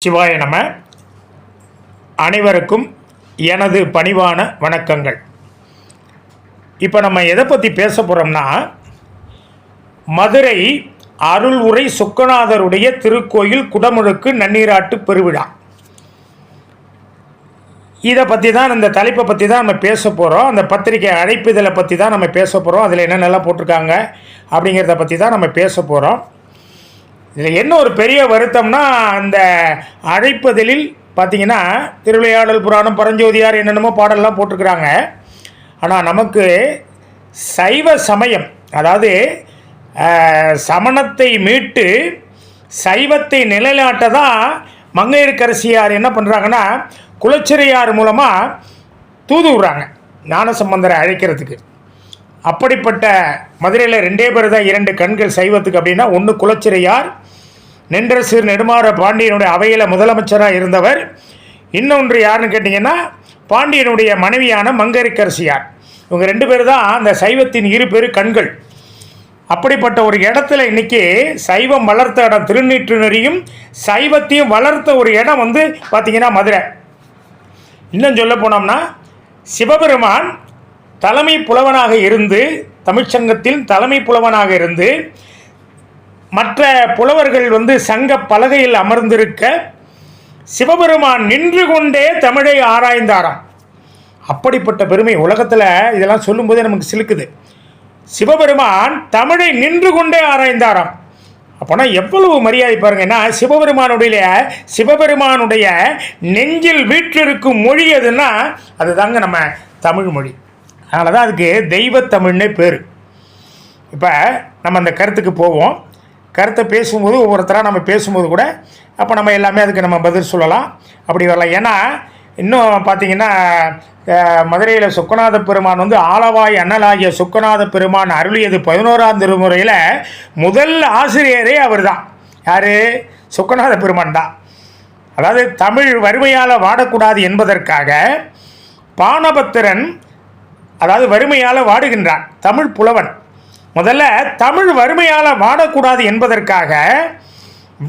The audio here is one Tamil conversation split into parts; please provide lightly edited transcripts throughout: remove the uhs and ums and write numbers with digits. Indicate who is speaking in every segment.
Speaker 1: சிவாய நம. அனைவருக்கும் எனது பணிவான வணக்கங்கள். இப்போ நம்ம எதை பற்றி பேச போகிறோம்னா, மதுரை அருள் உரை சொக்கநாதருடைய திருக்கோயில் குடமுழுக்கு நன்னீராட்டு பெருவிழா. இதை பற்றி தான், இந்த தலைப்பை பற்றி தான் நம்ம பேச போகிறோம். அந்த பத்திரிகை அழைப்புதலை பற்றி தான் நம்ம பேச போகிறோம். அதில் என்னென்னலாம் போட்டிருக்காங்க அப்படிங்கிறத பற்றி தான் நம்ம பேச போகிறோம். இதில் என்ன ஒரு பெரிய வருத்தம்னா, அந்த அழைப்பதிலில் பார்த்திங்கன்னா திருவிளையாடல் புராணம் பரஞ்சோதியார் என்னென்னமோ பாடல்லாம் போட்டிருக்கிறாங்க. ஆனால் நமக்கு சைவ சமயம், அதாவது சமணத்தை மீட்டு சைவத்தை நிலைநாட்ட தான் மங்கையர்க்கரசியார் என்ன பண்ணுறாங்கன்னா, குலச்சிறையார் மூலமாக தூது விடுறாங்க ஞானசம்பந்தரை அழைக்கிறதுக்கு. அப்படிப்பட்ட மதுரையில் ரெண்டே பேர் தான், இரண்டு கண்கள் சைவத்துக்கு அப்படின்னா, ஒன்று குலச்சிறையார், நின்ற சீர் நெடுமாற பாண்டியனுடைய அவையில் முதலமைச்சராக இருந்தவர். இன்னொன்று யாருன்னு கேட்டிங்கன்னா, பாண்டியனுடைய மனைவியான மங்கையர்க்கரசியார். இவங்க ரெண்டு பேர் தான் அந்த சைவத்தின் இரு பேரு கண்கள். அப்படிப்பட்ட ஒரு இடத்துல இன்றைக்கி சைவம் வளர்த்த இடம் திருநீற்றுநெறியும் சைவத்தையும் வளர்த்த ஒரு இடம் பார்த்திங்கன்னா மதுரை. இன்னும் சொல்ல போனோம்னா, சிவபெருமான் தலைமை புலவனாக இருந்து, தமிழ்ச்சங்கத்தில் தலைமை புலவனாக இருந்து, மற்ற புலவர்கள் சங்க பலகையில் அமர்ந்திருக்க சிவபெருமான் நின்று கொண்டே தமிழை ஆராய்ந்தாராம். அப்படிப்பட்ட பெருமை உலகத்தில் இதெல்லாம் சொல்லும்போதே நமக்கு சிலுக்குது. சிவபெருமான் தமிழை நின்று கொண்டே ஆராய்ந்தாராம். அப்போனா எவ்வளவு மரியாதை பாருங்க. ஏன்னா சிவபெருமானுடைய நெஞ்சில் வீற்றிருக்கும் மொழி எதுன்னா அதுதாங்க நம்ம தமிழ் மொழி. அதனால தான் அதுக்கு தெய்வத்தமிழ்னே பேர். இப்போ நம்ம அந்த கருத்துக்கு போவோம். கருத்தை பேசும்போது ஒவ்வொருத்தராக நம்ம பேசும்போது கூட அப்போ நம்ம எல்லாமே அதுக்கு நம்ம பதில் சொல்லலாம், அப்படி வரலாம். ஏன்னா இன்னும் பார்த்திங்கன்னா, மதுரையில் சொக்கநாத பெருமான் ஆலவாய் அண்ணலாகிய சொக்கநாத பெருமான் அருளியது 11ஆம் திருமுறையில் முதல் ஆசிரியரே அவர் தான். யார்? சொக்கநாத பெருமான் தான். அதாவது தமிழ் வறுமையால் வாடக்கூடாது என்பதற்காக பாணபத்திரன், அதாவது வறுமையால் வாடுகின்றான் தமிழ் புலவன். முதல்ல தமிழ் வறுமையால் வாடக்கூடாது என்பதற்காக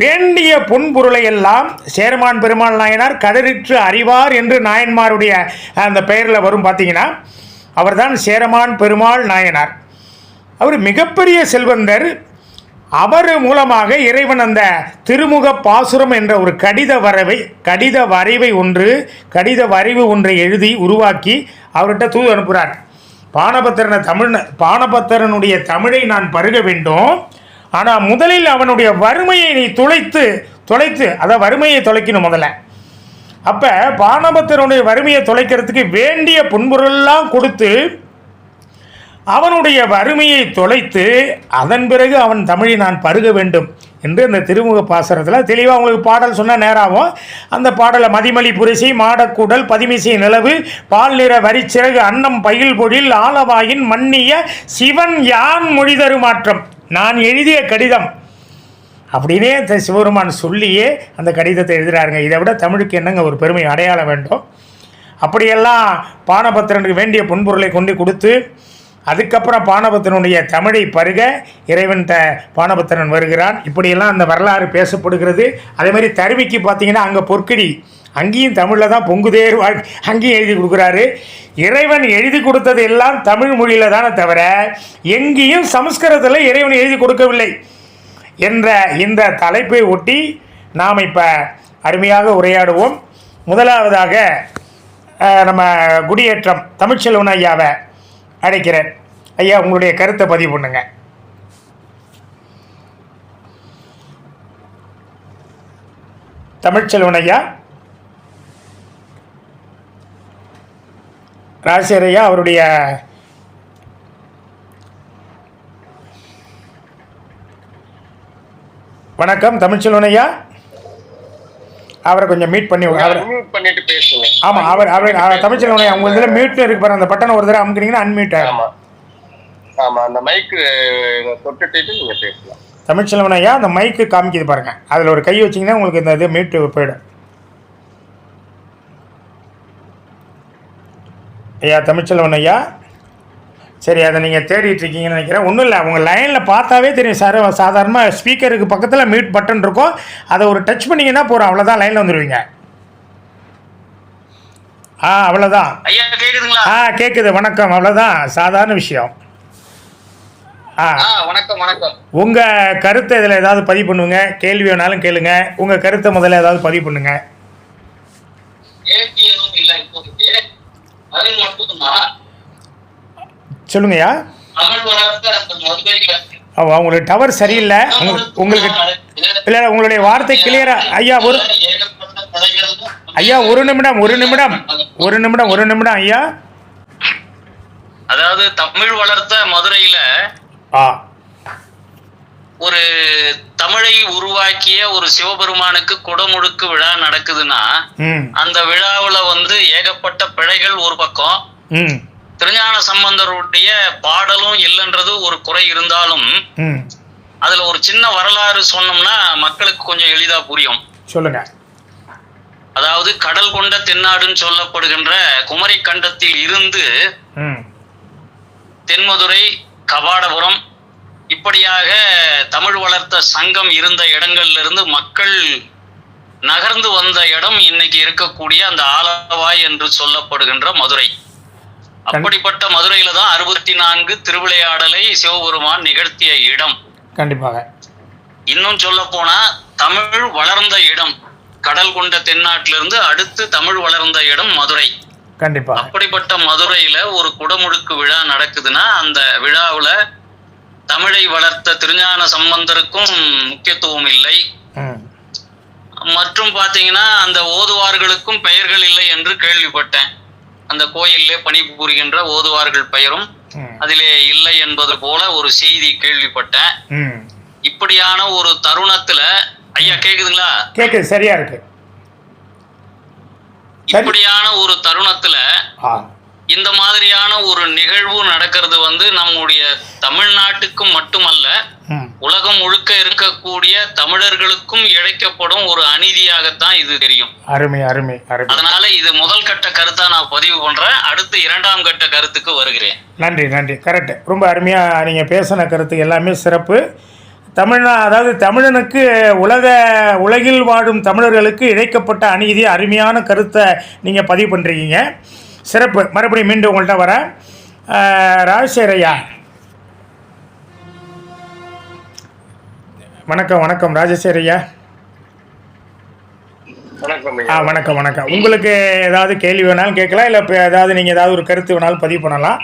Speaker 1: வேண்டிய பொன்பொருளை எல்லாம் சேரமான் பெருமாள் நாயனார் கடறிற்று அறிவார் என்று நாயன்மாருடைய அந்த பெயரில் வரும். பார்த்தீங்கன்னா அவர் தான் சேரமான் பெருமாள் நாயனார். அவர் மிகப்பெரிய செல்வந்தர். அவர் மூலமாக இறைவன் அந்த திருமுக பாசுரம் என்ற ஒரு கடித வரைவு ஒன்றை எழுதி உருவாக்கி அவர்கிட்ட தூது அனுப்புகிறார். பாணபத்திரனுடைய தமிழை நான் பருக வேண்டும், ஆனால் முதலில் அவனுடைய வறுமையை நீ தொலைத்து அதை வறுமையை தொலைக்கணும் முதல்ல. அப்போ பாணபத்திரனுடைய வறுமையை தொலைக்கிறதுக்கு வேண்டிய பொன்பொருளெல்லாம் கொடுத்து அவனுடைய வறுமையை தொலைத்து அதன் பிறகு அவன் தமிழை நான் பருக வேண்டும் என்று அந்த திருமுக பாசரத்தில் தெளிவாக உங்களுக்கு பாடல் சொன்ன நேராகும். அந்த பாடலை மதிமலி புரிசை மாடக்கூடல் பதிமிசை நிலவு பால் நிற வரிச்சிறகு அன்னம் பயில் பொழில் ஆலவாயின் மன்னிய சிவன் யான் மொழி தருமாற்றம், நான் எழுதிய கடிதம் அப்படின்னே சிவபெருமான் சொல்லியே அந்த கடிதத்தை எழுதுகிறாருங்க. இதை விட தமிழுக்கு என்னங்க ஒரு பெருமை அடையாள வேண்டும். அப்படியெல்லாம் பாணபத்திரனுக்கு வேண்டிய பொன்பொருளை கொண்டு கொடுத்து அதுக்கப்புறம் பாணபத்திரனுடைய தமிழை பருக இறைவன் பாணபத்திரன் வருகிறான். இப்படியெல்லாம் அந்த வரலாறு பேசப்படுகிறது. அதே மாதிரி தருவிக்கு பார்த்தீங்கன்னா அங்கே பொற்கடி, அங்கேயும் தமிழில் தான் பொங்குதேர் அங்கேயும் எழுதி கொடுக்குறாரு. இறைவன் எழுதி கொடுத்தது எல்லாம் தமிழ் மொழியில் தானே தவிர எங்கேயும் சமஸ்கிருதத்தில் இறைவன் எழுதி கொடுக்கவில்லை என்ற இந்த தலைப்பை ஒட்டி நாம் இப்போ அருமையாக உரையாடுவோம். முதலாவதாக நம்ம குடியேற்றம் தமிழ்ச்செல்வன் ஐயாவை அழைக்கிறேன். ஐயா, உங்களுடைய கருத்தை பதிவு பண்ணுங்க. தமிழ்ச்செல்வன் ஐயா, ராஜசேகர் ஐயா அவருடைய வணக்கம். தமிழ்ச்செல்வன் ஐயா அவரை கொஞ்சம் மீட் பண்ணி
Speaker 2: பண்ணிட்டு பேசுங்க.
Speaker 1: ஆமாம், அவர் தமிழ்ச்செல்வன் அவங்க இதில் மியூட் இருக்கு பாருங்க, அந்த பட்டனை ஒரு தடவை அமுக்குனீங்கன்னா அன்மியூட் ஆகும்.
Speaker 2: ஆமாம், அந்த மைக்கு தொட்டுட்டு நீங்கள் பேசலாம்.
Speaker 1: தமிழ்ச்செல்வன் ஐயா அந்த மைக்கு காமிக்குது பாருங்க, அதில் ஒரு கை வச்சிங்கன்னா உங்களுக்கு இந்த இது மியூட் போயிடும். ஐயா தமிழ்ச்செல்வன் ஐயா சரி, அதை நீங்கள் தேடிட்டு இருக்கீங்கன்னு நினைக்கிறேன். ஒன்றும் இல்லை, உங்கள் லைனில் பார்த்தாவே தெரியும் சார். சாதாரணமாக ஸ்பீக்கருக்கு பக்கத்தில் மியூட் பட்டன் இருக்கும், அதை ஒரு டச் பண்ணிங்கன்னா போகிறோம், அவ்வளோதான், லைனில் வந்துடுவீங்க. அவ்வளோதான்.
Speaker 3: ஐயா கேக்குதுங்களா?
Speaker 1: கேட்குது. வணக்கம். அவ்வளோதான், சாதாரண விஷயம்.
Speaker 3: வணக்கம் வணக்கம்.
Speaker 1: உங்கள் கருத்தை இதில் ஏதாவது பதிவு பண்ணுங்க. கேள்வி வேணாலும் கேளுங்க. உங்கள் கருத்தை முதல்ல ஏதாவது பதிவு பண்ணுங்க.
Speaker 3: கேள்வி எதுவும் இல்லை இப்போதைக்கு. அது மட்டும்தான்.
Speaker 1: சொல்லுங்கய்யா. உங்களுக்கு டவர் சரியில்லை. உங்களுக்கு இல்லை, உங்களுடைய வார்த்தை கிளியரா. ஐயா ஒரு நிமிடம் ஐயா.
Speaker 3: அதாவது தமிழ் வளர்த்த மதுரையில ஒரு தமிழை உருவாக்கிய ஒரு சிவபெருமானுக்கு குடமுழுக்கு விழா நடக்குதுன்னா அந்த விழாவுல ஏகப்பட்ட பிழைகள் ஒரு பக்கம், திருஞான சம்பந்தருடைய பாடலும் இல்லைன்றது ஒரு குறை இருந்தாலும் அதுல ஒரு சின்ன வரலாறு சொன்னோம்னா மக்களுக்கு கொஞ்சம் எளிதா புரியும்.
Speaker 1: சொல்லுங்க.
Speaker 3: அதாவது கடல் கொண்ட தென்னாடுன்னு சொல்லப்படுகின்ற குமரி கண்டத்தில் இருந்து தென்மதுரை, கபாடபுரம் இப்படியாக தமிழ் வளர்த்த சங்கம் இருந்த இடங்கள்ல இருந்து மக்கள் நகர்ந்து வந்த இடம் இன்னைக்கு இருக்கக்கூடிய அந்த ஆலவாய் என்று சொல்லப்படுகின்ற மதுரை. அப்படிப்பட்ட மதுரையில தான் 64 திருவிளையாடலை சிவபெருமான் நிகழ்த்திய இடம்.
Speaker 1: கண்டிப்பாக.
Speaker 3: இன்னும் சொல்ல போனா தமிழ் வளர்ந்த இடம், கடல் கொண்ட தென்னாட்டிலிருந்து அடுத்து தமிழ் வளர்ந்த இடம் மதுரை.
Speaker 1: கண்டிப்பா.
Speaker 3: அப்படிப்பட்ட மதுரையில ஒரு குடமுழுக்கு விழா நடக்குதுன்னா அந்த விழாவுல தமிழை வளர்த்த திருஞான சம்பந்தருக்கும் முக்கியத்துவம் இல்லை, மற்றும் பாத்தீங்கன்னா அந்த ஓதுவார்களுக்கும் பெயர்கள் இல்லை என்று கேள்விப்பட்டேன். அந்த கோயிலே பணிபுரிகின்ற ஓதுவார்கள் பெயரும் அதிலே இல்லை என்பது போல ஒரு செய்தி கேள்விப்பட்டேன். இப்படியான ஒரு தருணத்துல ஐயா கேக்குதுங்களா?
Speaker 1: கேக்குது, சரியா இருக்கு.
Speaker 3: இப்படியான ஒரு தருணத்துல இந்த மாதிரியான ஒரு நிகழ்வு நடக்கிறது நம்முடைய தமிழ்நாட்டுக்கும் மட்டுமல்ல, உலகம் முழுக்க இருக்கக்கூடிய தமிழர்களுக்கும் இழைக்கப்படும் ஒரு அநீதியாகத்தான் இது தெரியும்.
Speaker 1: அருமை அருமை அருமை.
Speaker 3: அதனால இது முதல் கட்ட கருத்தா நான் பதிவு பண்றேன். அடுத்து 2ஆம் கட்ட கருத்துக்கு வருகிறேன்.
Speaker 1: நன்றி நன்றி. கரெக்ட். ரொம்ப அருமையா நீங்க பேசின கருத்து எல்லாமே சிறப்பு. அதாவது தமிழனுக்கு உலகில் வாழும் தமிழர்களுக்கு இழைக்கப்பட்ட அநீதி, அருமையான கருத்தை நீங்கள் பதிவு பண்ணுறீங்க. சிறப்பு. மறுபடியும் மீண்டும் உங்கள்கிட்ட வரேன். ராஜசேகரையா, வணக்கம் ராஜசேகரையா. வணக்கம் வணக்கம். உங்களுக்கு ஏதாவது கேள்வி வேணாலும் கேட்கலாம், இல்லை இப்போ ஏதாவது நீங்கள் ஏதாவது ஒரு கருத்து வேணாலும் பதிவு பண்ணலாம்.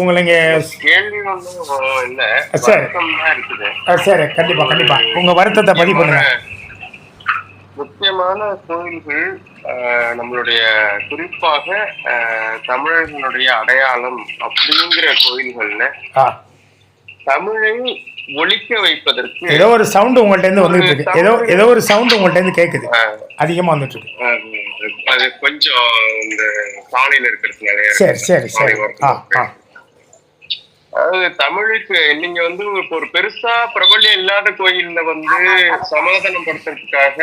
Speaker 1: உங்களுக்கு
Speaker 2: கேள்வி இல்ல,
Speaker 1: சரி சரி, கண்டிப்பா கண்டிப்பா உங்க வருத்தத்தை பதிவு பண்ணுங்க.
Speaker 2: முக்கியமான கோயில்கள் நம்மளுடைய குறிப்பாக தமிழர்களுடைய அடையாளம் அப்படிங்கிற கோயில்கள்ல தமிழை ஒழிக்க வைப்பதற்கு
Speaker 1: ஏதோ ஒரு சவுண்ட் உங்கள்ட்ட இருந்து வந்துட்டு இருக்கு. ஏதோ ஒரு சவுண்ட் உங்கள்ட்ட இருந்து கேக்குது, அதிகமா வந்துட்டு இருக்கு.
Speaker 2: அது கொஞ்சம் இந்த சாலையில இருக்கிறதுனால.
Speaker 1: சரி சரி சரி.
Speaker 2: அதாவது தமிழுக்கு நீங்க ஒரு பெருசா பிரபல்யம் இல்லாத கோயில்ல சமாதானம் படுத்துறதுக்காக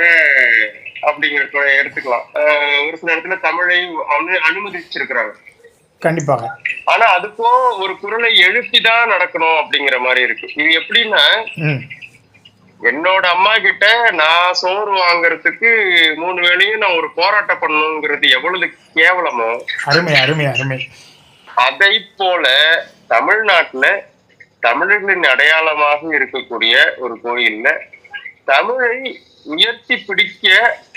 Speaker 2: அப்படிங்கிற எடுத்துக்கலாம். ஒரு சில இடத்துல தமிழை அனுமதிச்சிருக்கிறாங்க.
Speaker 1: கண்டிப்பாக.
Speaker 2: ஆனா அதுக்கும் ஒரு குரலை எழுப்பிதான் நடக்கணும் அப்படிங்கிற மாதிரி இருக்கு. இது எப்படின்னா, என்னோட அம்மா கிட்ட நான் சோறு வாங்குறதுக்கு 3 வேளையும் நான் ஒரு போராட்டம் பண்ணணுங்கிறது எவ்வளவு கேவலமோ,
Speaker 1: அருமை அருமை அருமை,
Speaker 2: அதை போல தமிழ்நாட்டுல தமிழர்களின் அடையாளமாக இருக்கக்கூடிய ஒரு கோயில்ல தமிழை உயர்த்தி பிடிக்க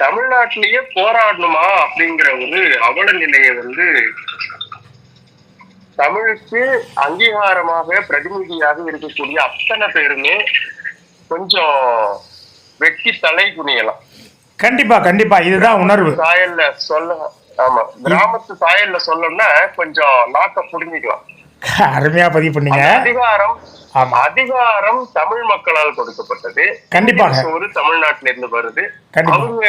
Speaker 2: தமிழ்நாட்டிலேயே போராடணுமா அப்படிங்கிற ஒரு அவல நிலையை தமிழுக்கு அங்கீகாரமாக பிரதிநிதியாக இருக்கக்கூடிய அத்தனை பேருமே கொஞ்சம் வெட்டி தலை குனியலாம்.
Speaker 1: கண்டிப்பா கண்டிப்பா. இதுதான் உணர்வு.
Speaker 2: சாயல்ல சொல்ல, ஆமா, கிராமத்து சாயல்ல சொல்லணும்னா கொஞ்சம் நாக்க புடுங்கிக்கலாம்.
Speaker 1: அருமையா பதிவு பண்ணீங்க.
Speaker 2: அதிகாரம் தமிழ் மக்களால் கொடுக்கப்பட்டது.
Speaker 1: கண்டிப்பாக
Speaker 2: ஒரு தமிழ்நாட்டில இருந்து வருது. அவங்க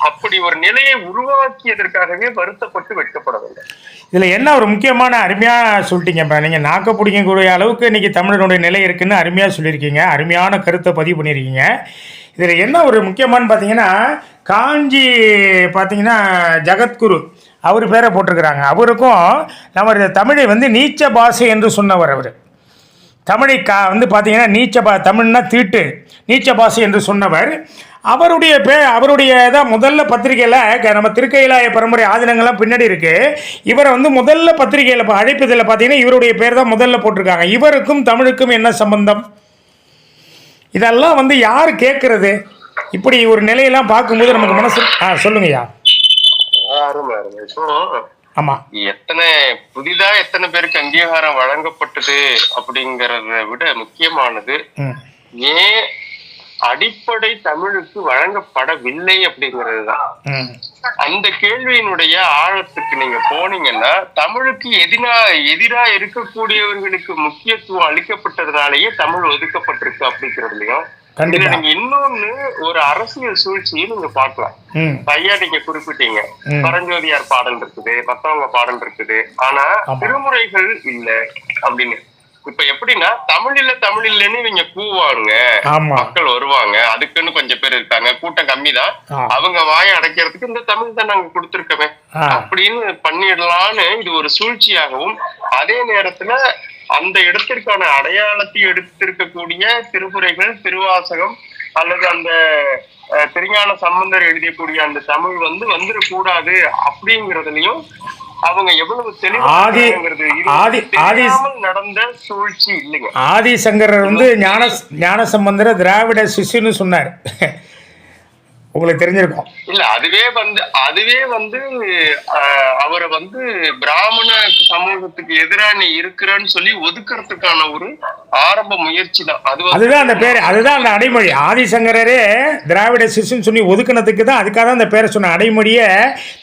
Speaker 2: அப்படி ஒரு நிலையை உருவாக்கியதற்காகவே வருத்தப்பட்டு வெட்கப்படவில்லை.
Speaker 1: இதுல என்ன ஒரு முக்கியமான அருமையா சொல்லிட்டீங்க. நீங்க நாக்க பிடிக்கக்கூடிய அளவுக்கு இன்னைக்கு தமிழனுடைய நிலை இருக்குன்னு அருமையா சொல்லியிருக்கீங்க. அருமையான கருத்தை பதிவு பண்ணியிருக்கீங்க. இதில் என்ன ஒரு முக்கியமானு பார்த்தீங்கன்னா, காஞ்சி பார்த்தீங்கன்னா ஜகத்குரு அவர் பேரை போட்டிருக்கிறாங்க. அவருக்கும் நம்ம தமிழை வந்து நீச்ச பாஷை என்று சொன்னவர். அவர் தமிழை வந்து பார்த்தீங்கன்னா தமிழ்னா தீட்டு, நீச்ச பாஷை என்று சொன்னவர். அவருடைய தான் முதல்ல பத்திரிகையில் நம்ம திருக்கையிலாய பரம்பரை ஆதீனங்கள்லாம் பின்னாடி இருக்குது. இவரை வந்து முதல்ல பத்திரிகையில் அழைப்பதில் பார்த்தீங்கன்னா இவருடைய பேர் தான் முதல்ல போட்டிருக்காங்க. இவருக்கும் தமிழுக்கும் என்ன சம்பந்தம்? இதெல்லாம் வந்து யார் கேட்கறது? இப்படி ஒரு நிலையெல்லாம் பார்க்கும்போது நமக்கு மனசு சொல்லுங்கய்யா. ஆமா,
Speaker 2: எத்தனை பேருக்கு அங்கீகாரம் வழங்கப்பட்டது அப்படிங்கறத விட முக்கியமானது ஏன் அடிப்படை தமிழுக்கு வழங்கப்படவில்லை அப்படிங்கிறதுதான். அந்த கேள்வியினுடைய ஆழத்துக்கு நீங்க போனீங்கன்னா தமிழுக்கு எதிரா இருக்கக்கூடியவர்களுக்கு முக்கியத்துவம் அளிக்கப்பட்டதுனாலேயே தமிழ் ஒதுக்கப்பட்டிருக்கு அப்படிங்கிறதுலயும் நீங்க இன்னொன்னு ஒரு அரசியல் சூழ்ச்சியை நீங்க பாக்கலாம். ஐயா நீங்க குறிப்பிட்டீங்க பரஞ்சோதியார் பாடல் இருக்குது, மத்தவங்க பாடல் இருக்குது, ஆனா திருமுறைகள் இல்ல அப்படின்னு. இப்ப எப்படின்னா தமிழ் இல்லன்னு இவங்க கூவாங்க, மக்கள் வருவாங்க, அதுக்குன்னு கொஞ்சம் பேர் இருக்காங்க, கூட்டம் கம்மிதான், அவங்க வாயை அடைக்கிறதுக்கு இந்த தமிழ் தான் நாங்க கொடுத்துருக்கோமே அப்படின்னு பண்ணிடலான்னு இது ஒரு சூழ்ச்சியாகவும், அதே நேரத்துல அந்த இடத்திற்கான அடையாளத்தை எடுத்திருக்கக்கூடிய திருமுறைகள், திருவாசகம் அல்லது அந்த திருஞான சம்பந்தர் எழுதியக்கூடிய அந்த தமிழ் வந்து வந்துடக்கூடாது அப்படிங்கறதுலயும் அவங்க எவ்வளவு நடந்த சூழ்ச்சி இல்லைங்க.
Speaker 1: ஆதிசங்கரர் வந்து ஞான சம்பந்தர திராவிட சிஷ்யன்னு சொன்னார். உங்களுக்கு தெரிஞ்சிருக்கும்
Speaker 2: இல்ல? அதுவே வந்து அவரை வந்து பிராமண சமூகத்துக்கு எதிரா நீ இருக்கிறன்னு சொல்லி ஒதுக்குறதுக்கான ஒரு ஆரம்ப முயற்சி தான்.
Speaker 1: அதுதான் அந்த பேரு, அதுதான் அந்த அடைமொழி. ஆதிசங்கரரே திராவிட சிஷ்யன்னு சொல்லி ஒதுக்குனதுக்கு தான், அதுக்காக தான் அந்த பேரை சொன்ன. அடைமொழியை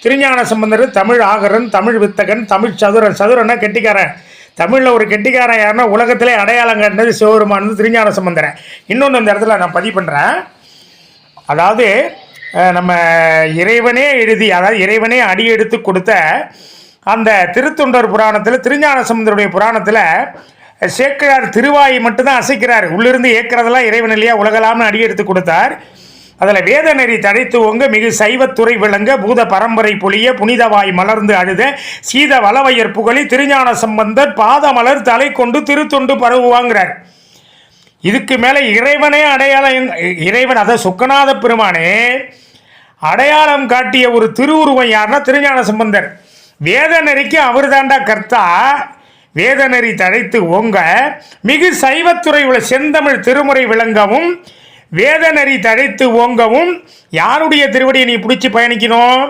Speaker 1: திருஞான சம்பந்தர் தமிழ் ஆகரன், தமிழ் வித்தகன், தமிழ் சதுரன்னா கெட்டிக்காரன். தமிழில் ஒரு கெட்டிக்காரன் யாருன்னா உலகத்திலே அடையாளம் கண்டது சிவபெருமான் திருஞான சம்பந்தரன். இன்னொன்று இந்த இடத்துல நான் பதிவு பண்ணுறேன். அதாவது நம்ம இறைவனே எழுதி, அதாவது இறைவனே அடி எடுத்து கொடுத்த அந்த திருத்தொண்டர் புராணத்தில், திருஞான சம்பந்தருடைய புராணத்தில் சேக்கிழார் திருவாயை மட்டும்தான் அசைக்கிறார். உள்ளிருந்து ஏற்கிறதெல்லாம் இறைவன் இல்லையா, உலகலாம்னு அடி எடுத்து கொடுத்தார். அதில் வேத நெறி தடைத்து ஓங்க, மிகு சைவத்துறை விளங்க, பூத பரம்பரை பொழிய, புனிதவாய் மலர்ந்து அழுத, சீத வளவையர் புகழி, திருஞான சம்பந்தர் பாதமலர் தலை கொண்டு திருத்தொண்டு பரவுவாங்கிறார். இதுக்கு மேலே இறைவனே அடையாளம், இறைவன் அதை சொக்கநாத பெருமானே அடையாளம் காட்டிய ஒரு திருவுருவம் யாருன்னா திருஞான சம்பந்தர். வேத நெறிக்கு அவர் தாண்டா கர்த்தா. வேத நெறி தழைத்து ஓங்க, மிகு சைவத்துறை உள்ள செந்தமிழ் திருமுறை விளங்கவும், வேத நெறி தழைத்து ஓங்கவும் யாருடைய திருவடியை நீ பிடிச்சி பயணிக்கணும்?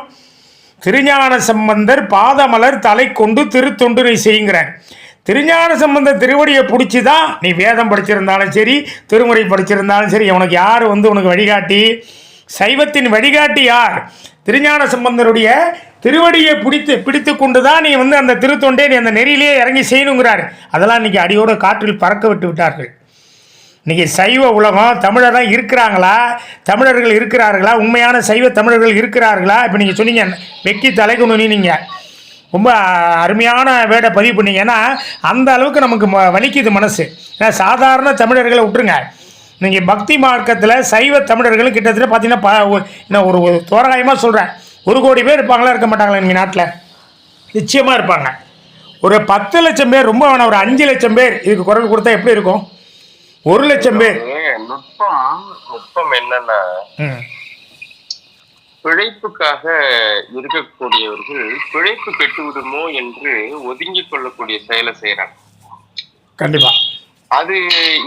Speaker 1: திருஞான சம்பந்தர் பாதமலர் தலை கொண்டு திருத்தொண்டு நீ செய்யுங்கிறார். திருஞான சம்பந்த திருவடியை பிடிச்சி தான் நீ வேதம் படிச்சிருந்தாலும் சரி, திருமுறை படிச்சிருந்தாலும் சரி, உனக்கு யார் வந்து உனக்கு வழிகாட்டி? சைவத்தின் வழிகாட்டி யார்? திருஞான சம்பந்தருடைய திருவடியை பிடித்து கொண்டு தான் நீ வந்து அந்த திருத்தொண்டே நீ அந்த நெறியிலேயே இறங்கி செய்யணுங்கிறார். அதெல்லாம் இன்றைக்கி அடியோடு காற்றில் பறக்க விட்டு விட்டார்கள். இன்றைக்கி சைவ உலகம் தமிழரெல்லாம் இருக்கிறாங்களா? தமிழர்கள் இருக்கிறார்களா? உண்மையான சைவ தமிழர்கள் இருக்கிறார்களா? இப்போ நீங்கள் சொன்னீங்க வெக்கி தலைக்குன்னு, நீங்கள் ரொம்ப அருமையான வேடை பதிவு பண்ணீங்க. ஏன்னா அந்த அளவுக்கு நமக்கு வலிக்குது மனசு. ஏன்னா சாதாரண தமிழர்களை விட்டுருங்க, நீங்கள் பக்தி மார்க்கத்தில் சைவ தமிழர்களும் கிட்டத்தட்ட பார்த்தீங்கன்னா ஒரு தோராயமாக சொல்கிறேன், 1 கோடி பேர் இருப்பாங்களா, இருக்க மாட்டாங்களா நீங்கள் நாட்டில்? நிச்சயமாக இருப்பாங்க. ஒரு 10 லட்சம் பேர், ரொம்ப வேணாம் ஒரு 5 லட்சம் பேர் இதுக்கு குரல் கொடுத்தா எப்படி இருக்கும்? 1 லட்சம் பேர்.
Speaker 2: நுட்பம் என்னன்னா, பிழைப்புக்காக இருக்கக்கூடியவர்கள் பிழைப்பு கெட்டு விடுமோ என்று ஒதுங்கி கொள்ளக்கூடிய செயலை செய்யறாங்க.
Speaker 1: கண்டிப்பா
Speaker 2: அது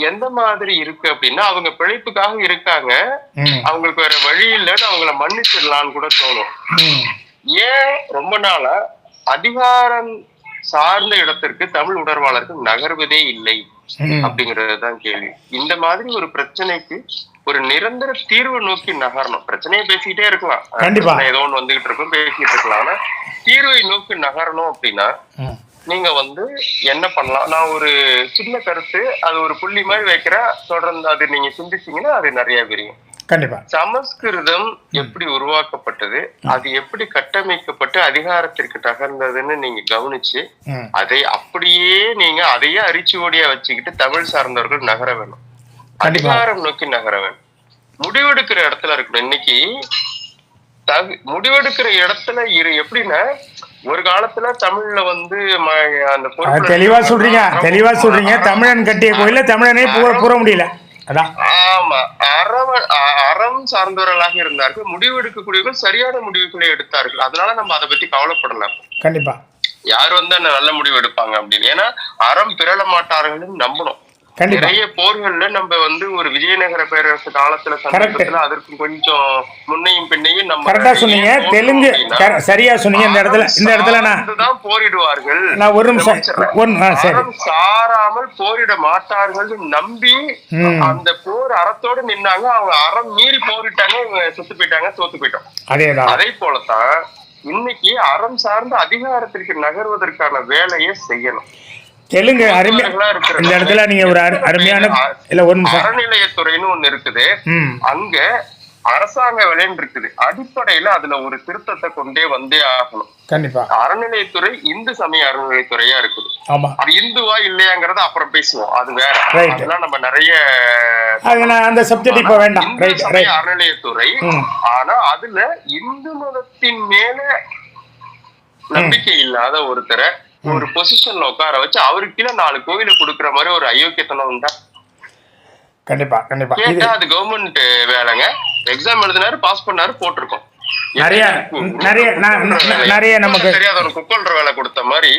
Speaker 2: எந்த மாதிரி இருக்கு அப்படின்னா, அவங்க பிழைப்புக்காக இருக்காங்க, அவங்களுக்கு வேற வழி இல்லைன்னு அவங்கள மன்னிச்சிடலான்னு கூட தோணும். ஏன் ரொம்ப நாளா அதிகாரம் சார்ந்த இடத்திற்கு தமிழ் உணர்வாளர்கள் நகர்வதே இல்லை அப்படிங்கறதுதான் கேள்வி. இந்த மாதிரி ஒரு பிரச்சனைக்கு ஒரு நிரந்தர தீர்வு நோக்கி நகரணும். பிரச்சனையை பேசிக்கிட்டே இருக்கலாம், ஏதோ ஒண்ணு வந்துகிட்டு இருக்கும், பேசிட்டு இருக்கலாம். ஆனா தீர்வை நோக்கி நகரணும் அப்படின்னா நீங்க வந்து என்ன பண்ணலாம்? நான் ஒரு சின்ன கருத்து, அது ஒரு புள்ளி மாதிரி வைக்கிறேன், தொடர்ந்து அது நீங்க சிந்திச்சீங்கன்னா அது நிறைய விரியும்.
Speaker 1: கண்டிப்பா.
Speaker 2: சமஸ்கிருதம் எப்படி உருவாக்கப்பட்டது, அது எப்படி கட்டமைக்கப்பட்டு அதிகாரத்திற்கு நகர்ந்ததுன்னு நீங்க கவனிச்சு அதை அப்படியே நீங்க அதையே அரிச்சுவடியா வச்சுக்கிட்டு தமிழ் சார்ந்தவர்கள் நகர வேணும், அதிகாரம் நோக்கி நகர வேணும், முடிவெடுக்கிற இடத்துல இருக்கணும். இன்னைக்கு முடிவெடுக்கிற இடத்துல எப்படின்னா ஒரு காலத்துல தமிழ்ல வந்து அந்த
Speaker 1: தெளிவா சொல்றீங்க தமிழன் கட்டிய கோயில தமிழனே புற முடியல. அதான்
Speaker 2: ஆமா, அறம் சார்ந்தவர்களாக இருந்தார்கள். முடிவெடுக்கக்கூடியவர்கள் சரியான முடிவுகளை எடுத்தார்கள். அதனால நம்ம அதை பத்தி கவலைப்படல.
Speaker 1: கண்டிப்பா
Speaker 2: யார் வந்து நல்ல முடிவு எடுப்பாங்க அப்படின்னு. ஏன்னா அறம் பிறழ மாட்டார்கள் நம்பணும். நிறைய போர்கள்ல நம்ம வந்து ஒரு விஜயநகர பேரரசு காலத்துல சந்தர்ப்பத்துல அதற்கு கொஞ்சம் முன்னையும் பின்னையும் நம்ம
Speaker 1: கரெக்டா சொன்னீங்க. தெலுங்கு சரியா சொன்னீங்க. இந்த இடத்துல
Speaker 2: தான் போரிடுவார்கள்.
Speaker 1: நான் ஒரு நிமிஷம்
Speaker 2: சாராமல் போரிட மாட்டார்கள் நம்பி அந்த போர் அறத்தோடு நின்னாங்க. அவங்க அறம் மீறி போரிட்டாங்க, இவங்க சுத்து போயிட்டாங்க, தோத்து போயிட்டோம். அதே போலதான் இன்னைக்கு அறம் சார்ந்த அதிகாரத்திற்கு நகர்வதற்கான வேலையை செய்யணும்.
Speaker 1: தெலுங்கு அருமையா இந்த இடத்துல நீங்க ஒரு அருமையான
Speaker 2: அறநிலையத்துறைன்னு ஒண்ணு இருக்குது. அங்க அரசாங்க வேலைன்னு இருக்குது. அடிப்படையில அதுல ஒரு திருத்தத்தை கொண்டே வந்தே ஆகணும்.
Speaker 1: கண்டிப்பா
Speaker 2: அறநிலையத்துறை இந்து சமய அறநிலையத்துறையா இருக்குது.
Speaker 1: ஆமா,
Speaker 2: அது இந்துவா இல்லையாங்கிறத அப்புறம் பேசுவோம். அது வேற. அதெல்லாம் நம்ம நிறைய
Speaker 1: அந்த சப்ஜெக்ட் இப்ப வேண்டாம்.
Speaker 2: அறநிலையத்துறை. ஆனா அதுல இந்து மதத்தின் மேல நம்பிக்கை இல்லாத ஒருத்தரை ஒரு பொசிஷன்ல உட்கார வச்சு அவருக்கு கீழே 4 கோயில கொடுக்குற மாதிரி ஒரு அயோக்கியத்தனம் உண்டா?
Speaker 1: கண்டிப்பா கண்டிப்பா.
Speaker 2: கேட்டா அது கவர்மெண்ட் வேலைங்க. எக்ஸாம் எழுதினாரு, பாஸ் பண்ணாரு, போட்டிருக்கோம்.
Speaker 1: நிறைய நமக்கு
Speaker 2: தெரியாதவனுக்கு குப்பல்ற வேலை கொடுத்த மாதிரி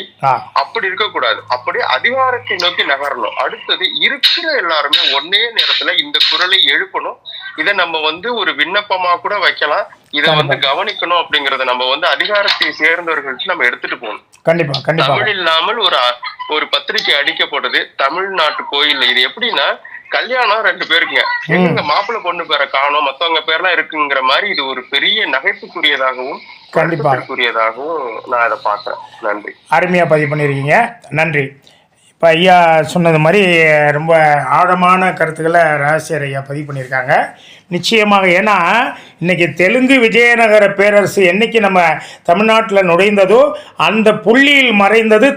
Speaker 2: அப்படி இருக்க கூடாது. அப்படி அதிகாரத்தை நோக்கி நகரணும். அடுத்தது இருக்கிற எல்லாருமே ஒன்னே நேரத்துல இந்த குரலை எழுப்பணும். இதை நம்ம வந்து ஒரு விண்ணப்பமா கூட வைக்கலாம். இதை வந்து கவனிக்கணும் அப்படிங்கறத நம்ம வந்து அதிகாரத்தை சேர்ந்தவர்களுக்கு நம்ம எடுத்துட்டு போகணும்.
Speaker 1: கண்டிப்பா கண்டிப்பா.
Speaker 2: தமிழ் இல்லாமல் ஒரு பத்திரிகை அடிக்கப்படுது தமிழ்நாட்டு கோயில்ல. இது எப்படின்னா கல்யாணம் 2 பேருக்குங்க, எங்க மாப்பிள்ளை பொண்ணு பேரை காணோம், மத்தவங்க பேர்லாம் இருக்குங்கிற மாதிரி இது ஒரு பெரிய நகைப்புக்குரியதாகவும் கண்டிப்பாக்குரியதாகவும் நான் அதை பாக்குறேன். நன்றி.
Speaker 1: அருமையா பதிவு பண்ணிருக்கீங்க. நன்றி. இப்போ ஐயா சொன்னது மாதிரி ரொம்ப ஆழமான கருத்துக்களை ரகசியர் ஐயா பதிவு பண்ணியிருக்காங்க. நிச்சயமாக. ஏன்னா இன்றைக்கி தெலுங்கு விஜயநகர பேரரசு என்றைக்கு நம்ம தமிழ்நாட்டில் நுழைந்ததோ அந்த புள்ளியில் மறைந்தது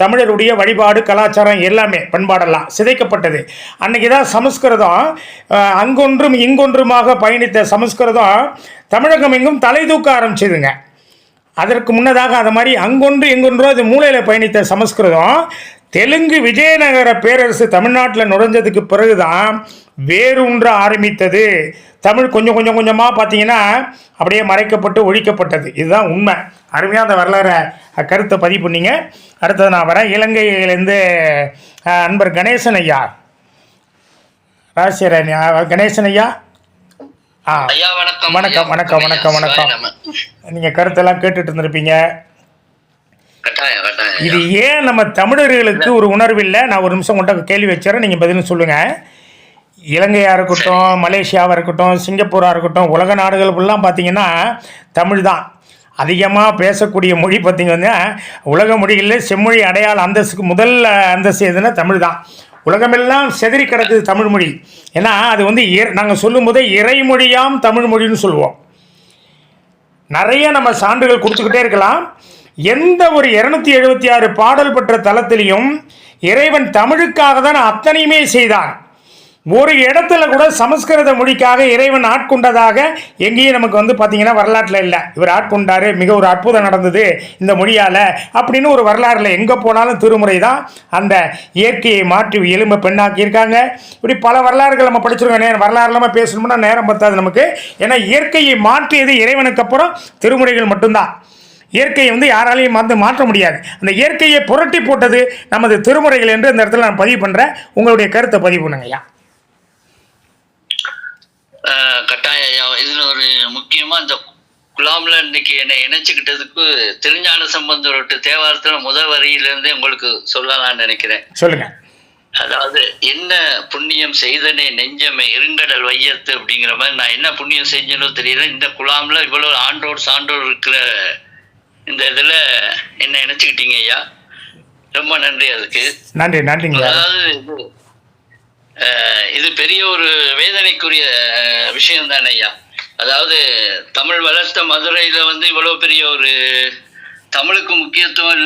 Speaker 1: தமிழருடைய வழிபாடு, கலாச்சாரம், எல்லாமே பண்பாடெல்லாம் சிதைக்கப்பட்டது. அன்றைக்கி தான் சமஸ்கிருதம் அங்கொன்றும் இங்கொன்றுமாக பயணித்த சமஸ்கிருதம் தமிழகம் எங்கும் தலை தூக்க ஆரம்பிச்சதுங்க. அதற்கு முன்னதாக அது மாதிரி அங்கொன்று எங்கொன்றோ அது மூலையில் பயணித்த சமஸ்கிருதம் தெலுங்கு விஜயநகர பேரரசு தமிழ்நாட்டில் நுழைஞ்சதுக்கு பிறகு தான் வேரூன்ற ஆரம்பித்தது. தமிழ் கொஞ்சம் கொஞ்சமாக பார்த்தீங்கன்னா அப்படியே மறைக்கப்பட்டு ஒழிக்கப்பட்டது. இதுதான் உண்மை. அருமையாக அந்த வரலாறு கருத்தை பதிவு பண்ணிங்க. அடுத்தது நான் வரேன். இலங்கையிலேருந்து அன்பர் கணேசன் ஐயா, ராசியர் கணேசன் ஐயா.
Speaker 3: வணக்கம்
Speaker 1: வணக்கம் வணக்கம் வணக்கம். நீங்கள் கருத்தெல்லாம் கேட்டுட்டு இருந்திருப்பீங்க. இது ஏன் நம்ம தமிழர்களுக்கு ஒரு உணர்வு இல்லை? நான் ஒரு நிமிஷம் கொண்ட கேள்வி வச்சுறேன், நீங்கள் பதில் சொல்லுங்கள். இலங்கையாக இருக்கட்டும், மலேசியாவாக இருக்கட்டும், சிங்கப்பூராக இருக்கட்டும், உலக நாடுகள் ஃபுல்லாக பார்த்தீங்கன்னா தமிழ் தான் அதிகமாக பேசக்கூடிய மொழி. பார்த்திங்கன்னா உலக மொழிகளில் செம்மொழி அடையாள அந்தஸ்துக்கு முதல் அந்தஸ்து எதுனா தமிழ் தான். உலகமெல்லாம் செதறி கிடக்குது தமிழ் மொழி. ஏன்னா அது வந்து நாங்கள் சொல்லும் போதே இறைமொழியாம் தமிழ் மொழின்னு சொல்லுவோம். நிறைய நம்ம சான்றுகள் கொடுத்துக்கிட்டே இருக்கலாம். எந்த ஒரு 276 பாடல் பெற்ற தலத்திலையும் இறைவன் தமிழுக்காக தான் அத்தனையுமே செய்தான். ஒரு இடத்துல கூட சமஸ்கிருத மொழிக்காக இறைவன் ஆட்கொண்டதாக எங்கேயும் நமக்கு வந்து பார்த்திங்கன்னா வரலாற்றில் இல்லை. இவர் ஆட்கொண்டார், மிக ஒரு அற்புதம் நடந்தது இந்த மொழியால் அப்படின்னு ஒரு வரலாறில் எங்கே போனாலும் திருமுறை தான் அந்த இயற்கையை மாற்றி எலும்பை பெண்ணாக்கியிருக்காங்க. இப்படி பல வரலாறுகள் நம்ம படிச்சிருக்கோம். வரலாறு இல்லாமல் பேசணும்னா நேரம் பத்தாது நமக்கு. ஏன்னா இயற்கையை மாற்றியது இறைவனுக்கு அப்புறம் திருமுறைகள் மட்டும்தான். இயற்கையை வந்து யாராலையும் மாற்ற முடியாது. அந்த இயற்கையை புரட்டி போட்டது நமது திருமுறைகள் என்று இந்த இடத்துல நான் பதிவு பண்ணுறேன். உங்களுடைய கருத்தை பதிவு பண்ணுங்க ஐயா.
Speaker 3: கட்டாயம். இதுல ஒரு முக்கியமா இந்த குலாம்ல இன்னைக்கு என்னை இணைச்சுக்கிட்டதுக்கு திருஞான சம்பந்தரோட தேவாரத்துல முதல் வரியிலிருந்தே உங்களுக்கு சொல்லலாம்னு நினைக்கிறேன்.
Speaker 1: சொல்லுங்க.
Speaker 3: அதாவது என்ன புண்ணியம் செய்தனே நெஞ்சமே இருங்கடல் வையத்து அப்படிங்கிற மாதிரி நான் என்ன புண்ணியம் செஞ்சனோ தெரியல. இந்த குலாம்ல இவ்வளவு ஆண்டோர் சான்றோர் இருக்கிற இந்த இதுல என்ன நினைச்சுக்கிட்டீங்க ஐயா, ரொம்ப நன்றி. அதுக்கு
Speaker 1: நன்றி. நன்றிங்க.
Speaker 3: அதாவது இது பெரிய ஒரு வேதனைக்குரிய விஷயம் தானே ஐயா. அதாவது தமிழ் வளர்த்த மதுரையில வந்து இவ்வளவு பெரிய ஒரு தமிழுக்கு முக்கியத்துவம்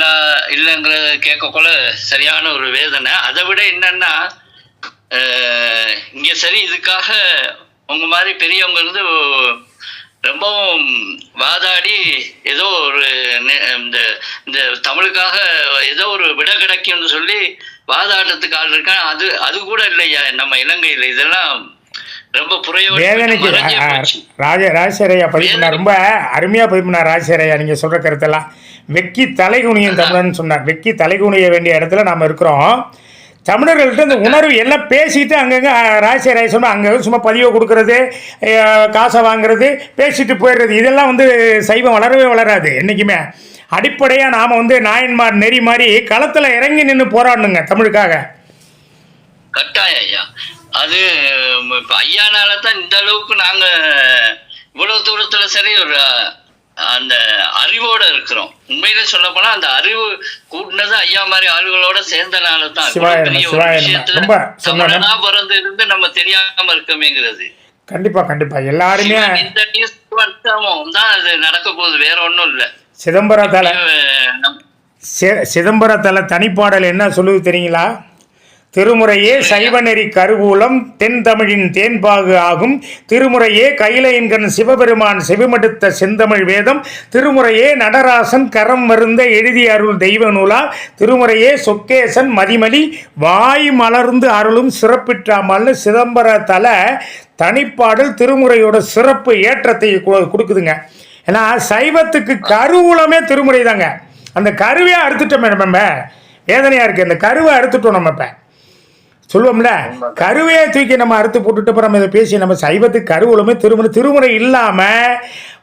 Speaker 3: இல்லைங்கிறத கேட்கக்குள்ள சரியான ஒரு வேதனை. அதை விட என்னன்னா இங்க சரி இதுக்காக உங்க மாதிரி பெரியவங்க இருந்து ரொம்பவும் வாதாடி ஏதோ ஒரு இந்த இந்த தமிழுக்காக ஏதோ ஒரு விட கிடைக்கும்னு சொல்லி வாதாட்டத்துக்கு ஆள் இருக்கான். அது கூட இல்லையா நம்ம இலங்கையில. இதெல்லாம் ரொம்ப
Speaker 1: வேதனைக்கு ராஜசேரையா பதிவு பண்ணார். ரொம்ப அருமையாக பதிவு பண்ணார் ராஜசேரையா. நீங்கள் சொல்கிற கருத்தெல்லாம் வெக்கி தலைகுனியும் தமிழன்னு சொன்னார். வெக்கி தலைகுனிய வேண்டிய இடத்துல நாம் இருக்கிறோம். தமிழர்கள்ட்ட இந்த உணர்வு எல்லாம் பேசிட்டு அங்கங்கே ராஜசேரையா சொன்னால் அங்கங்கே சும்மா பதிவை கொடுக்கறது, காசை வாங்குறது, பேசிட்டு போயிடுறது, இதெல்லாம் வந்து சைவம் வளரவே வளராது என்றைக்குமே. அடிப்படையாக நாம் வந்து நாயன்மார் நெறி மாதிரி களத்தில் இறங்கி நின்று போராடணுங்க தமிழுக்காக.
Speaker 3: கட்டாயம் ஐயா. அது இப்ப ஐயானால தான் இந்த அளவுக்கு நாங்க இவ்வளவு தூரத்துல சரி ஒரு அந்த அறிவோட இருக்கிறோம். உண்மையில சொல்ல போனா அந்த அறிவு கூட்டினது ஐயா மாதிரி ஆளுகளோட சேர்ந்தனால தான் தமிழனா பிறந்து இருந்து நம்ம தெரியாம இருக்கமேங்கிறது.
Speaker 1: கண்டிப்பா கண்டிப்பா எல்லாருமே
Speaker 3: இந்த தான் அது நடக்க போகுது, வேற ஒன்றும் இல்லை.
Speaker 1: சிதம்பரத்தல தனிப்பாடல் என்ன சொல்லுது தெரியுங்களா? திருமுறையே சைவநெறி கருவூலம் தென் தமிழின் தேன்பாகு ஆகும், திருமுறையே கைலையன்கண் சிவபெருமான் செவிமடுத்த செந்தமிழ் வேதம், திருமுறையே நடராசன் கரம் மருந்த எழுதிய அருள் தெய்வ நூலா, திருமுறையே சொக்கேசன் மதிமலி வாய் மலர்ந்து அருளும் சிறப்பிற்றாமல்னு சிதம்பரத்தல தனிப்பாடல் திருமுறையோட சிறப்பு ஏற்றத்தை கொடுக்குதுங்க. ஏன்னா சைவத்துக்கு கருவூலமே திருமுறை தாங்க. அந்த கருவே அறுத்துட்டோம் நம்ம, வேதனையாக இருக்குது. அந்த கருவை அறுத்துட்டோம் நம்ம. இப்போ சொல்லுவோம்ல, கருவையை தூக்கி நம்ம அறுத்து போட்டுட்டு அப்புறம் நம்ம இதை பேசி நம்ம சைவத்துக்கு கருவூலமே திருமுறை இல்லாமல்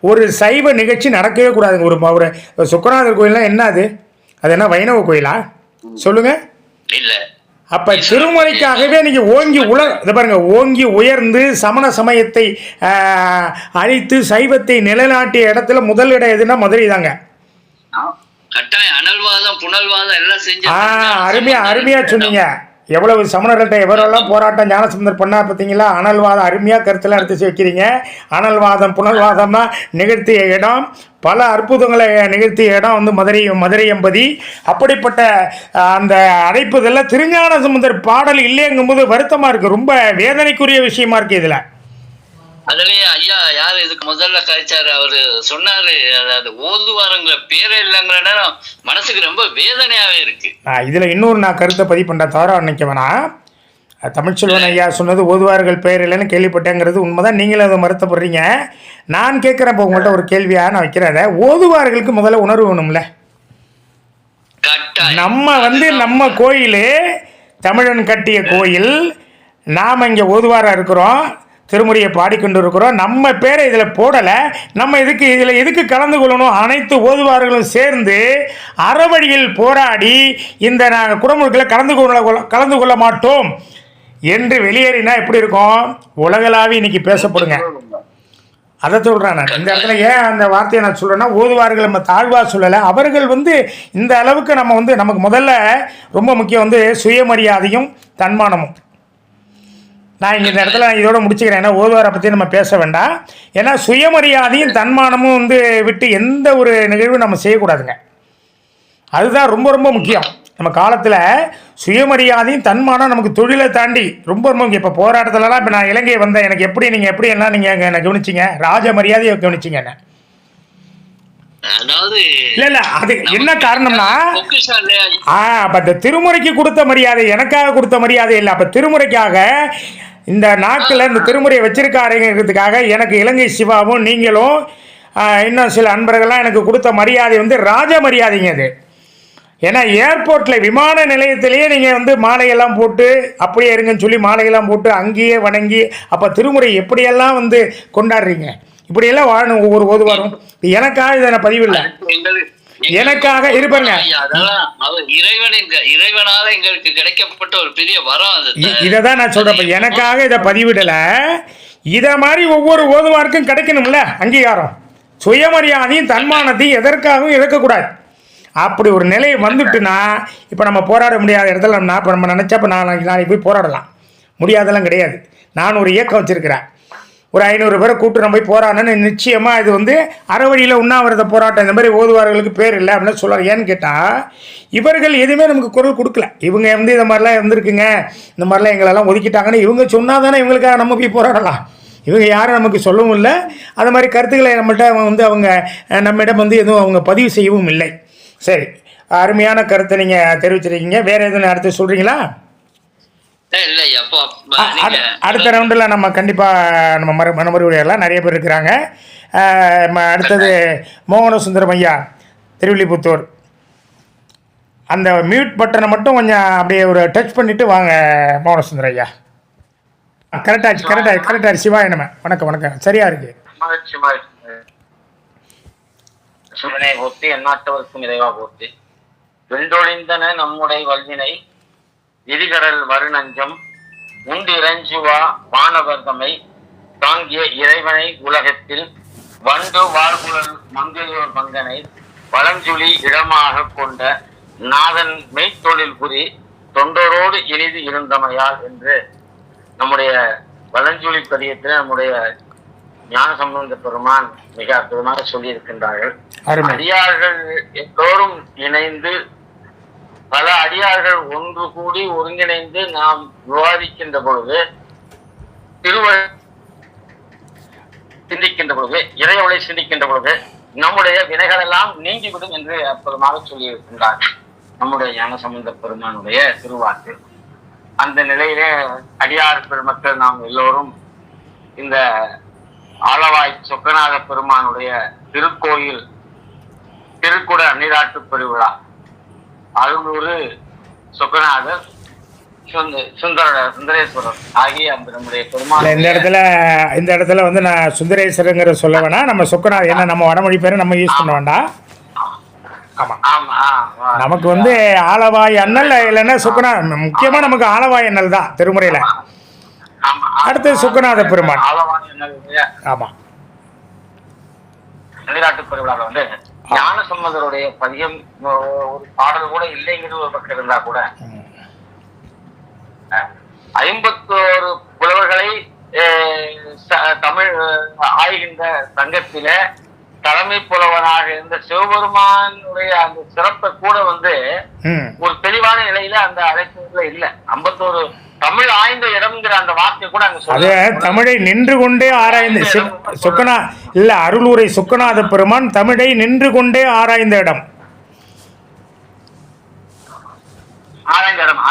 Speaker 1: ஒரு சைவ நிகழ்ச்சி நடக்கவே கூடாதுங்க. ஒரு சுக்கரநாதர் கோயில்லாம் என்ன அது என்ன வைணவ கோயிலா சொல்லுங்க? இல்லை. அப்போ திருமுறைக்காகவே நீங்கள் இதை பாருங்க, ஓங்கி உயர்ந்து சமண சமயத்தை அழித்து சைவத்தை நிலைநாட்டிய இடத்துல முதல் இடம் எதுன்னா மதுரை தாங்க. அருமையா சொன்னீங்க. எவ்வளவு சமணர்கள்ட்ட எவரெல்லாம் போராட்டம் ஞானசம்பந்தர் பண்ணா பார்த்தீங்களா? அனல்வாதம் அருமையாக கருத்தில் எடுத்து வைக்கிறீங்க. அனல்வாதம் புனல்வாதம்னா நிகழ்த்திய இடம், பல அற்புதங்களை நிகழ்த்திய இடம் வந்து மதுரை எம்பதி. அப்படிப்பட்ட அந்த அழைப்புதெல்லாம் திருஞான சம்பந்தர் பாடல் இல்லைங்கும்போது வருத்தமாக இருக்குது. ரொம்ப வேதனைக்குரிய விஷயமா இருக்குது. இதில்
Speaker 3: அதுலயே ஐயா யாரு இதுக்கு முதல்ல கழிச்சாரு, அவரு சொன்னாரு, அதாவது ஓதுவாரங்கிற பேரே இல்லைங்கிற நேரம் மனசுக்கு ரொம்ப வேதனையாவே இருக்கு.
Speaker 1: இதுல இன்னொரு நான் கருத்தை பதிவு பண்ற தவறா நினைக்க வேணாம். தமிழ்ச்செல்வன் ஐயா சொன்னது ஓதுவார்கள் பெயர் இல்லைன்னு கேள்விப்பட்டேங்கிறது உண்மைதான். நீங்களும் அதை மறுத்தப்படுறீங்க. நான் கேட்குறேன் இப்போ உங்கள்கிட்ட ஒரு கேள்வியா நான் வைக்கிறேன். ஓதுவார்களுக்கு முதல்ல உணர்வு வேணும்ல. நம்ம வந்து நம்ம கோயில் தமிழன் கட்டிய கோயில், நாம் இங்கே ஓதுவாராக இருக்கிறோம், திருமுறையை பாடிக்கொண்டு இருக்கிறோம். நம்ம பேரை இதில் போடலை. நம்ம இதில் எதுக்கு கலந்து கொள்ளணும்? அனைத்து ஓதுவார்களும் சேர்ந்து அறவழியில் போராடி இந்த நாங்கள் குடமுழுக்கில் கலந்து கொள்ள மாட்டோம் என்று வெளியேறினா எப்படி இருக்கும்? உலகளாவி இன்னைக்கு பேசப்படுங்க. அதை சொல்கிறேன் நான். இந்த இடத்துல ஏன் அந்த வார்த்தையை நான் சொல்கிறேன்னா, ஓதுவார்கள் நம்ம தாழ்வாக சொல்லலை. அவர்கள் வந்து இந்த அளவுக்கு நம்ம வந்து நமக்கு முதல்ல ரொம்ப முக்கியம் வந்து சுயமரியாதையும் தன்மானமும். நான் இங்கே இந்த இடத்துல இதோட முடிச்சுக்கிறேன். ஏன்னா ஓதுவாரை பற்றி நம்ம பேச வேண்டாம். ஏன்னா சுயமரியாதையும் தன்மானமும் வந்து விட்டு எந்த ஒரு நிகழ்வும் நம்ம செய்யக்கூடாதுங்க. அதுதான் ரொம்ப ரொம்ப முக்கியம். நம்ம காலத்தில் சுயமரியாதையும் தன்மானம் நமக்கு தொழிலை தாண்டி ரொம்ப ரொம்ப முக்கியம். இப்போ போராட்டத்துலலாம் இப்போ நான் இலங்கை வந்தேன், எனக்கு எப்படி எல்லாம் நீங்கள் என்ன கவனிச்சிங்க? ராஜ மரியாதையை கவனிச்சிங்க என்ன? இல்ல அது என்ன காரணம்னா, அப்ப இந்த திருமுறைக்கு கொடுத்த மரியாதை எனக்காக கொடுத்த மரியாதை இல்லை. அப்ப திருமுறைக்காக இந்த நாட்டில் இந்த திருமுறையை வச்சிருக்காருங்கிறதுக்காக எனக்கு இலங்கை சிவாவும் நீங்களும் இன்னும் சில அன்பர்கள்லாம் எனக்கு கொடுத்த மரியாதை வந்து ராஜ மரியாதைங்க. அது ஏன்னா ஏர்போர்ட்டில் விமான நிலையத்திலேயே நீங்கள் வந்து மாலையெல்லாம் போட்டு அப்படியே இருங்கன்னு சொல்லி மாலையெல்லாம் போட்டு அங்கேயே வணங்கி, அப்போ திருமுறை எப்படியெல்லாம் வந்து கொண்டாடுறீங்க? இப்படியெல்லாம் வாழணும் ஒவ்வொரு ஓதுவாரும். எனக்காக இதை நான் பதிவில்லை, எனக்காக இருப்பாங்க.
Speaker 3: இறைவனால எங்களுக்கு கிடைக்கப்பட்ட ஒரு பெரிய வரம்.
Speaker 1: இதை தான் நான் சொல்றேன். எனக்காக இதை பதிவிடலை. இதை மாதிரி ஒவ்வொரு ஓதுவாருக்கும் கிடைக்கணும்ல அங்கீகாரம். சுயமரியாதையும் தன்மானத்தையும் எதற்காகவும் இழக்கக்கூடாது. அப்படி ஒரு நிலை வந்துட்டுனா இப்போ நம்ம போராட முடியாத இடத்துல நம்ம நினச்சா இப்போ நாளைக்கு போய் போராடலாம். முடியாதெல்லாம் கிடையாது. நான் ஒரு இயக்கம் வச்சுருக்கிறேன். ஒரு 500 பேரை கூப்பிட்டு நம்ம போய் போராடணும்னு நிச்சயமாக இது வந்து அறவழியில் உண்ணாவிரத போராட்டம் இந்த மாதிரி ஓதுவார்களுக்கு பேர் இல்லை அப்படின்னு சொல்கிறார். ஏன்னு கேட்டால் இவர்கள் எதுவுமே நமக்கு குரல் கொடுக்கல. இவங்க வந்து இந்த மாதிரிலாம் இருந்திருக்குங்க, இந்த மாதிரிலாம் எங்களெல்லாம் ஒதுக்கிட்டாங்கன்னு இவங்க சொன்னால் தானே இவங்களுக்காக நம்ம போய் போராடலாம். இவங்க யாரும் நமக்கு சொல்லவும் இல்லை. அது மாதிரி கருத்துக்களை நம்மள்கிட்ட வந்து அவங்க நம்மிடம் வந்து எதுவும் அவங்க பதிவு செய்யவும் இல்லை. சரி, அருமையான கருத்தை நீங்கள் தெரிவிச்சிருக்கீங்க. வேறு எதுவும் அடுத்து சொல்கிறீங்களா? அடுத்த ரவுண்டில் நம்ம கண்டிப்பாக நம்ம மறுபடியும் நிறைய பேர் இருக்கிறாங்க. அடுத்தது மோகன சுந்தரம் ஐயா, திருவில்லிபுத்தூர். அந்த மியூட் பட்டனை மட்டும் கொஞ்சம் அப்படியே ஒரு டச் பண்ணிவிட்டு வாங்க மோகன சுந்தரம் ஐயா. கரெக்டாக சிவாய நம்ம வணக்கம். சரியா இருக்கு.
Speaker 4: சிவனை போற்றி, எந்நாட்டவருக்கும் இறைவா போற்றி. வெண்டொழிந்தன நம்முடைய வல்வினை, விதிகடல் வருநஞ்சம் உண்டு இறைஞ்சுவா வானவர்தமை தாங்கிய இறைவனை உலகத்தில் வண்டு வாழ்குழல் மங்கையோர் மங்கனை வளஞ்சுழி இடமாக கொண்ட நாதன் மெய்த்தொழில் புரி தொண்டரோடு இனிது இருந்தமையால் என்று நம்முடைய வளஞ்சொலி பதியத்தில் நம்முடைய ஞானசம்பந்த பெருமான் மிக அற்புதமாக சொல்லி இருக்கின்றார்கள். அடியார்கள் எல்லோரும் இணைந்து, பல அடியார்கள் ஒன்று கூடி ஒருங்கிணைந்து நாம் விவாதிக்கின்ற பொழுது, சிந்திக்கின்ற பொழுது, இறைவனை சிந்திக்கின்ற பொழுது நம்முடைய வினைகள் எல்லாம் நீங்கிவிடும் என்று அற்புதமாக சொல்லி இருக்கின்றார்கள் நம்முடைய ஞானசம்பந்த பெருமானுடைய திருவாக்கு. அந்த நிலையிலே அடியார் பெருமக்கள் நாம் எல்லோரும் இந்த ஆலவாய் சொக்கநாத பெருமானுடைய திருக்கோயில் திருக்குட நீராட்டு பெருவிழா, அருள்மிகு சொக்கநாதர், சுந்தரேஸ்வரர் ஆகிய அந்த நம்முடைய பெருமாள்.
Speaker 1: இந்த இடத்துல வந்து நான் சுந்தரேஸ்வரங்கிற சொல்ல வேணாம், நம்ம சொக்கநாதர், ஏன்னா நம்ம வடமொழி பேரை நம்ம யூஸ் பண்ண வேண்டாம். நமக்கு வந்து ஆலவாய் அண்ணல் இல்லைன்னா சொக்கநாத, முக்கியமா நமக்கு ஆலவாய் அண்ணல் தான் திருமுறையில. அடுத்து சுக்கநாத பெருமான். ஆமா,
Speaker 4: நீராட்டு பெருவிழாவில் வந்து ஞானசம்பந்தருடைய பதியம் ஒரு பாடல் கூட இல்லைங்கிறது ஒரு பக்கம் இருந்தா கூட 51 புலவர்களை தமிழ் ஆய்கின்ற சங்கத்தில தலைமை புலவனாக இருந்த சிவபெருமானுடைய அந்த சிறப்பை கூட வந்து ஒரு தெளிவான நிலையில அந்த அழைப்புல இல்ல. 51 தமிழ் ஆய்ந்த இடம்ங்கிற அந்த வார்த்தை கூட அங்க சொல்ல,
Speaker 1: தமிழை நின்று கொண்டே ஆராய்ந்த சொக்கனா இல்ல, அருளுரை சொக்கநாத பெருமான் தமிழை நின்று கொண்டே ஆராய்ந்த இடம்,
Speaker 4: ஆராய்ந்த இடம்.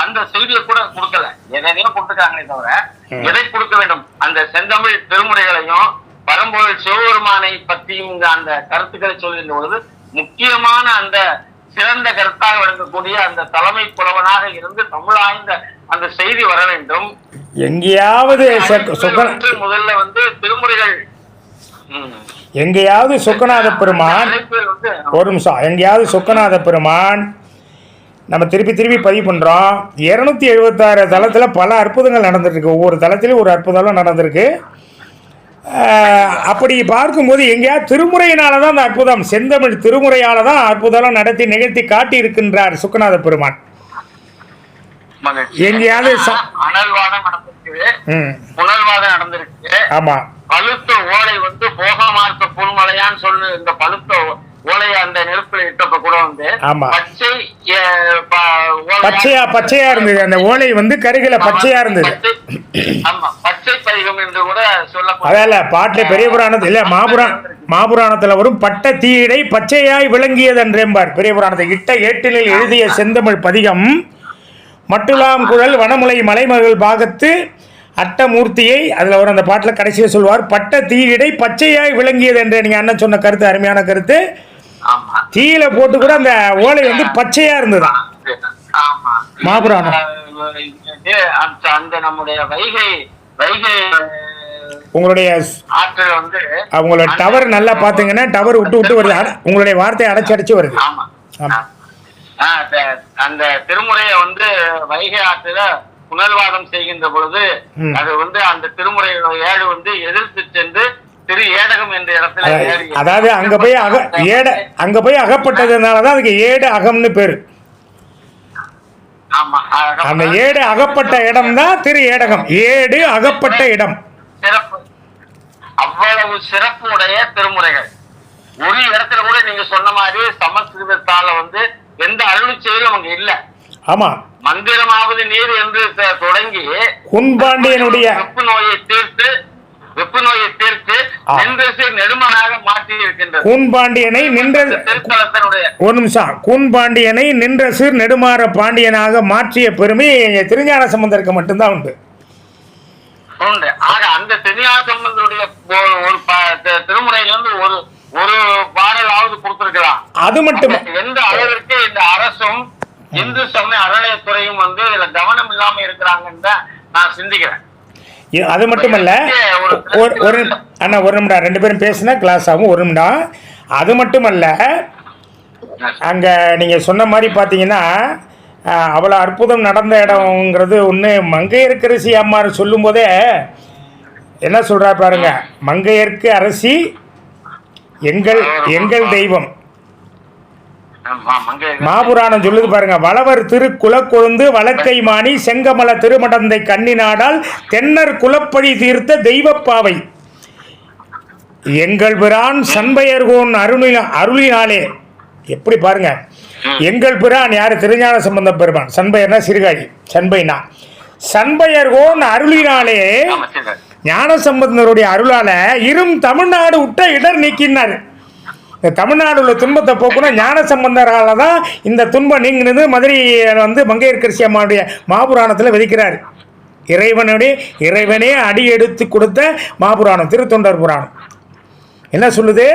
Speaker 4: அந்த செய்தியை கூட கொடுக்கல, எதையோ கொடுத்துட்டாங்களே தவிர எதை கொடுக்க வேண்டும்? அந்த செந்தமிழ் திருமுறைகளையும் பரம்பொருள் சிவபெருமானை பற்றியும் அந்த கருத்துக்களை சொல்கின்ற பொழுது முக்கியமான அந்த சிறந்த கருத்தாக விளங்கக்கூடிய அந்த தலைமை புலவனாக இருந்து தமிழாய்ந்த அந்த செய்தி வர வேண்டும்.
Speaker 1: எங்கேயாவது
Speaker 4: முதல்ல வந்து திருமுறைகள்,
Speaker 1: எங்கேயாவது சொக்கநாத பெருமான், ஒரு நிமிஷம், எங்கேயாவது சொக்கநாத பெருமான் நம்ம திருப்பி பதிவு பண்றோம். 276 தளத்துல பல அற்புதங்கள் நடந்துருக்கு, ஒவ்வொரு தளத்திலும் ஒரு அற்புதம் நடந்திருக்கு. அப்படி பார்க்கும்போது எங்கேயாவது திருமுறையினால தான் அந்த அற்புதம், செந்தமிழ் திருமுறையால தான் அற்புதம் நடத்தி நிகழ்த்தி காட்டி இருக்கின்றார் சுக்கநாத பெருமான். எங்கேயாவது
Speaker 4: நடந்திருக்கு.
Speaker 1: ஆமா,
Speaker 4: பழுத்த ஓலை வந்து போகமார்க்க புல்மலையான்னு சொல்லு, இந்த பழுத்த ஓலையை அந்த நெருப்புல இட்டப்ப கூட வந்து
Speaker 1: பச்சையா இருந்தது, அந்த ஓலை வந்து கருகில பச்சையா இருந்தது.
Speaker 4: பச்சை பதிகம் என்று கூட சொல்ல,
Speaker 1: அதால பாட்டு பெரிய புராணத்துல இல்ல, மாபுராணத்துல வரும் பட்ட தீயிடை பச்சையாய் விளங்கியது என்றேம்பார் பெரிய புராணத்தை. இட்ட ஏட்டினில் எழுதிய செந்தமிழ் பதிகம் மட்டுலாம் குழல் வனமுலை மலைமகள் பாகத்து அட்டமூர்த்தியை, அதுல வரும் அந்த பாட்டுல கடைசியா சொல்வார், பட்ட தீயிடை பச்சையாய் விளங்கியது என்று. நீங்க அண்ணன் சொன்ன கருத்து அருமையான கருத்து. தீயில போட்டு கூட அந்த ஓலை வந்து பச்சையா இருந்ததுதான் மாபுராணம்.
Speaker 4: அந்த நம்முடைய வைகை
Speaker 1: உங்களுடைய
Speaker 4: ஆற்றல் வந்து
Speaker 1: அவங்களோட டவர் நல்லா பாத்தீங்கன்னா டவர் விட்டு வருது, உங்களுடைய வார்த்தையை அடைச்சு வருது.
Speaker 4: அந்த திருமுறையை வந்து வைகை ஆற்றுல புனர்வாதம் செய்கின்ற பொழுது அது வந்து அந்த திருமுறை ஏடு வந்து எதிர்த்து சென்று திரு ஏடகம் என்ற இடத்துல,
Speaker 1: அதாவது அங்க போய் அகப்பட்டதுனாலதான் அதுக்கு ஏடு அகம்னு பேரு. அந்த ஏடு அகப்பட்ட இடம் தான் திரு ஏடகம், ஏடு அகப்பட்ட இடம்.
Speaker 4: சிறப்பு, அவ்வளவு சிறப்பு உடைய திருமுறைகள். ஒரு இடத்துல கூட நீங்க சொன்ன மாதிரி சமஸ்கிருதத்தால வந்து எந்த அருள் செயலும் அங்க இல்ல.
Speaker 1: ஆமா,
Speaker 4: மந்திரமாவது நீர் என்று தொடங்கி
Speaker 1: குன்பாண்டியனுடைய
Speaker 4: நோயை தீர்த்து வெப்பு நோயை தீர்த்து நின்றசு நெடுமனாக மாற்றி இருக்கின்றது.
Speaker 1: கூன்பாண்டியனை நின்ற
Speaker 4: திருத்தலத்தினுடைய
Speaker 1: ஒரு நிமிஷம், கூன்பாண்டியனை நின்றசு நெடுமாற பாண்டியனாக மாற்றிய பெருமை திருஞான சம்பந்தருக்கு மட்டும்தான் உண்டு.
Speaker 4: ஆக அந்த திருஞான சம்பந்தருடைய ஒரு திருமுறையிலிருந்து ஒரு ஒரு பாடலாவது கொடுத்திருக்கலாம்.
Speaker 1: அது மட்டும்
Speaker 4: எந்த அளவிற்கு இந்த அரசும் இந்து சமய அறநிலையத்துறையும் வந்து இதுல கவனம் இல்லாம இருக்கிறாங்கன்னு தான் நான் சிந்திக்கிறேன்.
Speaker 1: அது மட்டுமல்ல, ஒரு அண்ணா ஒரு நிமிடம், ரெண்டு பேரும் பேசினா கிளாஸ் ஆகும், ஒரு நிமிடம். அது மட்டுமல்ல, அங்கே நீங்கள் சொன்ன மாதிரி பார்த்தீங்கன்னா அவ்வளோ அற்புதம் நடந்த இடம்ங்கிறது ஒன்று. மங்கையர்க்கரசி அம்மார் சொல்லும் போதே என்ன சொல்கிறா பாருங்க, மங்கையர்க்கு அரசி எங்கள் எங்கள் தெய்வம். மாபுராணம் சொல்லுது பாருங்க, வளவர் திரு குலக்கொழுந்து வழக்கை மாணி செங்கமல திருமடந்தை கண்ணினாடால் தென்னர் குலப்பழி தீர்த்த தெய்வப்பாவை எங்கள் பிரான் சண்பையர்கோன் அருளினாலே. எப்படி பாருங்க, எங்கள் பிரான் யாரு? திருஞான சம்பந்த பெருமான். சண்பையர்னா சிறுகாழி, சண்பைனா சண்பையர்கோன் அருளினாலே ஞான சம்பந்தருடைய அருளால இரும் தமிழ்நாடு விட்ட இடர் நீக்கினார். இந்த தமிழ்நாடு உள்ள துன்பத்தை போக்கணும் ஞான சம்பந்தரால தான் இந்த துன்பம் நீங்கினது. மதுரையில் வந்து மங்கையர்க்கரசி அம்மாவுடைய மாபுராணத்தில் விதிக்கிறார். இறைவனே அடி எடுத்து கொடுத்த மாபுராணம் திருத்தொண்டர் புராணம் என்ன சொல்லுது?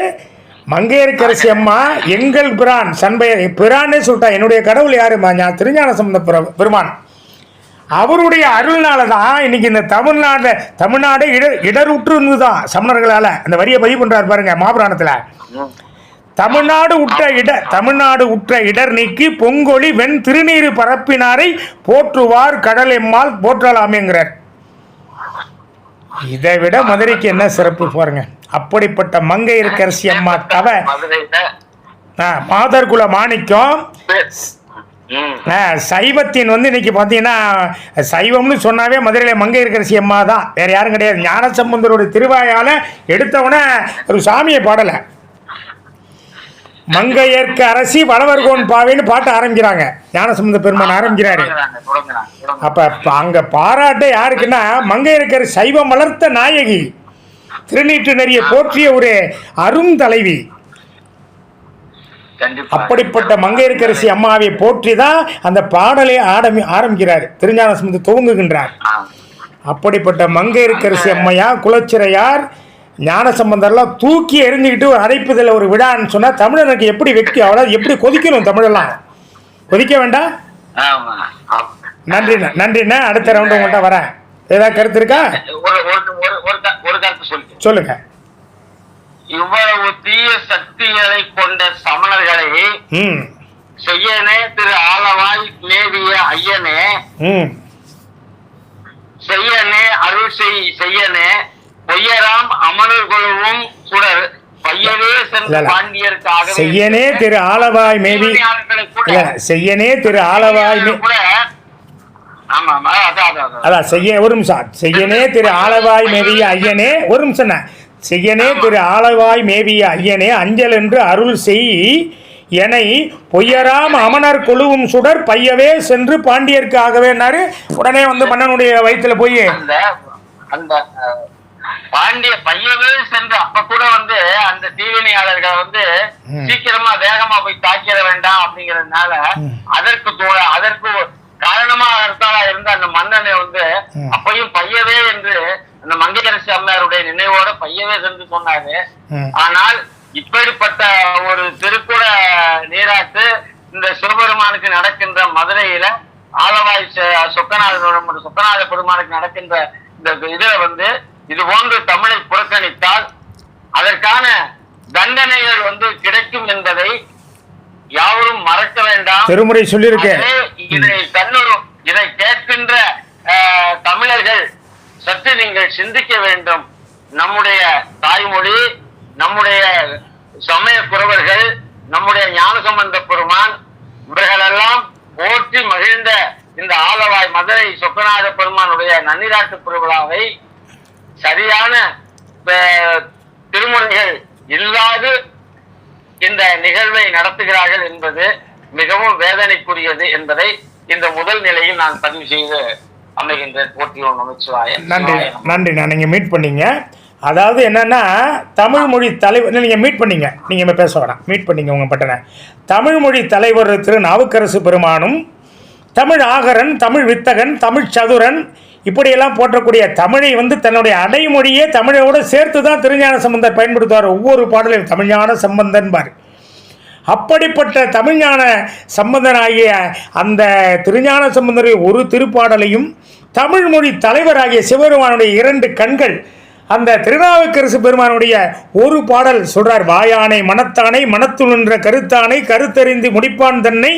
Speaker 1: மங்கையர்க்கரசி அம்மா எங்கள் பிரான் சண்பையர் பிரான்னே சொல்லிட்டா. என்னுடைய கடவுள் யாரு? திருஞான சம்பந்த பெருமான். அவருடைய அருள்னால தான் இன்னைக்கு இந்த தமிழ்நாடு இடருற்று இருந்துதான் சமணர்களால். அந்த வரியை பதிவு பண்றாரு பாருங்க மாபுராணத்தில். தமிழ்நாடு உற்ற இடர் நீக்கி பொங்கொழி வெண் திருநீரு பரப்பினாரை போற்றுவார் கடல் எம்மால் போற்றலாமேங்கிறார். இதை விட மதுரைக்கு என்ன சிறப்பு பாருங்க. அப்படிப்பட்ட மங்கையர்க்கரசி அம்மா தவ மாதர்குல மாணிக்கம். சைவத்தின் வந்து இன்னைக்கு பார்த்தீங்கன்னா சைவம்னு சொன்னாவே மதுரையில் மங்கையர்க்கரசி அம்மா தான், வேற யாரும் கிடையாது. ஞான சம்பந்தருடைய திருவாயால எடுத்தவன ஒரு சாமியை பாடலை. மங்கையர்க்கு அரசி வளவர்கோன் பாவைன்னு பாட்டு ஆரம்பிக்கிறாங்க, ஞானசம்பந்த பெருமான் ஆரம்பிக்கிறாரு. அப்ப அங்க பாராட்ட யாருக்குன்னா மங்கையர்க்கரசி சைவம் வளர்த்த நாயகி, திருநீற்று நெறியை போற்றிய ஒரு அரும் தலைவி. அப்படிப்பட்ட மங்கையர்க்கரசி அம்மாவை போற்றி தான் அந்த பாடலை ஆரம்பிக்கிறார், திருஞான சம்பந்தர் துவங்குகின்றார். அப்படிப்பட்ட மங்கையர்க்கரசி அம்மையா குலச்சிறையார் ஞான சம்பந்தர்லாம் தூக்கி எறிஞ்சுக்கிட்டு ஒரு அழைப்புதல் ஒரு விழான்னு சொன்னா தமிழனுக்கு எப்படி வெட்கி அவ்வளவு எப்படி கொதிக்கணும்? தமிழெல்லாம் கொதிக்க வேண்டாம். நன்றிண்ணா. அடுத்த ரவுண்ட் உங்கள்கிட்ட வரேன். ஏதாவது கருத்து இருக்கா?
Speaker 4: ஒரு கருத்து
Speaker 1: சொல்லுங்க.
Speaker 4: இவ்வளவு தீய சக்திகளை கொண்ட சமணர்களை செய்யனே திரு ஆலவாய் மேவிய ஐயனே, செய்யனே அருள் செய்யனே பொய்யராம் அமரர் குழுவும் சுடர் பையவே சென்று பாண்டியருக்காக
Speaker 1: செய்யனே திரு ஆலவாய் மேவி செய்யனே திரு ஆலவாய் அதான் செய்ய ஒரு நிமிஷம். செய்யனே திரு ஆலவாய் மேவிய ஐயனே, ஒரு நிமிஷம். செய்யனே திரு ஆலவாய் மேவிய ஐயனே அஞ்சல் என்று அருள் செய் எனை பொய்யராம் அமனர் குழுவும் சுடர் பையவே சென்று பாண்டியருக்காகவேன்னாரு. உடனே வந்து மன்னனுடைய வயிற்றுல போய்
Speaker 4: அந்த பாண்டிய பையவே சென்று அப்ப கூட வந்து அந்த தீவினையாளர்களை வந்து சீக்கிரமா வேகமா போய் தாக்கிட வேண்டாம் அப்படிங்கறதுனால அதற்கு காரணமாக இருந்த அந்த மன்னனை வந்து அப்பையும் பையவே என்று அந்த மங்கையரசி அம்மையாருடைய நினைவோட பையவே சென்று சொன்னாரு. ஆனால் இப்படிப்பட்ட ஒரு திருக்குட நீராட்டு இந்த சிவபெருமானுக்கு நடக்கின்ற மதுரையில ஆலவாய் சொக்கநாத பெருமானுக்கு நடக்கின்ற இந்த இதுல வந்து இது போன்று தமிழை புறக்கணித்தால் அதற்கான தண்டனைகள் வந்து கிடைக்கும் என்பதை யாரும் மறக்க வேண்டாம்.
Speaker 1: திருமுறை சொல்லியிருக்கேன்.
Speaker 4: இதை கேட்கின்ற தமிழர்கள் சற்று நீங்கள் சிந்திக்க வேண்டும். நம்முடைய தாய்மொழி, நம்முடைய சமய குறவர்கள், நம்முடைய ஞானசம்பந்த பெருமான் இவர்களெல்லாம் போற்றி மகிழ்ந்த இந்த ஆலவாய் மதுரை சொக்கநாத பெருமானுடைய நன்னிராட்டு பெருவிழாவை சரியான திருமுறைகள் இல்லாது இந்த நிகழ்வை நடத்துகிறார்கள் என்பது மிகவும் வேதனைக்குரியது என்பதை இந்த முதல் நிலையில் நான் பதிவு செய்து அமைகின்றேன். போற்றியோம் நமச்சிவாய.
Speaker 1: நன்றி. நீங்க மீட் பண்ணீங்க. அதாவது என்னென்னா தமிழ் மொழி தலைவர் நீங்கள் மீட் பண்ணீங்க, நீங்கள் இப்போ பேச வேணாம், மீட் பண்ணீங்க உங்கள் பட்டனை. தமிழ் மொழி தலைவர் திரு நாவுக்கரசு பெருமானும் தமிழ் ஆகரன், தமிழ் வித்தகன், தமிழ் சதுரன் இப்படியெல்லாம் போற்றக்கூடிய தமிழை வந்து தன்னுடைய அடைமொழியே தமிழோடு சேர்த்து தான் திருஞான சம்பந்தர் பயன்படுத்துவார். ஒவ்வொரு பாடலையும் தமிழ்ஞான சம்பந்தன்பார். அப்படிப்பட்ட தமிழ்ஞான சம்பந்தனாகிய அந்த திருஞான சம்பந்தருடைய ஒரு திருப்பாடலையும் தமிழ் மொழி தலைவராகிய சிவபெருமானுடைய 2 கண்கள் அந்த திருநாவுக்கரசு பெருமானுடைய ஒரு பாடல் சொல்றார். வாயானை மனத்தானை மனத்துள் நின்ற கருத்தானை கருத்தறிந்து முடிப்பான் தன்னை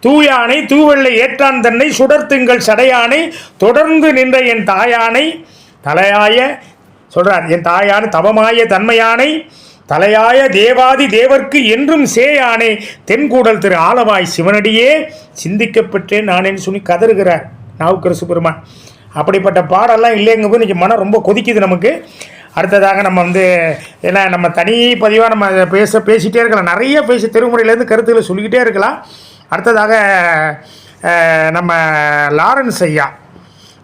Speaker 1: தூயானை தூவெள்ளை ஏற்றான் தன்னை சுடர்த்திங்கள் சடையானை தொடர்ந்து நின்ற என் தாயானை தலையாய சொல்றார். என் தாயான தவமாய தன்மையானை தலையாய தேவாதி தேவர்க்கு என்றும் சேயானே தென்கூடல் திரு ஆலவாய் சிவனடியே சிந்திக்கப்பெற்றேன் நானேன்னு சொல்லி கதறுகிறார் நாவுக்கரசு பெருமான். அப்படிப்பட்ட பாடெல்லாம் இல்லைங்கும்போது இன்றைக்கி மனம் ரொம்ப கொதிக்குது நமக்கு. அடுத்ததாக நம்ம வந்து ஏன்னா நம்ம தனி பதிவாக நம்ம பேசிகிட்டே இருக்கலாம், நிறைய திருமுறையிலேருந்து கருத்துக்களை சொல்லிக்கிட்டே இருக்கலாம். அடுத்ததாக நம்ம லாரன்ஸ் ஐயா,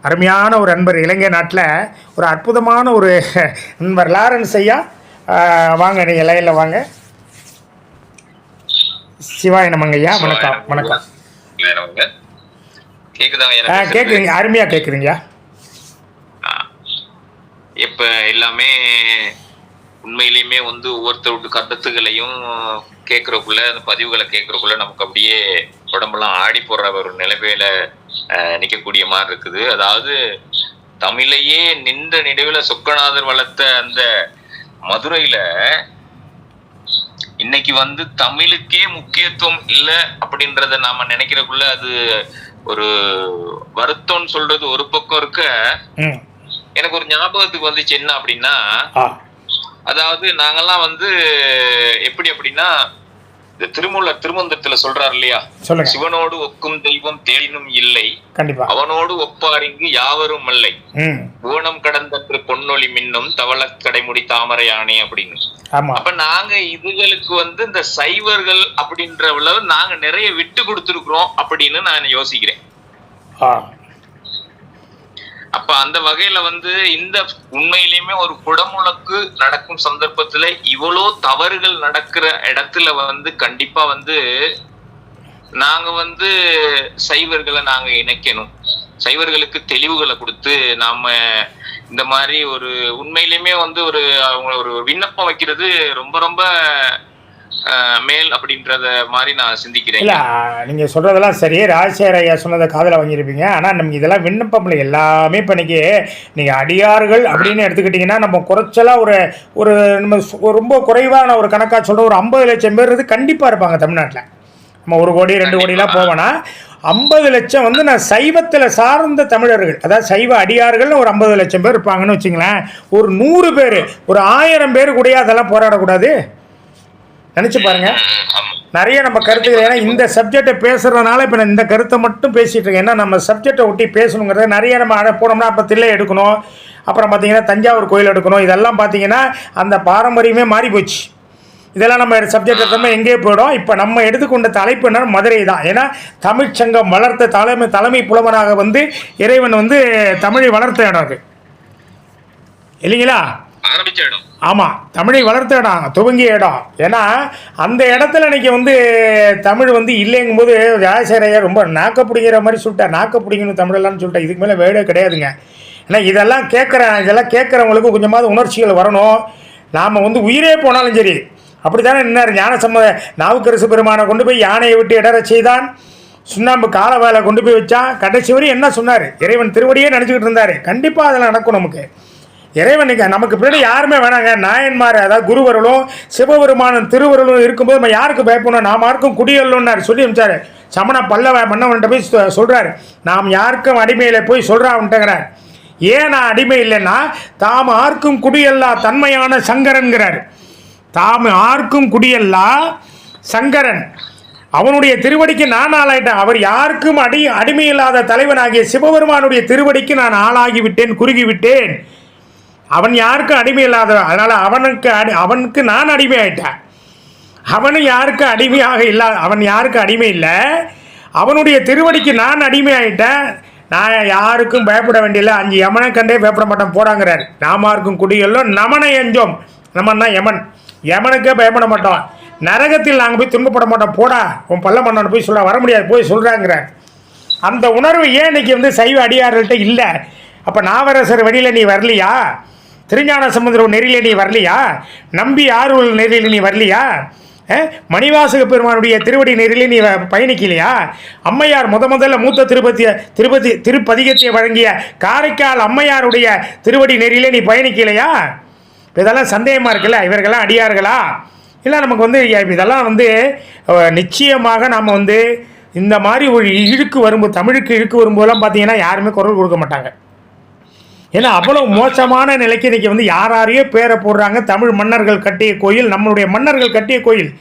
Speaker 1: அருமையான ஒரு அன்பர், இலங்கை நாட்டில் ஒரு அற்புதமான ஒரு நண்பர் லாரன்ஸ் ஐயா. வாங்க, நீங்கள் லைனில் வாங்க. சிவாய நமங்க ஐயா. வணக்கம். வணக்கம். கேட்குறீங்க, அருமையாக கேட்குறீங்க.
Speaker 5: இப்ப எல்லாமே உண்மையிலுமே வந்து ஒவ்வொருத்தருடைய கருத்துக்களையும் கேட்கறக்குள்ள, அந்த பதிவுகளை கேட்கறக்குள்ள நமக்கு அப்படியே உடம்பெல்லாம் ஆடி போடுற ஒரு நிலைமையில நிக்கக்கூடிய மாதிரி இருக்குது. அதாவது தமிழையே நின்ற நினைவுல சொக்கநாதர் வளர்த்த அந்த மதுரையில இன்னைக்கு வந்து தமிழுக்கே முக்கியத்துவம் இல்லை அப்படின்றத நாம நினைக்கிறக்குள்ள அது ஒரு வருத்தம்னு சொல்றது ஒரு பக்கம் இருக்க, எனக்கு ஒரு ஞாபகத்துக்கு வந்துச்சு. என்ன அப்படின்னா, அதாவது நாங்கெல்லாம் வந்து எப்படி அப்படின்னா, இந்த திருமந்திரத்துல சொல்றாரு இல்லையா, சிவனோடு ஒக்கும் தெய்வம் தேடினும் இல்லை, அவனோடு ஒப்பாரிங்கு யாவரும் இல்லை, ஊனம் கடந்தற்று பொன்னொழி மின்னும் தவள கடைமுடி தாமரை யானே அப்படின்னு. அப்ப நாங்க இதுகளுக்கு வந்து இந்த சைவர்கள் அப்படின்றவள நாங்க நிறைய விட்டு கொடுத்துருக்குறோம் அப்படின்னு நான் யோசிக்கிறேன். அப்ப அந்த வகையில வந்து இந்த உண்மையிலுமே ஒரு குடமுழக்கு நடக்கும் சந்தர்ப்பத்துல இவ்வளோ தவறுகள் நடக்கிற இடத்துல வந்து கண்டிப்பா வந்து நாங்க வந்து சைவர்களை நாங்க இணைக்கணும், சைவர்களுக்கு தெளிவுகளை கொடுத்து நாம இந்த மாதிரி ஒரு உண்மையிலுமே வந்து ஒரு அவங்க ஒரு விண்ணப்பம் வைக்கிறது ரொம்ப ரொம்ப மேல் அப்படின்றத மாதிரி நான் சிந்திக்கிறேன்.
Speaker 1: இல்லை, நீங்கள் சொல்கிறதெல்லாம் சரி, ராஜசேகர் ஐயா சொன்னதை காதில் வாங்கியிருப்பீங்க. ஆனால் நமக்கு இதெல்லாம் விண்ணப்பம் இல்லை, எல்லாமே இப்போ இன்றைக்கி நீங்கள் அடியார்கள் அப்படின்னு எடுத்துக்கிட்டிங்கன்னா நம்ம குறைச்சலாக ஒரு நம்ம ரொம்ப குறைவான ஒரு கணக்காக சொல்கிற ஒரு 50 லட்சம் பேர் கண்டிப்பாக இருப்பாங்க தமிழ்நாட்டில். நம்ம 1 கோடி 2 கோடிலாம் போவோன்னா 50 லட்சம் வந்து நான் சைவத்தில் சார்ந்த தமிழர்கள், அதாவது சைவ அடியார்கள்னு ஒரு 50 லட்சம் பேர் இருப்பாங்கன்னு வச்சுங்களேன். ஒரு 100 பேர், ஒரு 1000 பேர் கூட அதெல்லாம் போராடக்கூடாது? நினச்சி பாருங்க. நிறைய நம்ம கருத்துக்கள், ஏன்னா இந்த சப்ஜெக்டை பேசுகிறதுனால இப்போ நான் இந்த கருத்தை மட்டும் பேசிகிட்டு இருக்கேன். ஏன்னா நம்ம சப்ஜெக்டை ஒட்டி பேசணுங்கிறத நிறைய நம்ம போனோம்னா அப்போ தில்லை எடுக்கணும், அப்புறம் பார்த்திங்கன்னா தஞ்சாவூர் கோயில் எடுக்கணும், இதெல்லாம் பார்த்திங்கன்னா அந்த பாரம்பரியமே மாறி போச்சு. இதெல்லாம் நம்ம சப்ஜெக்ட் எடுத்தோம்னா எங்கேயே போயிடும். இப்போ நம்ம எடுத்துக்கொண்ட தலைப்பு என்ன, மதுரை தான். ஏன்னா தமிழ்ச்சங்கம் வளர்த்த தலைமை புலவனாக வந்து இறைவன் வந்து தமிழை வளர்த்த இடம் அது இல்லைங்களா?
Speaker 5: ஆரம்பிச்ச இடம்.
Speaker 1: ஆமாம், தமிழை வளர்த்த இடம், துவங்கிய இடம். ஏன்னா அந்த இடத்துல இன்றைக்கி வந்து தமிழ் வந்து இல்லைங்கும்போது ராஜசேகரையா ரொம்ப நாக்க பிடிங்கிற மாதிரி சொல்லிட்டேன். நாக்க பிடிங்கணும் தமிழெல்லாம்னு சொல்லிட்டேன். இதுக்கு மேலே வேடே கிடையாதுங்க. ஏன்னா இதெல்லாம் கேட்குறவங்களுக்கு கொஞ்சமாவது உணர்ச்சிகள் வரணும். நாம் வந்து உயிரே போனாலும் சரி அப்படி தானே நின்னார் நாவுக்கரசு பெருமானை கொண்டு போய் யானையை விட்டு இடறச் செய்தான், சுண்ணாம்பு கால வேலை கொண்டு போய் வச்சான். கடைசி வரையும் என்ன சொன்னார்? இறைவன் திருவடியே நினச்சிக்கிட்டு இருந்தார். கண்டிப்பாக அதெல்லாம் நடக்கும். நமக்கு இறைவனுக்கு நமக்கு பின்னாடி யாருமே வேணாங்க. நாயன்மார், அதாவது குருவர்களும் சிவபெருமானும் திருவருளும் இருக்கும்போது நம்ம யாருக்கு பயப்படணும்? நாம் யாருக்கும் குடியல்லோன்னார் சொல்லி அனுப்பிச்சார். சமண பல்லவ மன்னவன்கிட்ட போய் சொல்கிறார், நாம் யாருக்கும் அடிமையில் போய் சொல்கிறான்ட்டுங்கிறார். ஏன் நான் அடிமை இல்லைன்னா, தாம் ஆர்க்கும் குடியல்லா தன்மையான சங்கரன்கிறார். தாம் ஆர்க்கும் குடியல்லா சங்கரன், அவனுடைய திருவடிக்கு நான் ஆளாயிட்டேன். அவர் யாருக்கும் அடிமையில்லாத தலைவனாகிய சிவபெருமானுடைய திருவடிக்கு நான் ஆளாகிவிட்டேன், குறுகிவிட்டேன். அவன் யாருக்கும் அடிமை இல்லாத, அதனால் அவனுக்கு நான் அடிமை ஆயிட்டேன். அவனும் யாருக்கு அடிமையாக அவன் யாருக்கு அடிமை இல்லை, அவனுடைய திருவடிக்கு நான் அடிமை ஆயிட்டேன். நான் யாருக்கும் பயப்பட வேண்டியதில்லை, 5 யமனை கண்டே பயப்பட மாட்டோம் போடாங்கிறார். நாம இருக்கும் குடியெல்லாம் நமனை எஞ்சோம். நமன்னா யமன், யமனுக்கே பயப்பட மாட்டோம். நரகத்தில் நாங்கள் போய் துன்பப்பட மாட்டோம், போடா உன் பல்ல மன்னன் போய் சொல்ல வர முடியாது போய் சொல்கிறாங்கிறார். அந்த உணர்வு ஏன் இன்னைக்கு வந்து சைவ அடியார்கள்ட்ட இல்லை? அப்போ நாவரசர் வழியில் நீ வரலையா? திருஞான சம்பந்தர் நெறியில் நீ வரலையா? நம்பி ஆர்வல் நெறியில் நீ வரலையா? மணிவாசக பெருமானுடைய திருவடி நெறியில் நீ பயணிக்கலையா? அம்மையார் முதல்ல மூத்த திருப்பதிகத்தை வழங்கிய காரைக்கால் அம்மையாருடைய திருவடி நெறியில் நீ பயணிக்கலையா? இதெல்லாம் சந்தேகமாக இருக்குல்ல, இவர்கள்லாம் அடியார்களா இல்லை? நமக்கு வந்து இதெல்லாம் வந்து நிச்சயமாக நாம் வந்து இந்த மாதிரி ஒரு இழுக்கு வரும்போது, தமிழுக்கு இழுக்கு வரும்போதெல்லாம் பார்த்தீங்கன்னா யாருமே குரல் கொடுக்க மாட்டாங்க. ஏன்னா அவ்வளோ மோசமான நிலைக்கு இன்றைக்கி வந்து யாரையோ பேரை போடுறாங்க. தமிழ் மன்னர்கள் கட்டிய கோயில், நம்மளுடைய மன்னர்கள் கட்டிய கோயில்,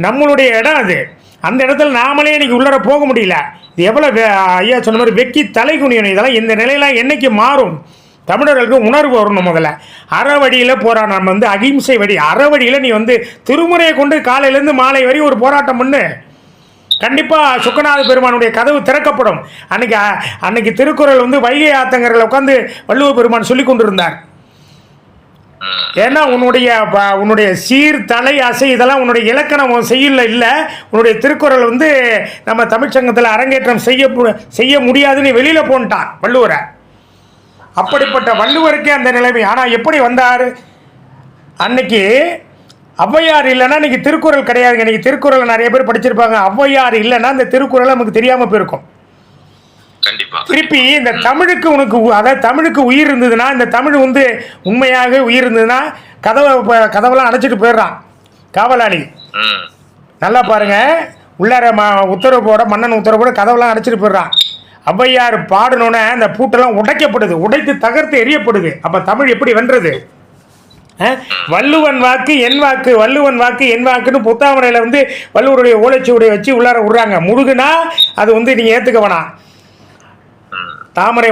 Speaker 1: நம்மளுடைய இடம் அது. அந்த இடத்துல நாமளே இன்றைக்கி உள்ளர போக முடியல. இது எவ்வளோ ஐயா சொன்ன மாதிரி வெக்கி தலை குனியணும். இதெல்லாம் இந்த நிலையெல்லாம் என்றைக்கு மாறும்? தமிழர்களுக்கு உணர்வு வரணும். முதல்ல அறவழியில் போராட்டம், நம்ம வந்து அகிம்சை வழி, அறவழியில் நீ வந்து திருமுறையை கொண்டு காலையிலேருந்து மாலை வரை ஒரு போராட்டம் பண்ணு. கண்டிப்பாக சுக்கநாத பெருமானுடைய கதவு திறக்கப்படும். அன்னைக்கு திருக்குறள் வந்து வைகை ஆத்தங்கரில் உட்காந்து வள்ளுவ பெருமான் சொல்லி கொண்டிருந்தார். ஏன்னா உன்னுடைய சீர் தலை அசை இதெல்லாம் உன்னுடைய இலக்கணம் செய்யல இல்லை. உன்னுடைய திருக்குறள் வந்து நம்ம தமிழ்ச்சங்கத்தில் அரங்கேற்றம் செய்ய முடியாதுன்னு வெளியில் போன்ட்டான் வள்ளுவரை. அப்படிப்பட்ட வள்ளுவருக்கே அந்த நிலைமை. ஆனால் எப்படி வந்தார்? அன்னைக்கு ஔவையார் இல்லைன்னா இன்றைக்கி திருக்குறள் கிடையாதுங்க. இன்றைக்கி திருக்குறளை நிறைய பேர் படிச்சிருப்பாங்க. ஔவையார் இல்லைன்னா இந்த திருக்குறள் நமக்கு தெரியாமல் போயிருக்கும். திருப்பி இந்த தமிழுக்கு அதாவது தமிழுக்கு உயிர் இருந்ததுன்னா, இந்த தமிழ் வந்து உண்மையாக உயிர் இருந்ததுன்னா கதவெல்லாம் அடைச்சிட்டு போயிடுறான் காவலாளி. நல்லா பாருங்க, உள்ளார உத்தரவோட மன்னன் உத்தரவோட கதவெல்லாம் அடைச்சிட்டு போயிடுறான். ஔவையார் பாடணுன்னு அந்த பூட்டெல்லாம் உடைக்கப்படுது, உடைத்து தகர்த்து எரியப்படுது. அப்போ தமிழ் எப்படி வென்றது? வள்ளுவன் வாக்கு என் வாக்கு, வள்ளுவன் வாக்கு என் வாக்குன்னு புத்தாமரையில் வந்து வள்ளுவருடைய ஓலைச்சுவடியை வச்சு உள்ளார விடுறாங்க. முருகுனா அது வந்து நீங்கள் ஏற்றுக்க வேணாம். தாமரை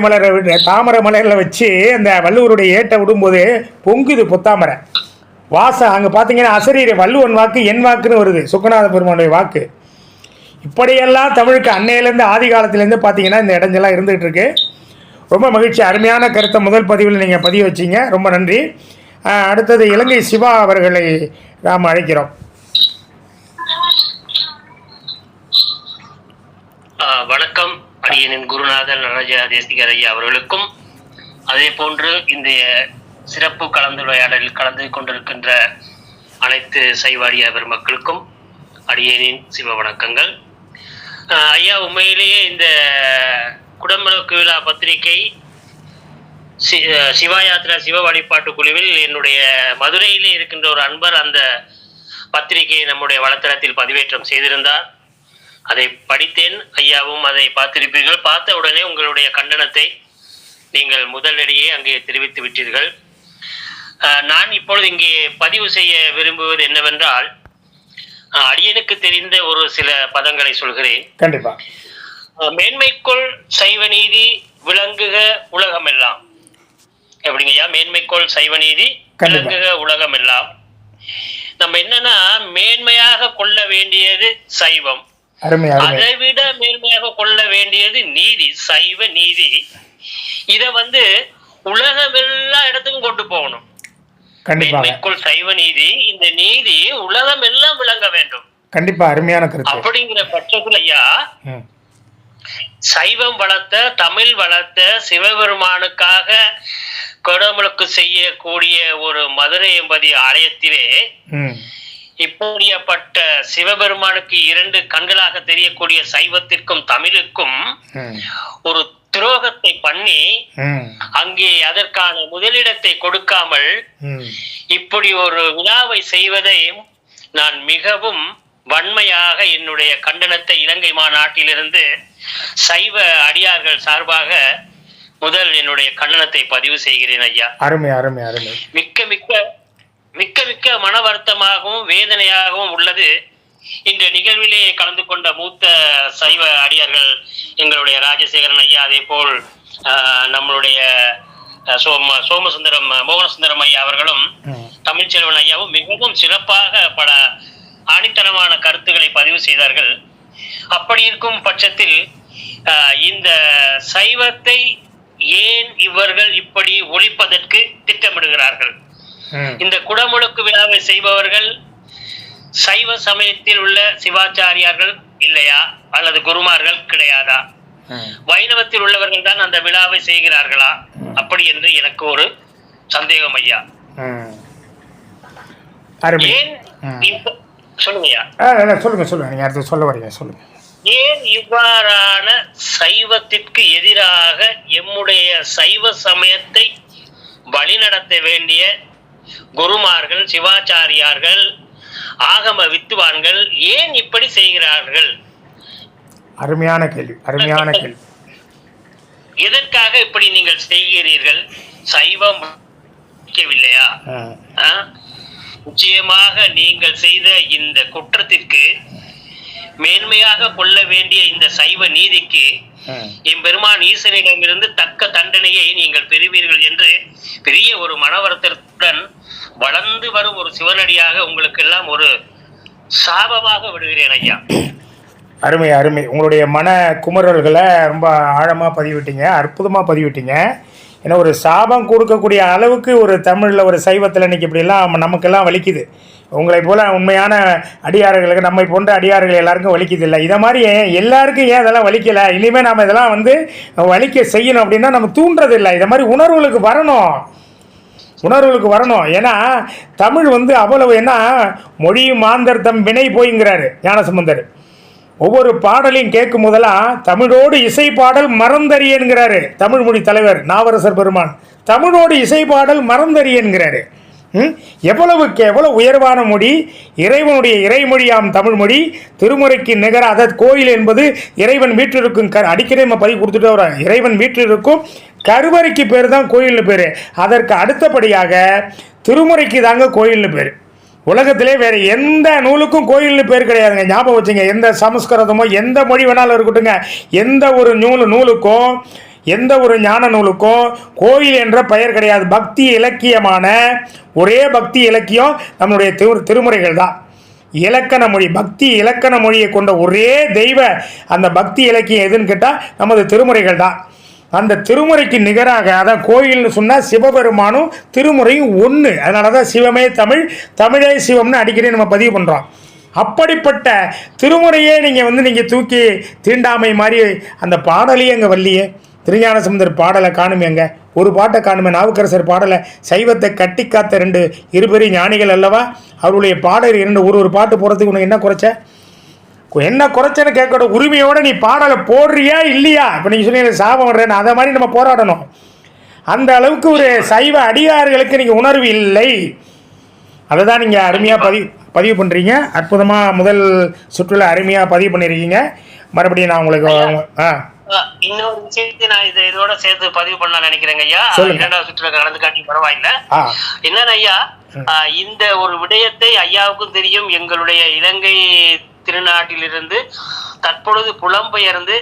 Speaker 1: மலரில் வச்சு அந்த வள்ளுவருடைய ஏட்டை விடும்போது பொங்குது புத்தாமரை வாசம். அங்கே பார்த்தீங்கன்னா அசரீரை வள்ளுவன் வாக்கு என் வாக்குன்னு வருது, சுக்கநாத பெருமானுடைய வாக்கு. இப்படியெல்லாம் தமிழுக்கு அன்னையிலேருந்து ஆதி காலத்திலேருந்து பார்த்தீங்கன்னா இந்த இடைஞ்செல்லாம் இருந்துகிட்டு இருக்கு. ரொம்ப மகிழ்ச்சி. அருமையான கருத்தை முதல் பதிவில் நீங்கள் பதிவு வச்சிங்க, ரொம்ப நன்றி. அடுத்தது இலங்கை சிவா அவர்களை நாம் அழைக்கிறோம்.
Speaker 6: வணக்கம். அடியனின் குருநாதன் நடராஜா தேசிகர் ஐயா அவர்களுக்கும், அதே போன்று இந்த சிறப்பு கலந்துரையாடலில் கலந்து கொண்டிருக்கின்ற அனைத்து சைவாடிய பெருமக்களுக்கும் அடியனின் சிவ வணக்கங்கள். ஐயா, உண்மையிலேயே இந்த குடமுழுக்கு விழா பத்திரிகை சிவா யாத்ரா சிவ வழிபாட்டு குழுவில் என்னுடைய மதுரையிலே இருக்கின்ற ஒரு அன்பர் அந்த பத்திரிகையை நம்முடைய வலைத்தளத்தில் பதிவேற்றம் செய்திருந்தார். அதை படித்தேன். ஐயாவும் அதை பார்த்திருப்பீர்கள். பார்த்த உடனே உங்களுடைய கண்டனத்தை நீங்கள் முதலடியே அங்கே தெரிவித்து விட்டீர்கள். நான் இப்பொழுது இங்கே பதிவு செய்ய விரும்புவது என்னவென்றால், அடியனுக்கு தெரிந்த ஒரு சில பதங்களை சொல்கிறேன்.
Speaker 1: கண்டிப்பா.
Speaker 6: மேன்மைக்குள் சைவ நீதி விளங்குக உலகமெல்லாம். எப்படிங்கய்யா? மேன்மைக்குள் சைவ நீதி விளங்குக உலகமெல்லாம். நம்ம என்னன்னா, மேன்மையாக கொள்ள வேண்டியது சைவம், அதை விட மேன்மையாக கொள்ள வேண்டியது நீதி, சைவ நீதி. இத வந்து உலகம் எல்லா இடத்துக்கும் கொண்டு போகணும். மேன்மைக்குள் சைவ நீதி, இந்த நீதி உலகம் எல்லாம் விளங்க வேண்டும்.
Speaker 1: கண்டிப்பா, அருமையான கருத்து.
Speaker 6: அப்படிங்கிற பட்சத்துல ஐயா, சைவம் வளர்த்த தமிழ் வளர்த்த சிவபெருமானுக்காக குடமுழுக்கு செய்யக்கூடிய ஒரு மதுரை எம்பதி ஆலயத்திலே இப்படிப்பட்ட சிவபெருமானுக்கு 2 கண்களாக தெரியக்கூடிய சைவத்திற்கும் தமிழுக்கும் ஒரு துரோகத்தை பண்ணி அங்கே அதற்கான முதலிடத்தை கொடுக்காமல் இப்படி ஒரு விழாவை செய்வதை நான் மிகவும் வன்மையாக என்னுடைய கண்டனத்தை இலங்கை மாநாட்டிலிருந்து சைவ அடியார்கள் சார்பாக முதல் என்னுடைய கண்டனத்தை பதிவு செய்கிறேன் ஐயா.
Speaker 1: அருமை அருமை அருமை.
Speaker 6: மிக்க மிக்க மிக்க மிக்க மன வருத்தமாகவும் வேதனையாகவும் உள்ளது. இந்த நிகழ்விலே கலந்து கொண்ட மூத்த சைவ அடியார்கள் எங்களுடைய ராஜசேகரன் ஐயா, அதே போல் நம்மளுடைய சோமசுந்தரம் மோகனசுந்தரம் ஐயா அவர்களும் தமிழ்ச்செல்வன் ஐயாவும் மிகவும் சிறப்பாக பல ஆணித்தனமான கருத்துக்களை பதிவு செய்தார்கள். அப்படி இருக்கும் பட்சத்தில் இந்த சைவத்தை ஏன் இவர்கள் இப்படி ஒழிப்பதற்கு திட்டமிடுகிறார்கள்? இந்த குடமுழுக்கு விழாவை செய்பவர்கள் சைவ சமயத்தில் உள்ள சிவாச்சாரியார்கள் இல்லையா, அல்லது குருமார்கள் கிடையாதா? வைணவத்தில் உள்ளவர்கள் தான் அந்த விழாவை செய்கிறார்களா? அப்படி என்று எனக்கு ஒரு சந்தேகம் ஐயா. ஏன் சொல்லுங்கய்யா.
Speaker 1: சொல்லுங்க நீங்க அடுத்து சொல்ல வரீங்க, சொல்லுங்க.
Speaker 6: ஏன் இவ்வாறான சைவத்திற்கு எதிராக எம்முடைய சைவ சமயத்தை வழிநடத்த வேண்டிய குருமார்கள், சிவாச்சாரியார்கள், ஆகம வித்துவான்கள் ஏன் இப்படி செய்கிறார்கள்?
Speaker 1: அருமையான கேள்வி.
Speaker 6: எதற்காக இப்படி நீங்கள் செய்கிறீர்கள்? சைவம் இல்லையா? நிச்சயமாக நீங்கள் செய்த இந்த குற்றத்திற்கு மேன்மையாக கொள்ள வேண்டிய இந்த சைவ நீதிக்கு எம்பெருமான் ஈசனிடமிருந்து தக்க தண்டனையை நீங்கள் பெறுவீர்கள் என்று பெரிய ஒரு மனவருத்தத்துடன் வளர்ந்து வரும் ஒரு சிவனடியாக உங்களுக்கு எல்லாம் ஒரு சாபமாக விடுகிறேன் ஐயா.
Speaker 1: அருமை. உங்களுடைய மன குமரல்களை ரொம்ப ஆழமாக பதிவிட்டீங்க, அற்புதமாக பதிவிட்டீங்க. ஏன்னா ஒரு சாபம் கொடுக்கக்கூடிய அளவுக்கு ஒரு தமிழில் ஒரு சைவத்தில் இன்றைக்கி இப்படிலாம் நமக்கெல்லாம் வலிக்குது. உங்களை போல் உண்மையான அடியார்களுக்கு, நம்மை போன்ற அடியார்கள் எல்லாருக்கும் வலிக்குது இல்லை. இதை மாதிரி எல்லாருக்கும் ஏன் அதெல்லாம் வலிக்கலை? இனிமேல் நம்ம இதெல்லாம் வலிக்க செய்யணும் அப்படின்னா நம்ம தூண்டுறது இல்லை. இதை மாதிரி உணர்வுகளுக்கு வரணும். ஏன்னா தமிழ் அவ்வளவு, ஏன்னா மொழியும் மாந்தர் தம் வினை போய்ங்கிறாரு ஞானசம்பந்தர். ஒவ்வொரு பாடலையும் கேட்கும் போதெல்லாம் தமிழோடு இசை பாடல் மறந்தறியன்கிறாரு தமிழ் மொழி தலைவர் நாவரசர் பெருமான். தமிழோடு இசை பாடல் மறந்தறியன்கிறாரு. எவ்வளவுக்கு எவ்வளவு உயர்வான மொழி, இறைவனுடைய இறைமொழியாம் தமிழ் மொழி. திருமுறைக்கு நிகர, அதாவது கோயில் என்பது இறைவன் வீட்டிலிருக்கும் அடிக்கடி நம்ம பதிவு கொடுத்துட்டு வரோம். இறைவன் வீட்டிலிருக்கும் கருவறைக்கு பேர் தான் கோயில்னு பேர். அதற்கு அடுத்தபடியாக திருமுறைக்கு தாங்க கோயில்னு பேர். உலகத்திலே வேறு எந்த நூலுக்கும் கோயில்னு பேர் கிடையாதுங்க, ஞாபகம் வச்சுங்க. எந்த சமஸ்கிருதமோ எந்த மொழி வேணாலும் இருக்கட்டுங்க, எந்த ஒரு நூலுக்கும் எந்த ஒரு ஞான நூலுக்கும் கோயில் என்ற பெயர் கிடையாது. பக்தி இலக்கியமான ஒரே பக்தி இலக்கியம் நம்மளுடைய திருமுறைகள் தான். இலக்கண மொழி, பக்தி இலக்கண மொழியை கொண்ட ஒரே தெய்வ அந்த பக்தி இலக்கியம் எதுன்னு கேட்டால் நமது திருமுறைகள் தான். அந்த திருமுறைக்கு நிகராக, அதான் கோயில்னு சொன்னால் சிவபெருமானும் திருமுறையும் ஒன்று. அதனால தான் சிவமே தமிழ், தமிழே சிவம்னு அடிக்கடி நம்ம பதிவு பண்ணுறோம். அப்படிப்பட்ட திருமுறையே நீங்கள் தூக்கி தீண்டாமை மாதிரி அந்த பாடலையே அங்கே வரலையே. திருஞான சம்பந்தர் பாடலை காணுமேங்க, ஒரு பாட்டை காணுமே. நாவுக்கரசர் பாடலை, சைவத்தை கட்டி காத்த இருபெரிய ஞானிகள் அல்லவா, அவருடைய பாடல் ஒரு பாட்டு போகிறதுக்கு உனக்கு என்ன குறைச்சேன்னு கேட்கற உரிமையோடு நீ பாடலை போடுறியா இல்லையா? இப்போ நீங்கள் சொன்னீங்க சாபம் வர்றேன்னு, அதை மாதிரி நம்ம போராடணும். அந்த அளவுக்கு ஒரு சைவ அடியார்களுக்கு நீங்கள் உணர்வு இல்லை. அதை தான் நீங்கள் அருமையாக பதிவு பண்ணுறீங்க. அற்புதமாக முதல் சுற்றுலா அருமையாக பதிவு பண்ணியிருக்கீங்க. மறுபடியும் நான் உங்களுக்கு
Speaker 6: இன்னொரு விஷயத்தை நான் இதோட சேர்த்து பதிவு பண்ண நினைக்கிறேங்க ஐயா. இரண்டாவது சுற்றுலா கலந்து காட்டி பரவாயில்லை. என்னன்னு ஐயா, இந்த ஒரு விடயத்தை ஐயாவுக்கும் தெரியும். எங்களுடைய இலங்கை திருநாட்டிலிருந்து தற்பொழுது புலம்பெயர்ந்து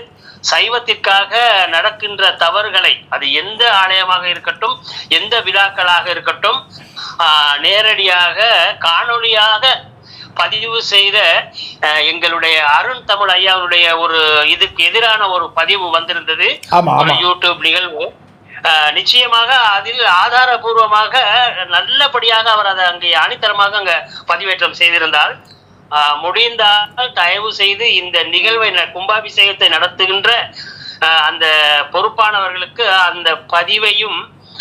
Speaker 6: சைவத்திற்காக நடக்கின்ற தவறுகளை, அது எந்த ஆலயமாக இருக்கட்டும், எந்த விழாக்களாக இருக்கட்டும், நேரடியாக காணொளியாக பதிவு செய்த எங்களுடைய அருண் தமிழ் ஐயாவுடைய ஒரு இதுக்கு எதிரான ஒரு பதிவு வந்திருந்தது, யூடியூப் நிகழ்வு. நிச்சயமாக அதில் ஆதாரபூர்வமாக நல்லபடியாக அவர் அதை அங்கே அணித்தரமாக அங்க பதிவேற்றம் செய்திருந்தால், முடிந்தால் தயவு செய்து இந்த நிகழ்வை கும்பாபிஷேகத்தை நடத்துகின்ற அந்த பொறுப்பானவர்களுக்கு அந்த பதிவையும்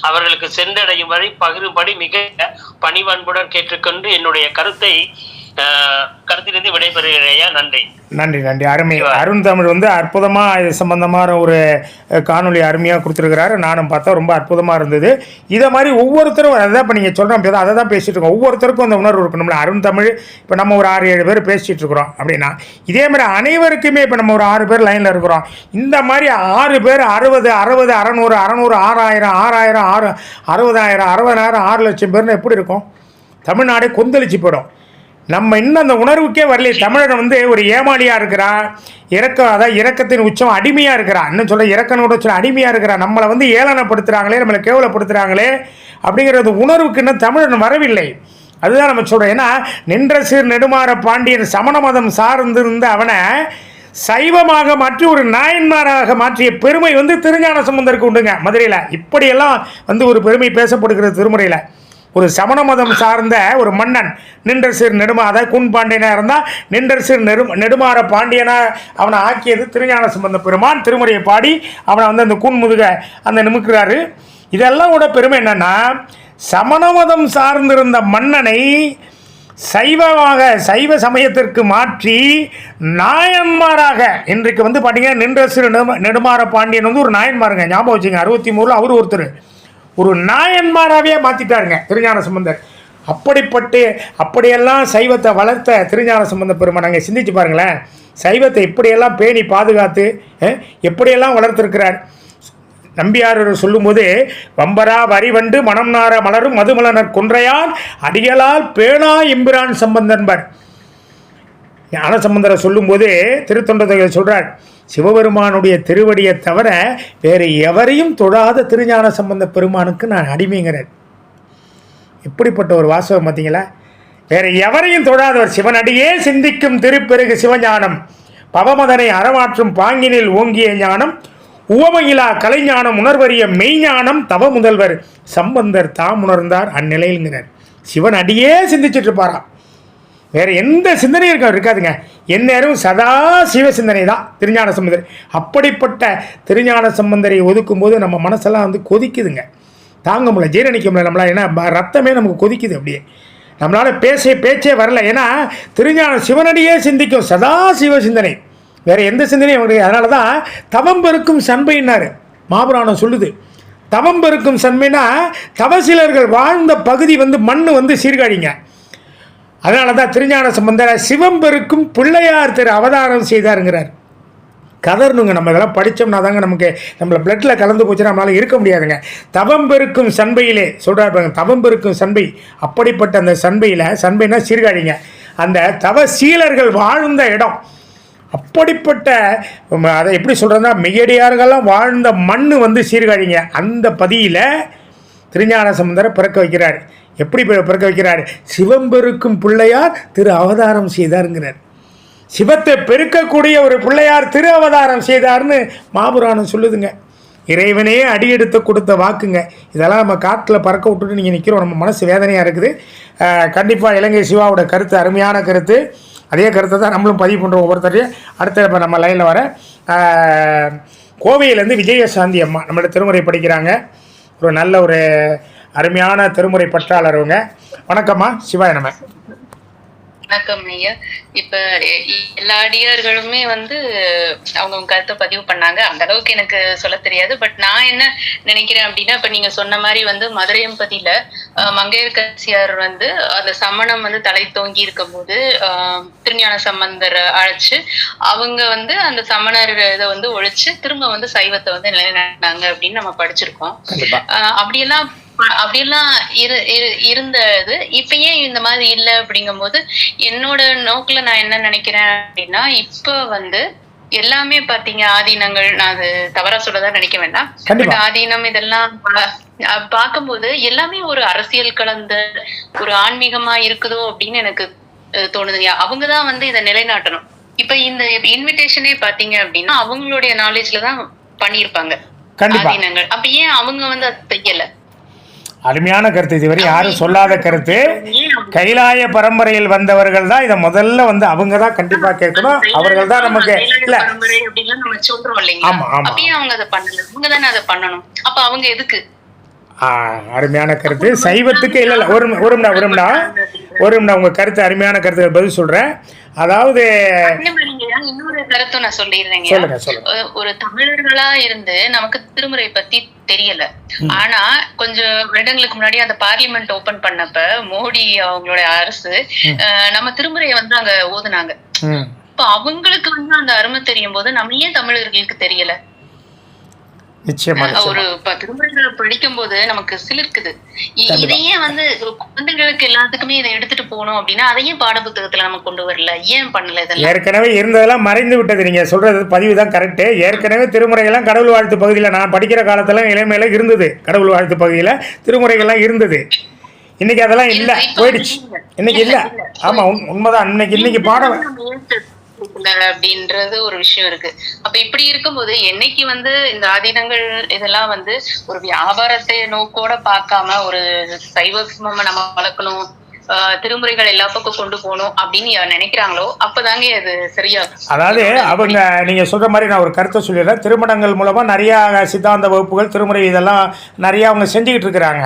Speaker 6: அவர்களுக்கு சென்றடையும் வரை பகிரும்படி மிக பணிவன்புடன் கேட்டுக்கொண்டு என்னுடைய கருத்திலிருந்து விடைபெறுகிறேன். நன்றி.
Speaker 1: அருமை. அருண் தமிழ் அற்புதமாக இது சம்பந்தமான ஒரு காணொலி அருமையாக கொடுத்துருக்கிறாரு. நானும் பார்த்தா ரொம்ப அற்புதமாக இருந்தது. இதை மாதிரி ஒவ்வொருத்தரும் அதான் இப்போ நீங்கள் சொல்கிறோம், அதை தான் பேசிகிட்டு இருக்கோம். ஒவ்வொருத்தருக்கும் அந்த உணர்வு இருக்கணும்ல. அருண் தமிழ் இப்போ நம்ம ஒரு 6-7 பேர் பேசிகிட்டு இருக்கிறோம் அப்படின்னா, இதே மாதிரி அனைவருக்குமே இப்போ நம்ம ஒரு 6 பேர் லைனில் இருக்கிறோம். இந்த மாதிரி 6 பேர் 60, 600, 6000, 6000, 60,000, 60,000, 6 லட்சம் பேர்னு எப்படி இருக்கும்? தமிழ்நாடே கொந்தளிச்சு போயிடும். நம்ம இன்னும் அந்த உணர்வுக்கே வரலையே. தமிழன் ஒரு ஏமாளியாக இருக்கிறான், இரக்கத்தின் உச்சம் அடிமையாக இருக்கிறான். இன்னும் சொல்ல இரக்கனோட உச்சம் அடிமையாக இருக்கிறான். நம்மளை ஏளனப்படுத்துகிறாங்களே, நம்மளை கேவலப்படுத்துகிறாங்களே அப்படிங்கிறது உணர்வுக்கு இன்னும் தமிழன் வரவில்லை. அதுதான் நம்ம சொல்கிறோம். ஏன்னா நின்ற சீர் நெடுமாற பாண்டியன் சமண மதம் சார்ந்திருந்த அவனை சைவமாக மாற்றி ஒரு நாயன்மாராக மாற்றிய பெருமை வந்து திருஞான சம்பந்தருக்கு உண்டுங்க மதுரையில். இப்படியெல்லாம் வந்து ஒரு பெருமை பேசப்படுகிறது திருமுறையில். ஒரு சமண மதம் சார்ந்த ஒரு மன்னன் நின்றசீர் அதாவது கூன் பாண்டியனாக இருந்தால் நின்றசீர் நெடுமாற பாண்டியனாக அவனை ஆக்கியது திருஞான சம்பந்த பெருமான். திருமுறையை பாடி அவனை வந்து அந்த கூன் முதுக அந்த நிமிக்கிறாரு. இதெல்லாம் கூட பெருமை என்னென்னா, சமண மதம் சார்ந்திருந்த மன்னனை சைவ சமயத்திற்கு மாற்றி நாயன்மாராக இன்றைக்கு வந்து பார்த்தீங்கன்னா நின்றசீர் நெடுமாற பாண்டியன் வந்து ஒரு நாயன்மாருங்க. ஞாபகம் வச்சுங்க, 63 அவர் ஒருத்தர் ஒரு நாயன்மாராகவே மாற்றிட்டாருங்க திருஞான சம்பந்தர். அப்படியெல்லாம் சைவத்தை வளர்த்த திருஞான சம்பந்த பெருமான் நாங்கள் சிந்திச்சு பாருங்களேன். சைவத்தை எப்படியெல்லாம் பேணி பாதுகாத்து எப்படியெல்லாம் வளர்த்துருக்கிறார். நம்பியார் சொல்லும்போது, வம்பரா வரிவண்டு மனம் நார மலரும் மதுமலனர் குன்றையான் அடிகளால் பேணா எம்பிரான் சம்பந்தன்பர். ஞான சம்பந்தரை சொல்லும்போது திருத்தொண்டர்கள் சொல்கிறார், சிவபெருமானுடைய திருவடியை தவிர வேறு எவரையும் தொழாத திருஞான சம்பந்த பெருமானுக்கு நான் அடிமைங்கிறார். எப்படிப்பட்ட ஒரு வாசகம் பார்த்தீங்களா? வேறு எவரையும் தொழாதவர் சிவனடியே சிந்திக்கும் திருப்பெருகு சிவஞானம் பவமதனை அறமாற்றும் பாங்கினில் ஓங்கிய ஞானம் உவமையிலா கலைஞானம் உணர்வறிய மெய்ஞானம் தவ முதல்வர் சம்பந்தர் தாம் உணர்ந்தார் அந்நிலையில்ங்கிறார். சிவன் அடியே சிந்திச்சுட்டு இருப்பாராம், வேறு எந்த சிந்தனையும் இருக்காதுங்க. எந்நேரம் சதா சிவ சிந்தனை தான் திருஞான சம்பந்தர். அப்படிப்பட்ட திருஞான சம்பந்தரை ஒதுக்கும் போது நம்ம மனசெல்லாம் வந்து கொதிக்குதுங்க, தாங்க முடியல, ஜீரணிக்க முடியல நம்மளால். ஏன்னா ரத்தமே நமக்கு கொதிக்குது அப்படியே, நம்மளால் பேச்சே வரல. ஏன்னா திருஞான சிவனடியே சிந்திக்கும் சதா சிவ சிந்தனை, வேறு எந்த சிந்தனையும் அவனுடைய. அதனால தான் தவம் பெருக்கும் சண்பைன்னாரு மகாபுராணம் சொல்லுது. தவம் பெருக்கும் சண்பைனா தவசீலர்கள் வாழ்ந்த பகுதி வந்து மண் வந்து சீர்காழிங்க. அதனால தான் திருஞான சம்பந்தர் சிவம் பெருக்கும் பிள்ளையார் திரு அவதாரம் செய்தாருங்கிறார். கதறணுங்க, நம்ம இதெல்லாம் படித்தோம்னா தாங்க நமக்கு நம்மளை பிளட்டில் கலந்து போச்சுன்னா நம்மளால் இருக்க முடியாதுங்க. தவம் பெருக்கும் சண்பையிலே சொல்கிறார், தவம் பெருக்கும் சண்பை. அப்படிப்பட்ட அந்த சண்பைனா சீர்காழிங்க, அந்த தவசீலர்கள் வாழ்ந்த இடம். அப்படிப்பட்ட அதை எப்படி சொல்கிறதுனா மெய்யடியார்கள்லாம் வாழ்ந்த மண் வந்து சீர்காழிங்க. அந்த பதியில் திருஞான சம்பந்தரை பிறக்க வைக்கிறார். எப்படி பிறக்க வைக்கிறார்? சிவம்பெருக்கும் பிள்ளையார் திரு அவதாரம் செய்தாருங்கிறார். சிவத்தை பெருக்கக்கூடிய ஒரு பிள்ளையார் திரு அவதாரம் செய்தார்னு மகாபுராணம் சொல்லுதுங்க. இறைவனே அடியெடுத்து கொடுத்த வாக்குங்க. இதெல்லாம் நம்ம காட்டில் பறக்க விட்டுட்டு நீங்கள் நிற்கிறோம், நம்ம மனசு வேதனையாக இருக்குது. கண்டிப்பாக இலங்கை சிவாவோட கருத்து அருமையான கருத்து. அதே கருத்தை தான் நம்மளும் பதிவு பண்ணுறோம் ஒவ்வொருத்தரையும். அடுத்த இப்போ நம்ம லைனில் வர கோவையிலேருந்து விஜயசாந்தி அம்மா நம்மளோட திருமுறை படிக்கிறாங்க. ஒரு நல்ல ஒரு அருமையான திருமுறை பற்றாளர் அவங்க. வணக்கம்மா, சிவாய நம.
Speaker 7: வணக்கம் ஐயா. இப்ப எல்லா அடியார்களுமே வந்து அவங்க கருத்தை பதிவு பண்ணாங்க. அந்த அளவுக்கு எனக்கு சொல்ல தெரியாது. பட் நான் என்ன நினைக்கிறேன் அப்படின்னா, இப்ப நீங்க சொன்ன மாதிரி வந்து மதுரையம்பதியில மங்கையர்கரசியார் வந்து அந்த சமணம் வந்து தலை தோங்கி இருக்கும் போது திருஞான சம்பந்தர் அழைச்சு அவங்க வந்து அந்த சமணர் இதை வந்து ஒழிச்சு திரும்ப வந்து சைவத்தை வந்து நிலைநாட்டினாங்க அப்படின்னு நம்ம படிச்சிருக்கோம். அப்படியெல்லாம் இருந்தது. இப்ப ஏன் இந்த மாதிரி இல்லை அப்படிங்கும் போது என்னோட நோக்குல நான் என்ன நினைக்கிறேன் அப்படின்னா, இப்ப வந்து எல்லாமே பாத்தீங்க ஆதீனங்கள், நான் அது தவறா சொல்லதா நினைக்க வேண்டாம், பட் ஆதீனம் இதெல்லாம் பார்க்கும்போது எல்லாமே ஒரு அரசியல் கலந்த ஒரு ஆன்மீகமா இருக்குதோ அப்படின்னு எனக்கு தோணுதுங்க. அவங்கதான் வந்து இதை நிலைநாட்டணும். இப்ப இந்த இன்விடேஷனே பாத்தீங்க அப்படின்னா அவங்களுடைய நாலேஜ்ல தான் பண்ணியிருப்பாங்க ஆதீனங்கள். அப்ப ஏன் அவங்க வந்து அதை செய்யல?
Speaker 1: அருமையான கருத்து, இதுவரை யாரும் சொல்லாத கருத்து. கைலாய பரம்பரையில் வந்தவர்கள் தான் இதை முதல்ல வந்து அவங்க தான் கண்டிப்பா கேட்கணும். அவர்கள் தான் நமக்கு இல்ல
Speaker 7: நம்ம சொல்றோம் இல்லைங்களா? அப்பயே அவங்க அதை பண்ணல, அவங்க தானே அதை பண்ணணும். அப்ப அவங்க எதுக்கு?
Speaker 1: அருமையான கருத்து. சைவத்துக்கு இல்ல ஒரு உங்க கருத்து அருமையான கருத்து பதில் சொல்றேன். அதாவது
Speaker 7: இன்னொரு கருத்தும் நான் சொல்லிடுறேங்க. ஒரு தமிழர்களா இருந்து நமக்கு திருமுறை பத்தி தெரியல. ஆனா கொஞ்சம் வருடங்களுக்கு முன்னாடி அந்த பார்லிமெண்ட் ஓபன் பண்ணப்ப மோடி அவங்களோட அரசு நம்ம திருமுறையை வந்து அங்க ஓதுனாங்க. இப்ப அவங்களுக்கு வந்து அந்த அருமை தெரியும் போது நம்ம ஏன் தமிழர்களுக்கு தெரியல? ஒரு திருமுறைகளை படிக்கும் போது நமக்கு சிலிர்க்குது. இதையே வந்து குழந்தைகளுக்கு எல்லாத்துக்குமே இதை எடுத்துட்டு போகணும் அப்படின்னா அதையும் பாட புத்தகத்துல நம்ம கொண்டு வரல, ஏன் பண்ணல? இதெல்லாம்
Speaker 1: ஏற்கனவே இருந்ததெல்லாம் மறைந்து விட்டது. நீங்க சொல்றது பதிவு தான் கரெக்ட். ஏற்கனவே திருமுறைகள்லாம் கடவுள் வாழ்த்து பகுதியில நான் படிக்கிற காலத்துல இளமையில இருந்தது. கடவுள் வாழ்த்து பகுதியில திருமுறைகள்லாம் இருந்தது. இன்னைக்கு அதெல்லாம் இல்ல, போயிடுச்சு. இன்னைக்கு இல்ல. ஆமா, உண்மைதான். இன்னைக்கு பாடம்
Speaker 7: இல்லை அப்படின்றது ஒரு விஷயம் இருக்கு. அப்ப இப்படி இருக்கும்போது என்னைக்கு வந்து இந்த ஆதீனங்கள் இதெல்லாம் வந்து ஒரு வியாபாரத்தை நோக்கோட பார்க்காம ஒரு சைவம் நம்ம வளர்க்கணும், திருமுறைகள் எல்லா பக்கம் கொண்டு போகணும் அப்படின்னு நினைக்கிறாங்களோ அப்பதாங்க அது சரியா.
Speaker 1: அதாவது அவங்க நீங்க சொல்ற மாதிரி நான் ஒரு கருத்தை சொல்லிடுறேன். திருமணங்கள் மூலமா நிறைய சித்தாந்த வகுப்புகள், திருமுறை இதெல்லாம் நிறைய அவங்க செஞ்சுக்கிட்டு இருக்கிறாங்க.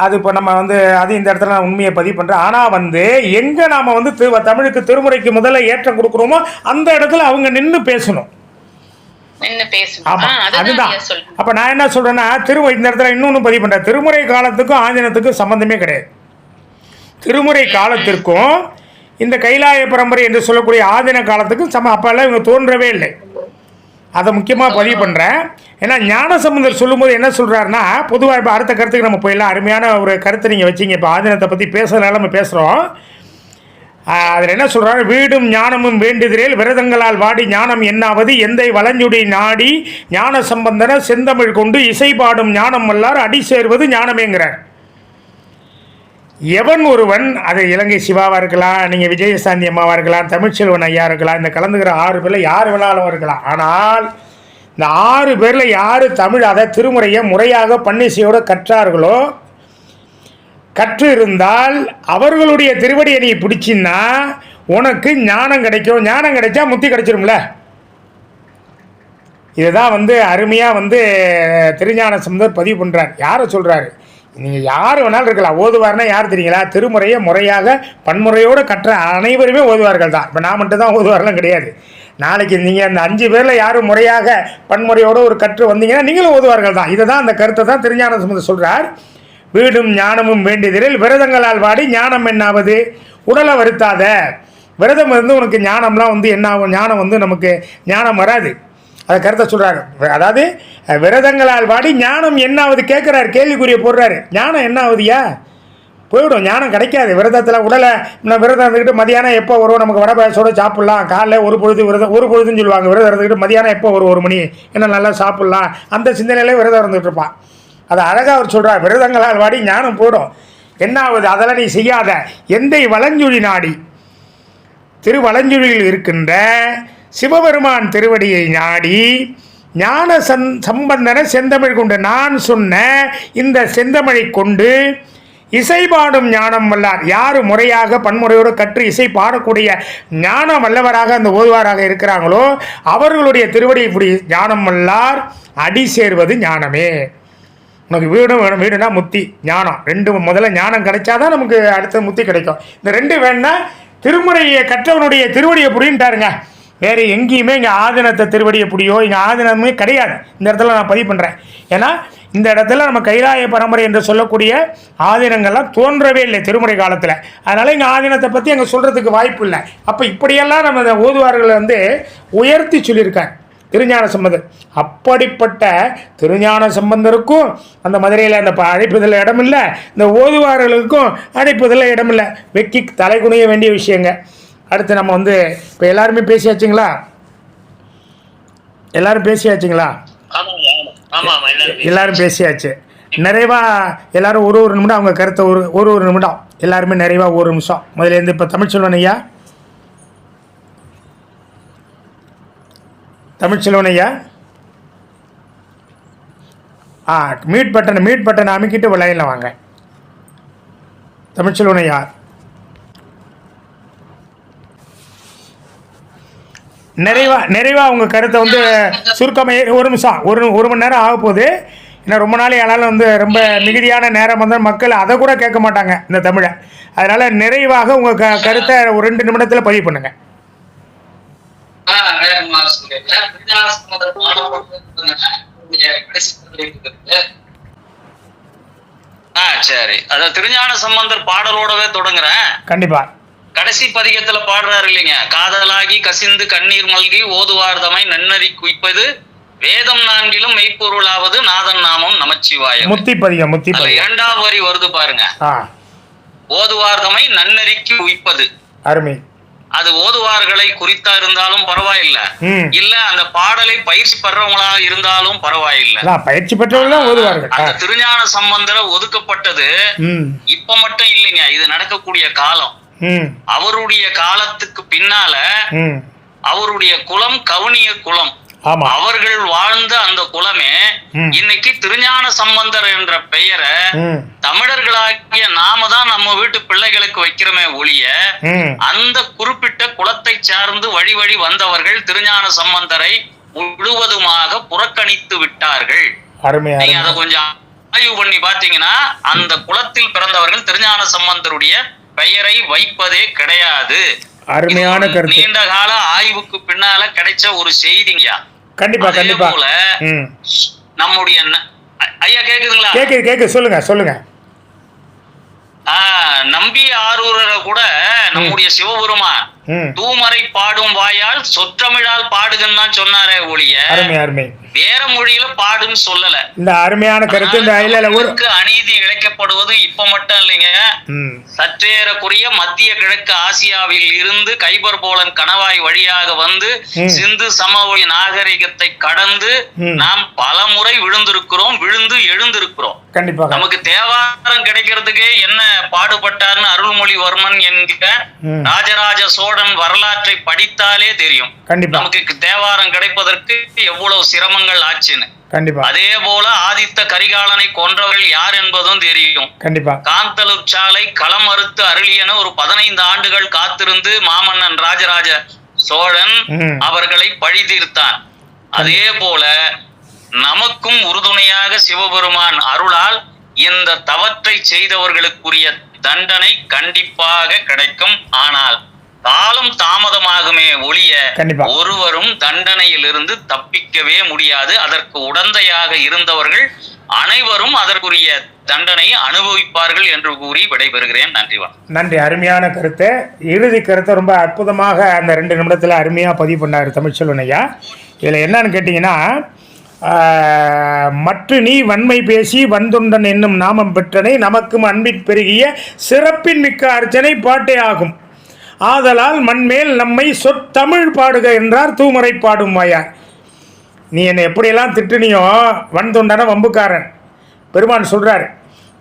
Speaker 1: அது இப்போ நம்ம வந்து அது இந்த இடத்துல நான் உண்மையை பதிவு பண்ணுறேன். ஆனால் வந்து எங்கே நாம் வந்து தமிழுக்கு திருமுறைக்கு முதல்ல ஏற்றம் கொடுக்குறோமோ அந்த இடத்துல அவங்க நின்று பேசணும். ஆமாம், அதுதான். அப்போ நான் என்ன சொல்கிறேன்னா, இந்த இடத்துல இன்னொன்று பதிவு பண்ணுறேன். திருமுறை காலத்துக்கும் ஆதீனத்துக்கும் சம்மந்தமே கிடையாது. திருமுறை காலத்திற்கும் இந்த கைலாய பரம்பரை என்று சொல்லக்கூடிய ஆதீன காலத்துக்கும் அப்போல்லாம் இவங்க தோன்றவே இல்லை. அதை முக்கியமாக பதிவு பண்ணுறேன். ஏன்னா ஞானசம்பந்தர் சொல்லும்போது என்ன சொல்கிறாருன்னா, பொதுவாக இப்போ அடுத்த கருத்துக்கு நம்ம போயிடலாம். அருமையான ஒரு கருத்தை நீங்கள் வச்சிங்க. இப்போ ஆதீனத்தை பற்றி பேசுறதுனால நம்ம பேசுகிறோம். அதில் என்ன சொல்கிறாரு, வீடும் ஞானமும் வேண்டுதிரேல் விரதங்களால் வாடி ஞானம் என்னாவது எந்தை வளஞ்சுடி நாடி ஞான சம்பந்தன செந்தமிழ் கொண்டு இசைபாடும் ஞானம் வல்லார் அடி சேர்வது ஞானமேங்கிறார். எவன் ஒருவன், அது இலங்கை சிவாவாக இருக்கலாம், நீங்கள் விஜயசாந்தி அம்மாவாக இருக்கலாம், தமிழ்ச்செல்வன் ஐயா இருக்கலாம், இந்த கலந்துக்கிற 6 பேரில் யார் வேணாலும் இருக்கலாம். ஆனால் இந்த 6 பேரில் யார் தமிழ் அதை திருமுறையை முறையாக பன்னிசையோடு கற்றார்களோ, கற்று இருந்தால் அவர்களுடைய திருவடியை நீ பிடிச்சின்னா உனக்கு ஞானம் கிடைக்கும். ஞானம் கிடைச்சா முத்தி கிடைச்சிரும்ல. இதுதான் வந்து அருமையாக வந்து திருஞான சம்பந்தர் பதிவு பண்ணுறார். யாரை சொல்கிறாரு, நீங்கள் யார் வேணாலும் இருக்கலாம். ஓதுவார்னா யார் தெரியுங்களா, திருமுறையை முறையாக பன்முறையோடு கற்ற அனைவருமே ஓதுவார்கள் தான். இப்போ நான் மட்டும் தான் ஓதுவாரெலாம் கிடையாது. நாளைக்கு நீங்கள் அந்த 5 பேரில் யாரும் முறையாக பன்முறையோடு ஒரு கற்று வந்தீங்கன்னா நீங்களும் ஓதுவார்கள் தான். இதை தான் அந்த கருத்தை தான் திருஞான சம்பந்தர் சொல்கிறார். வீடும் ஞானமும் வேண்டியதில் விரதங்களால் வாடி ஞானம் என்னாவது உடலை வருத்தாத. விரதம் இருந்து உனக்கு ஞானம்லாம் வந்து என்ன ஆகும், ஞானம் வந்து நமக்கு ஞானம் வராது. அதை கருத்தை சொல்கிறாரு. அதாவது விரதங்களால் வாடி ஞானம் என்னாவது கேட்குறாரு, கேள்விக்குரிய போடுறாரு. ஞானம் என்ன ஆகுதியா, போய்விடும், ஞானம் கிடைக்காது. விரதத்தில் உடலை விரதம் இருந்துக்கிட்டு மதியானம் எப்போ வருவோம், நமக்கு வடை பாயசோடு சாப்பிட்லாம், காலைல ஒரு பொழுது விரதம், ஒரு பொழுதுன்னு சொல்லுவாங்க. விரதம் இருந்துக்கிட்டு மதியானம் எப்போ வரும், 1 மணி என்ன நல்லா சாப்பிட்லாம், அந்த சிந்தனையிலே விரதம் இருந்துகிட்டு இருப்பான். அதை அழகாக அவர் சொல்கிறார், விரதங்களால் வாடி ஞானம் போயிடும். என்ன ஆகுது, அதெல்லாம் நீ செய்யாத. எந்தை வளஞ்சுழி நாடி, திருவளஞ்சுழியில் இருக்கின்ற சிவபெருமான் திருவடியை நாடி ஞான சம்பந்தன செந்தமிழ் கொண்டு நான் சொன்ன இந்த செந்தமிழை கொண்டு இசைபாடும் ஞானம் வல்லார். யார் முறையாக பன்முறையோடு கற்று இசை பாடக்கூடிய ஞானம் வல்லவராக அந்த ஓதுவாராக இருக்கிறாங்களோ அவர்களுடைய திருவடி இப்படி ஞானம் வல்லார் அடி சேர்வது ஞானமே. உனக்கு வீடும் வேணும், வீடுனா முத்தி ஞானம் 2 முதல்ல ஞானம் கிடைச்சாதான் நமக்கு அடுத்த முத்தி கிடைக்கும். இந்த 2 வேணுன்னா திருமுறையை கற்றவனுடைய திருவடியை புடின்ட்டாருங்க. வேறு எங்கேயுமே இங்கே ஆதீனத்தை திருவடியை புடியோ இங்கே ஆதீனமே கிடையாது. இந்த இடத்துல நான் பதிவு பண்ணுறேன். ஏன்னா இந்த இடத்துல நம்ம கைலாய பரம்பரை என்று சொல்லக்கூடிய ஆதீனங்கள்லாம் தோன்றவே இல்லை திருமுறை காலத்தில். அதனால் இங்கே ஆதீனத்தை பற்றி அங்கே சொல்கிறதுக்கு வாய்ப்பு இல்லை. அப்போ இப்படியெல்லாம் நம்ம இந்த ஓதுவார்களை வந்து உயர்த்தி சொல்லியிருக்காங்க திருஞான சம்பந்தர். அப்படிப்பட்ட திருஞான சம்பந்தருக்கும் அந்த மதுரையில் அந்த அழைப்பதில் இடமில்லை, இந்த ஓதுவார்களுக்கும் அழைப்பதில் இடமில்லை. வெக்கி தலை குனிய வேண்டிய விஷயங்க. அடுத்து நம்ம வந்து இப்போ எல்லாருமே பேசியாச்சுங்களா, எல்லாரும் பேசியாச்சுங்களா? எல்லாரும் பேசியாச்சு. நிறைவாக எல்லாரும் ஒரு நிமிடம் அவங்க கருத்தை ஒரு நிமிடம் எல்லாருமே நிறைவாக 1 நிமிஷம் முதலேருந்து. இப்போ தமிழ்ச்செல்வன் ஐயா, தமிழ்ச்செல்வன் ஐயா, மியூட் பட்டனை அமைக்கிட்டு லைனில் வாங்க. தமிழ்ச்செல்வன் ஐயா, நிறைவா உங்கள் கருத்தை வந்து சுருக்கமாக 1 நிமிஷம், 1 மணி நேரம் ஆக போகுது. ஏன்னா ரொம்ப நாள் ஆனாலும் வந்து ரொம்ப மிகுதியான நேரம் வந்தால் மக்கள் அதை கூட கேட்க மாட்டாங்க இந்த தமிழை. அதனால் நிறைவாக உங்கள் கருத்தை ஒரு 2 நிமிடத்தில் பதிவு பண்ணுங்கள்.
Speaker 3: சரி, அதான் திருஞான சம்பந்தர் பாடலோடவே தொடங்குறேன்.
Speaker 1: கண்டிப்பா.
Speaker 3: கடைசி பதிகத்துல பாடுறாரு இல்லைங்க, காதலாகி கசிந்து கண்ணீர் மல்கி ஓதுவார்தமை நன்னறி குவிப்பது வேதம் 4லும் மெய்ப்பொருளாவது நாதன் நாமம் நமச்சிவாயம்.
Speaker 1: முத்தி பதிகம்
Speaker 3: 2ஆம் வரி வருது பாருங்க, ஓதுவார்தமை நன்னறிக்கு உய்ப்பது.
Speaker 1: அருமை.
Speaker 3: அது ஓதுவார்களை குறித்தா இருந்தாலும் பரவாயில்லை, இல்ல அந்த பாடலை பயிற்சி பெறவங்களா இருந்தாலும் பரவாயில்லை,
Speaker 1: பயிற்சி பெற்றவர்கள் ஓதுவார்கள்.
Speaker 3: அந்த திருஞான சம்பந்தரை ஒதுக்கப்பட்டது இப்ப மட்டும் இல்லைங்க, இது நடக்கக்கூடிய காலம். அவருடைய காலத்துக்கு பின்னால அவருடைய குலம் கவுனிய குலம். அவர்கள் வாழ்ந்த அந்த குலமே இன்னைக்கு திருஞான சம்பந்தர் என்ற பெயரை தமிழர்களாகிய நாம தான் நம்ம வீட்டு பிள்ளைகளுக்கு வைக்கிறோமே ஒழிய அந்த குறிப்பிட்ட குலத்தை சார்ந்து வழி வழி வந்தவர்கள் திருஞான சம்பந்தரை முழுவதுமாக புறக்கணித்து விட்டார்கள். நீங்க அதை கொஞ்சம் ஆய்வு பண்ணி பாத்தீங்கன்னா அந்த குலத்தில் பிறந்தவர்கள் திருஞான சம்பந்தருடைய பெயரை வைப்பதே கிடையாது.
Speaker 1: அருமையான கருத்து.
Speaker 3: நீண்ட கால ஆய்வுக்கு பின்னால கிடைச்ச ஒரு செய்திங்கயா.
Speaker 1: கண்டிப்பா கண்டிப்பா.
Speaker 3: நம்முடைய ஐயா கேக்குதுங்களா?
Speaker 1: கேக்குது சொல்லுங்க.
Speaker 3: நம்பி ஆரூரரை கூட நம்முடைய சிவபெருமான் தூமரை பாடும் வாயால் சொற்றமிழால் பாடுகன்னு தான் சொன்னாரே ஒழிய வேற மொழியில பாடுன்னு சொல்லல.
Speaker 1: இந்த அருமையான கருத்து.
Speaker 3: அநீதி இழைக்கப்படுவது இப்ப மட்டும் இல்லைங்க, சற்றேறக்குரிய மத்திய கிழக்கு ஆசியாவில் இருந்து கைபர் போலன் கணவாய் வழியாக வந்து சிந்து சமவெளி நாகரிகத்தை கடந்து நாம் பல முறை விழுந்து எழுந்திருக்கிறோம். நமக்கு தேவாரம் கிடைக்கிறதுக்கே என்ன பாடுபட்டார்னு அருள்மொழிவர்மன் என்கிற ராஜராஜ சோழன் வரலாற்றை படித்தாலே தெரியும் நமக்கு தேவாரம் கிடைப்பதற்கு எவ்வளவு சிரமங்கள் ஆச்சுன்னு. அதே போல ஆதித்த கரிகாலனை கொன்றவர்கள் யார் என்பதும் தெரியும். காந்தலூர் சாலை களம் மறுத்து அருளியன ஒரு 15 ஆண்டுகள் காத்திருந்து மாமன்னன் ராஜராஜ சோழன் அவர்களை பழி தீர்த்தான். அதே போல நமக்கும் உறுதுணையாக சிவபெருமான் அருளால் இந்த தவற்றை செய்தவர்களுக்குரிய தண்டனை கண்டிப்பாக கிடைக்கும். ஆனால் காலம் தாமதமாகுமே ஒழிய ஒருவரும் தண்டனையிலிருந்து தப்பிக்கவே முடியாது. அதற்கு உடந்தையாக இருந்தவர்கள் அனைவரும் அதற்குரிய தண்டனையை அனுபவிப்பார்கள் என்று கூறி விடைபெறுகிறேன்.
Speaker 1: நன்றி. அருமையான கருத்து. இறுதி கருத்தை ரொம்ப அற்புதமாக அந்த 2 நிமிடத்தில் அருமையாக பதிவு பண்ணார் தமிழ்ச்செல்வன் ஐயா. இதில் என்னன்னு கேட்டிங்கன்னா, மற்ற நீ வன்மை பேசி வந்துண்டன் என்னும் நாமம் பெற்றனை நமக்கும் அன்பின் பெருகிய சிறப்பின் மிக்க அர்ச்சனை பாட்டே ஆகும். ஆதலால் மண்மேல் நம்மை சொத்தமிழ் பாடுக என்றார் தூமரை பாடும் வாயார். நீ என்னை எப்படியெல்லாம் திட்டுனியோ வன்தொண்டன வம்புக்காரன் பெருமான் சொல்கிறார்.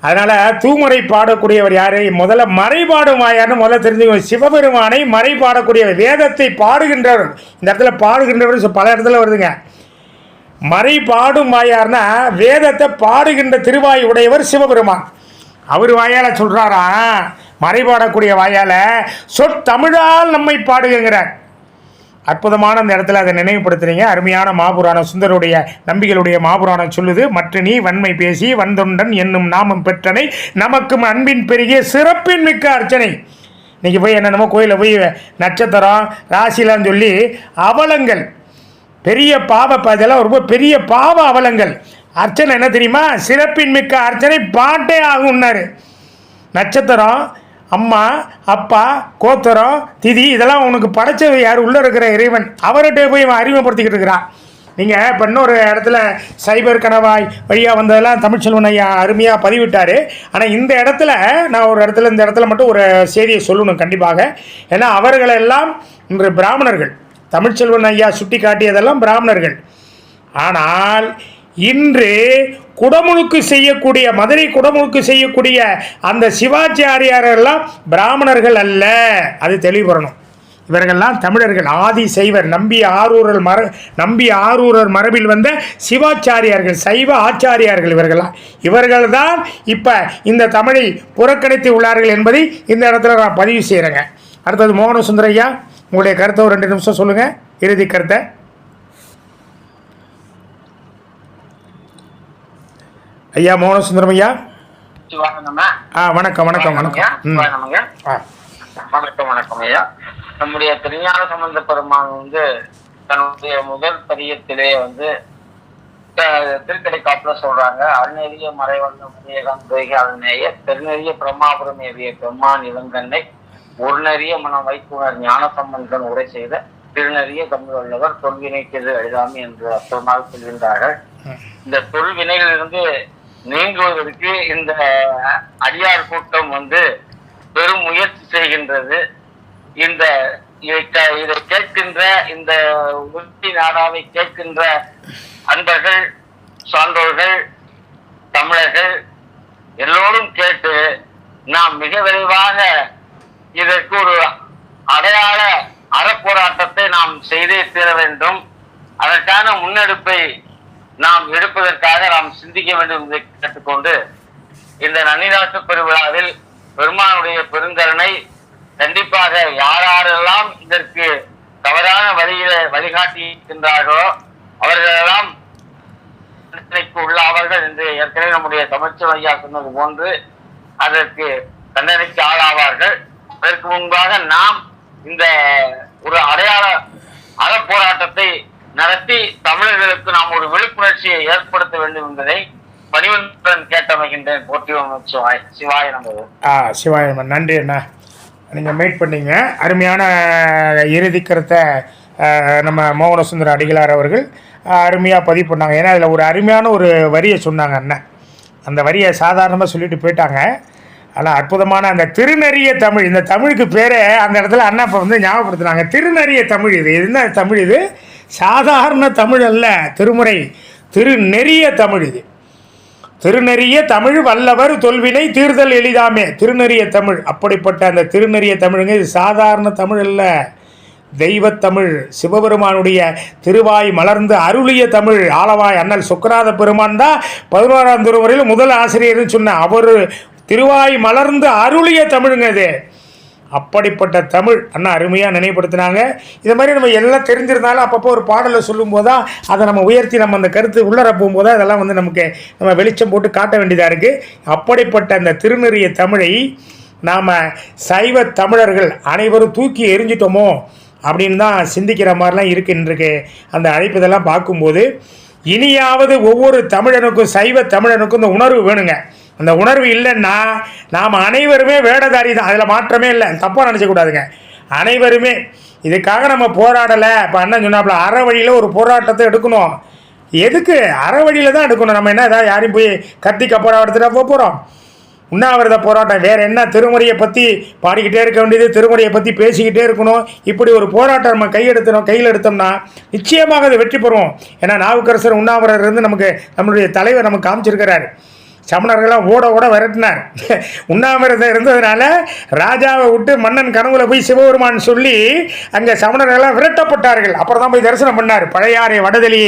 Speaker 1: அதனால் தூமரை பாடக்கூடியவர் யார்? முதல்ல மறை பாடும் வாயார்னு முதல்ல தெரிஞ்சுக்கணும். சிவபெருமானை மறை பாடக்கூடியவர், வேதத்தை பாடுகின்றவர். இந்த இடத்துல பாடுகின்றவர் பல இடத்துல வருதுங்க. மறை பாடும் வாயார்னா வேதத்தை பாடுகின்ற திருவாய் உடையவர் சிவபெருமான். அவர் வாயால் சொல்கிறாரா, மறைபாடக்கூடிய வாயால் சொத்தமிழால் நம்மை பாடுகிறார். அற்புதமான அந்த இடத்துல அதை நினைவுபடுத்துறீங்க. அருமையான மாபுராணம், சுந்தருடைய நம்பிகளுடைய மாபுராணம் சொல்லுது, மற்ற நீ வன்மை பேசி வந்தொண்டன் என்னும் நாமம் பெற்றனை நமக்கும் அன்பின் பெருகிய சிறப்பின் மிக்க அர்ச்சனை. இன்றைக்கி போய் என்னென்னமோ கோயிலில் போய் நட்சத்திரம் ராசிலான்னு சொல்லி அவலங்கள், பெரிய இதெல்லாம் ரொம்ப பெரிய பாவ அவலங்கள். அர்ச்சனை என்ன தெரியுமா? சிறப்பின் மிக்க அர்ச்சனை பாட்டே ஆகும்னாரு. நட்சத்திரம், அம்மா, அப்பா, கோத்திரம், திதி இதெல்லாம் உனக்கு படைச்சது யார்? உள்ளே இருக்கிற இறைவன். அவர்கிட்ட போய் அறிமுகப்படுத்திக்கிட்டு இருக்கிறான். நீங்கள் இப்போ இன்னொரு இடத்துல சைபர் கணவாய் வழியாக வந்ததெல்லாம் தமிழ்ச்செல்வன் ஐயா அருமையாக பதிவிட்டார். ஆனால் இந்த இடத்துல நான் ஒரு இடத்துல இந்த இடத்துல மட்டும் ஒரு செய்தியை சொல்லணும் கண்டிப்பாக. ஏன்னா அவர்களெல்லாம் இன்று பிராமணர்கள். தமிழ்ச்செல்வன் ஐயா சுட்டி காட்டியதெல்லாம் பிராமணர்கள். ஆனால் இன்று குடமுழுக்கு செய்யக்கூடிய, மதுரை குடமுழுக்கு செய்யக்கூடிய அந்த சிவாச்சாரியாரெல்லாம் பிராமணர்கள் அல்ல, அது தெளிவுபடணும். இவர்கள்லாம் தமிழர்கள், ஆதி சைவர், நம்பி ஆரூரர் மரபில் வந்த சிவாச்சாரியார்கள், சைவ ஆச்சாரியார்கள். இவர்கள்தான் இப்போ இந்த தமிழை புறக்கணித்து உள்ளார்கள் என்பதை இந்த இடத்துல நான் பதிவு செய்கிறேங்க. அடுத்தது மோகன சுந்தரையா, உங்களுடைய கருத்தை ஒரு 2 நிமிஷம் சொல்லுங்கள், இறுதி கருத்தை. ஐயா மோகன சுந்தரம் ஐயா. வணக்கம் வணக்கம் வணக்கம்.
Speaker 4: வணக்கம் ஐயா. நம்முடைய திருஞான சம்பந்த பெருமான் தன்னுடைய முதல் பதியத்திலே திருக்கடை காப்புல சொல்றாங்க, அருநெறிய மறைவந்த முனியகம் துறைக அருநேய பெருநெறிய பிரம்மாபுரம் ஏறிய பெம்மான் இளங்கண்ணை ஒரு நெறிய மனம் வைத்துணர் ஞான சம்பந்தன் உரை செய்த திருநெறிய தமிழ் வல்லவர் தொல்வினைக்கு எழுதாமி என்று அற்புதமாக சொல்கின்றார்கள். இந்த தொல்வினையிலிருந்து நீங்குவதற்கு இந்த அடியார் கூட்டம் பெரும் முயற்சி செய்கின்றது. இதை கேட்கின்ற இந்த உறுதி நாடாவை கேட்கின்ற அன்பர்கள், சான்றோர்கள், தமிழர்கள் எல்லோரும் கேட்டு நாம் மிக விரைவாக இதற்கு ஒரு அடையாள அறப்போராட்டத்தை நாம் செய்தே தீர வேண்டும். அதற்கான முன்னெடுப்பை நாம் எடுப்பதற்காக நாம் சிந்திக்க வேண்டும் என்று கேட்டுக்கொண்டு, இந்த நன்னிராட்டு பெருவிழாவில் பெருமானுடைய பெருங்கருணை கண்டிப்பாக யாரெல்லாம் இதற்கு தவறான வழியில வழிகாட்டி இருக்கின்றார்களோ அவர்களெல்லாம் உள்ளாவார்கள் என்று ஏற்கனவே நம்முடைய தமிழ்ச்சர் ஐயா சொன்னது போன்று அதற்கு தண்டனைக்கு ஆளாவார்கள். அதற்கு முன்பாக நாம் இந்த ஒரு அறப்போராட்டத்தை நடத்தி தமிழர்களுக்கு நாம் ஒரு விழிப்புணர்ச்சியை ஏற்படுத்த வேண்டும் என்பதை பணிவன்புடன் கேட்டமைகின்றேன். போற்றியோம் சிவாய நமது.
Speaker 1: சிவாய நம. நன்றி அண்ணா, நீங்கள் மீட் பண்ணீங்க. அருமையான இறுதி கருத்தை நம்ம மோகனசுந்தர அடிகளார் அவர்கள் அருமையாக பதிவு பண்ணாங்க. ஏன்னா அதில் ஒரு அருமையான ஒரு வரியை சொன்னாங்க அண்ணன். அந்த வரியை சாதாரணமாக சொல்லிட்டு போயிட்டாங்க. ஆனால் அற்புதமான அந்த திருநெறிய தமிழ், இந்த தமிழுக்கு பேரே அந்த இடத்துல அண்ணா இப்போ வந்து ஞாபகப்படுத்துனாங்க. திருநெறிய தமிழ், இது என்ன தமிழ்? இது சாதாரண தமிழ் அல்ல, திருமுறை திருநெறிய தமிழ். இது திருநெறிய தமிழ் வல்லவர் தொல்வினை தீர்தல் எளிதாமே, திருநெறிய தமிழ். அப்படிப்பட்ட அந்த திருநெறிய தமிழுங்க, இது சாதாரண தமிழ் அல்ல, தெய்வத்தமிழ். சிவபெருமானுடைய திருவாய் மலர்ந்து அருளிய தமிழ். ஆலவாய் அண்ணல் சொக்கநாத பெருமான் தான் 11ஆம் திருமுறையில் முதல் ஆசிரியர்னு சொன்ன அவர் திருவாய் மலர்ந்து அருளிய தமிழுங்க இது. அப்படிப்பட்ட தமிழ் அண்ணா அருமையாக நினைவுபடுத்தினாங்க. இது மாதிரி நம்ம எல்லாம் தெரிஞ்சிருந்தாலும் அப்பப்போ ஒரு பாடலை சொல்லும்போது தான் அதை நம்ம உயர்த்தி நம்ம அந்த கருத்து உள்ளர போகும்போது அதெல்லாம் வந்து நமக்கு நம்ம வெளிச்சம் போட்டு காட்ட வேண்டியதாக இருக்குது. அப்படிப்பட்ட அந்த திருநெறிய தமிழை நாம் சைவ தமிழர்கள் அனைவரும் தூக்கி எரிஞ்சிட்டோமோ அப்படின்னு தான் சிந்திக்கிற மாதிரிலாம் இருக்குன்றிருக்கு. அந்த அழைப்பதெல்லாம் பார்க்கும்போது இனியாவது ஒவ்வொரு தமிழனுக்கும் சைவ தமிழனுக்கும் இந்த உணர்வு வேணுங்க. அந்த உணர்வு இல்லைன்னா நாம் அனைவருமே வேடதாரி தான், அதில் மாற்றமே இல்லை. தப்பாக நினச்சக்கூடாதுங்க. அனைவருமே இதுக்காக நம்ம போராடலை. இப்போ அண்ணன் சொன்னாப்புல அற வழியில் ஒரு போராட்டத்தை எடுக்கணும். எதுக்கு அற வழியில் தான் எடுக்கணும். நம்ம என்ன ஏதாவது யாரையும் போய் கத்தி கப்படா எடுத்துகிட்டா போகிறோம்? உண்ணாவிரத போராட்டம் வேறு என்ன? திருமுறையை பற்றி பாடிக்கிட்டே இருக்க வேண்டியது, திருமுறையை பற்றி பேசிக்கிட்டே இருக்கணும். இப்படி ஒரு போராட்டம் நம்ம கையில் எடுத்தோம்னா நிச்சயமாக அதை வெற்றி பெறுவோம். ஏன்னா நாவுக்கரசர் உண்ணாவிரதர் இருந்து நமக்கு நம்மளுடைய தலைவர் நமக்கு காமிச்சிருக்கிறார். சமணர்கள்லாம் ஓட ஓட விரட்டினார். உண்ணாவிரதம் இருந்ததுனால ராஜாவை விட்டு மன்னன் கனவுல போய் சிவபெருமான் சொல்லி அங்கே சமணர்கள்லாம் விரட்டப்பட்டார்கள். அப்புறம் தான் போய் தரிசனம் பண்ணார். பழையாறை வடதலி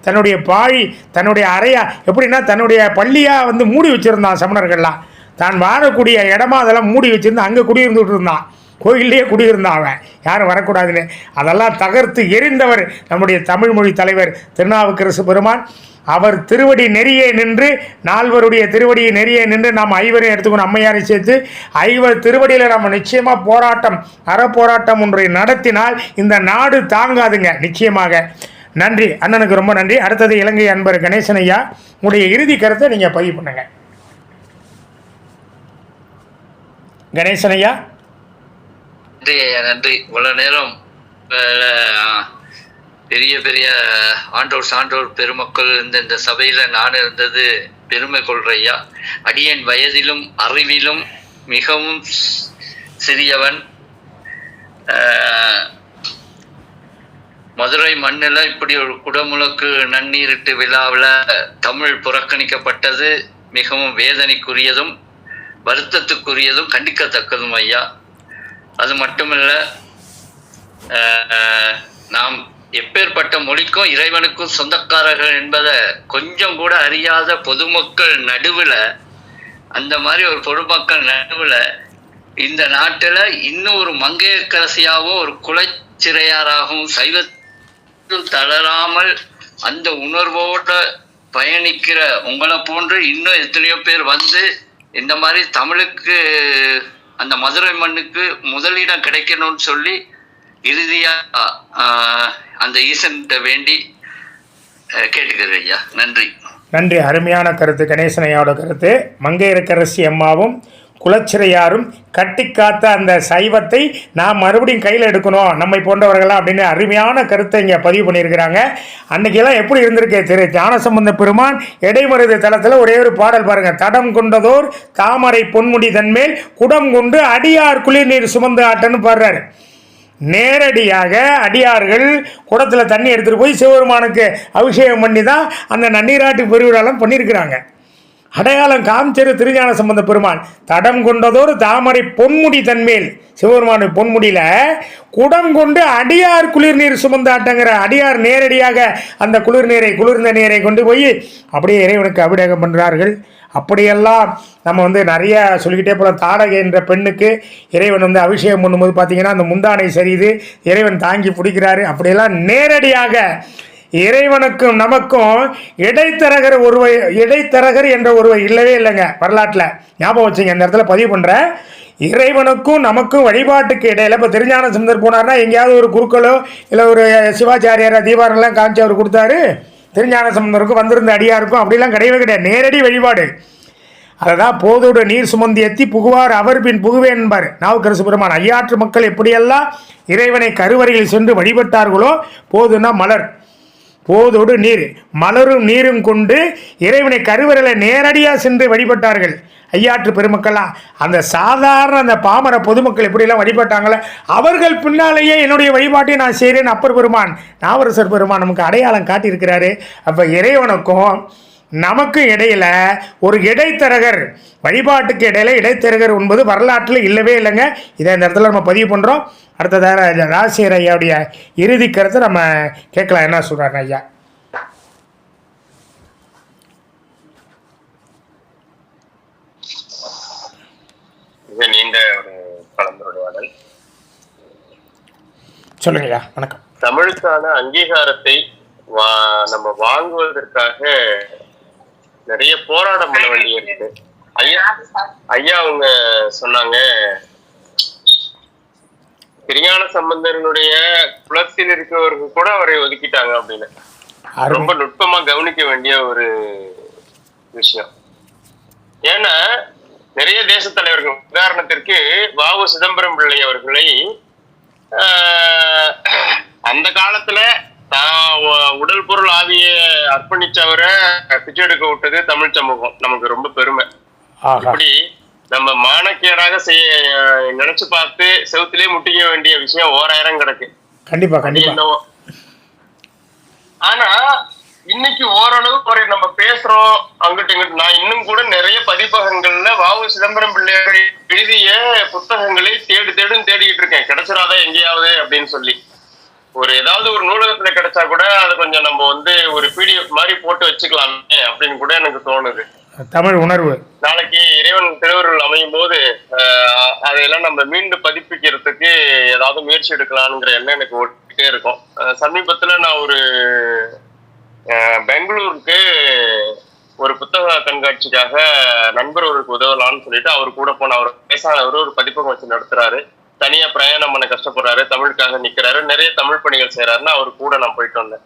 Speaker 1: தன்னுடைய பாழி தன்னுடைய அறையா எப்படின்னா தன்னுடைய பள்ளியாக வந்து மூடி வச்சுருந்தான். சமணர்கள்லாம் தான் வாழக்கூடிய இடமா அதெல்லாம் மூடி வச்சுருந்தான். அங்கே குடியிருந்துகிட்டு இருந்தான். கோயிலே குடியிருந்தான் அவன், யாரும் வரக்கூடாதுன்னு. அதெல்லாம் தகர்த்து எரிந்தவர் நம்முடைய தமிழ்மொழி தலைவர் திருநாவுக்கரசு பெருமான். அவர் திருவடி நெறியே நின்று, நால்வருடைய திருவடியை நெறியே நின்று நாம் ஐவரையும் எடுத்துக்கணும், அம்மையாரை சேர்த்து. ஐவர் திருவடியில் நம்ம நிச்சயமாக போராட்டம் அறப்போராட்டம் ஒன்றை நடத்தினால் இந்த நாடு தாங்காதுங்க நிச்சயமாக. நன்றி அண்ணனுக்கு, ரொம்ப நன்றி. அடுத்தது இலங்கை அன்பர் கணேசன் ஐயா, உங்களுடைய இறுதி கருத்தை நீங்கள் பதிவு பண்ணுங்க. கணேசன் ஐயா.
Speaker 3: நன்றி. இவ்வளவு நேரம் பெரிய பெரிய ஆண்டோர் சான்றோர் பெருமக்கள் இந்த சபையில நான் இருந்தது பெருமை கொள்றையா. அடியேன் வயதிலும் அறிவிலும் மிகவும் சிறியவன். மதுரை மண்ணில் இப்படி ஒரு குடமுழுக்கு நன்னீரிட்டு விழாவில் தமிழ் புறக்கணிக்கப்பட்டது மிகவும் வேதனைக்குரியதும் வருத்தத்துக்குரியதும் கண்டிக்கத்தக்கதும் ஐயா. அது மட்டுமல்ல, நாம் எப்பேற்பட்ட மொழிக்கும் இறைவனுக்கும் சொந்தக்காரர்கள் என்பதை கொஞ்சம் கூட அறியாத பொதுமக்கள் நடுவில், அந்த மாதிரி ஒரு பொதுமக்கள் நடுவில் இந்த நாட்டில் இன்னும் ஒரு மங்கையர்க்கரசியாகவும் ஒரு குலச்சிறையாராகவும் சைவத்தில் தளராமல் அந்த உணர்வோட பயணிக்கிற உங்களை போன்று இன்னும் எத்தனையோ பேர் வந்து இந்த மாதிரி தமிழுக்கு அந்த மதுரை மண்ணுக்கு முதலிடம் கிடைக்கணும்னு சொல்லி இறுதியா அந்த ஈசன்கிட்ட வேண்டி கேட்டுக்கிறேன் ஐயா. நன்றி.
Speaker 1: நன்றி. அருமையான கருத்து கணேசன் ஐயாவோட கருத்து. மங்கையர்க்கரசி அம்மாவும் குலச்சிறையாரும் கட்டி காத்த அந்த சைவத்தை நாம் மறுபடியும் கையில் எடுக்கணும் நம்மை போன்றவர்களாம் அப்படின்னு அருமையான கருத்தை இங்கே பதிவு பண்ணியிருக்கிறாங்க. அன்றைக்கெல்லாம் எப்படி இருந்திருக்கு? திரு ஞானசம்பந்த பெருமான் இடைமருது தளத்தில் ஒரே ஒரு பாடல் பாருங்கள். தடம் கொண்டதோர் தாமரை பொன்முடி தன்மேல் குடம் கொண்டு அடியார் குளிர்நீர் சுமந்து ஆட்டன்னு பாடுறாரு. நேரடியாக அடியார்கள் குடத்தில் தண்ணி எடுத்துகிட்டு போய் சிவபெருமானுக்கு அபிஷேகம் பண்ணி தான் அந்த நன்னீராட்டு பெருவிழாலாம் பண்ணியிருக்கிறாங்க. அடையாளம் காமிச்சரு திருஞான சம்பந்த பெருமான். தடம் கொண்டதோடு தாமரை பொன்முடி தன்மேல், சிவபெருமான் பொன்முடியில் குடம் கொண்டு அடியார் குளிர்நீர் சுமந்தாட்டங்கிற அடியார் நேரடியாக அந்த குளிர்ந்த நீரை கொண்டு போய் அப்படியே இறைவனுக்கு அபிஷேகம் பண்ணுறார்கள். அப்படியெல்லாம் நம்ம நிறைய சொல்லிக்கிட்டே போகலாம். தாடகை என்ற பெண்ணுக்கு இறைவன் அபிஷேகம் பண்ணும்போது பார்த்தீங்கன்னா அந்த முந்தானை சரியுது, இறைவன் தாங்கி பிடிக்கிறாரு. அப்படியெல்லாம் நேரடியாக இறைவனுக்கும் நமக்கும் இடைத்தரகர் என்ற ஒருவர் இல்லவே இல்லைங்க வரலாற்றில். ஞாபகம் வச்சுங்க, இந்த இடத்துல பதிவு பண்ணுறேன். இறைவனுக்கும் நமக்கும் வழிபாட்டுக்கு இடையில இப்போ திருஞான சம்பந்தர் போனார்னா எங்கேயாவது ஒரு குருக்களோ இல்லை ஒரு சிவாச்சாரியாரா தீபாரெல்லாம் காமிச்சு அவர் கொடுத்தாரு. திருஞான சம்பந்தருக்கும் வந்திருந்த அடியாருக்கும் அப்படிலாம் கிடையவே கிடையாது, நேரடி வழிபாடு. அதை தான் போதோடு நீர் சுமந்தி எத்தி புகுவார் அவர் பின் புகுவேன் என்பார் நாவுக்கரசு பெருமான். ஐயாற்று மக்கள் எப்படியெல்லாம் இறைவனை கருவறையில் சென்று வழிபட்டார்களோ, போதுன்னா மலர், போதோடு நீர், மலரும் நீரும் கொண்டு இறைவனை கருவறையில் நேரடியாக சென்று வழிபட்டார்கள் ஐயாற்று பெருமக்கள்லாம். அந்த சாதாரண அந்த பாமர பொதுமக்கள் எப்படியெல்லாம் வழிபட்டாங்களோ அவர்கள் பின்னாலேயே என்னுடைய வழிபாட்டை நான் செய்கிறேன் அப்பர் பெருமான் நாவரசர் பெருமான் நமக்கு அடையாளம் காட்டியிருக்கிறாரு. அப்போ இறைவனுக்கும் நமக்கும் இடையில ஒரு இடைத்தரகர், வழிபாட்டுக்கு இடையில இடைத்தரகர் என்பது வரலாற்றில் இல்லவே இல்லைங்க. இதை இந்த இடத்துல நம்ம பதிவு பண்ணுறோம். அடுத்ததாக ராசியர் ஐயாவுடைய இறுதி கருத்தை நம்ம கேட்கலாம், என்ன சொல்கிறாங்க ஐயா.
Speaker 2: நீண்ட ஒரு கலந்துரையாடல்.
Speaker 1: சொல்லுங்க ஐயா. வணக்கம்.
Speaker 2: தமிழுக்கான அங்கீகாரத்தை நம்ம வாங்குவதற்காக நிறைய போராட்டம் பண்ண வேண்டியிருக்கு. ஐயா அவங்க சொன்னாங்க, திருஞான சம்பந்தனுடைய குலத்தில் இருக்கவர்கள் கூட அவரை ஒதுக்கிட்டாங்க அப்படின்னு. ரொம்ப நுட்பமா கவனிக்க வேண்டிய ஒரு விஷயம். ஏன்னா நிறைய தேச தலைவர்கள், உதாரணத்திற்கு வ.உ. சிதம்பரம் பிள்ளை அவர்களை அந்த காலத்துல உடல் பொருள் ஆவிய அர்ப்பணிச்சவரை பிச்சை எடுக்க விட்டது தமிழ் சமூகம், நமக்கு ரொம்ப பெருமை. இப்படி நம்ம மானக்கேடாக நினைச்சு பார்த்து செவுத்திலே முட்டிக்க வேண்டிய விஷயம் 1000 கிடக்கு.
Speaker 1: கண்டிப்பா கண்டிப்பா.
Speaker 2: ஆனா இன்னைக்கு ஓரளவு ஒரு நம்ம பேசுறோம் அங்கிட்டு இங்கிட்டு. நான் இன்னும் கூட நிறைய பதிப்பகங்கள்ல வ.உ. சிதம்பரம் பிள்ளையாரை எழுதிய புத்தகங்களை தேடிக்கிட்டு இருக்கேன், கிடைச்சிடாத எங்கேயாவது அப்படின்னு சொல்லி. ஒரு ஏதாவது ஒரு நூலகத்துல கிடைச்சா கூட அதை கொஞ்சம் நம்ம ஒரு PDF மாதிரி போட்டு வச்சுக்கலாமே அப்படின்னு கூட எனக்கு தோணுது.
Speaker 1: தமிழ் உணர்வு
Speaker 2: நாளைக்கு இறைவன் திருவருள் அமையும் போது அதையெல்லாம் நம்ம மீண்டும் பதிப்பிக்கிறதுக்கு ஏதாவது முயற்சி எடுக்கலாம்ங்கிற எண்ணம் எனக்கு ஓட்டிட்டே இருக்கும். சமீபத்துல நான் ஒரு பெங்களூருக்கு ஒரு புத்தக கண்காட்சிக்காக நண்பர் ஒருக்கு உதவலான்னு சொல்லிட்டு அவர் கூட போன, அவர் பேசாதவர் ஒரு பதிப்பகம் வச்சு நடத்துறாரு, தனியா பிரயாணம் பண்ண கஷ்டப்படுறாரு, தமிழுக்காக நிக்கிறாரு, நிறைய தமிழ் பணிகள் செய்யறாருன்னு அவர் கூட நான் போயிட்டு வந்தேன்.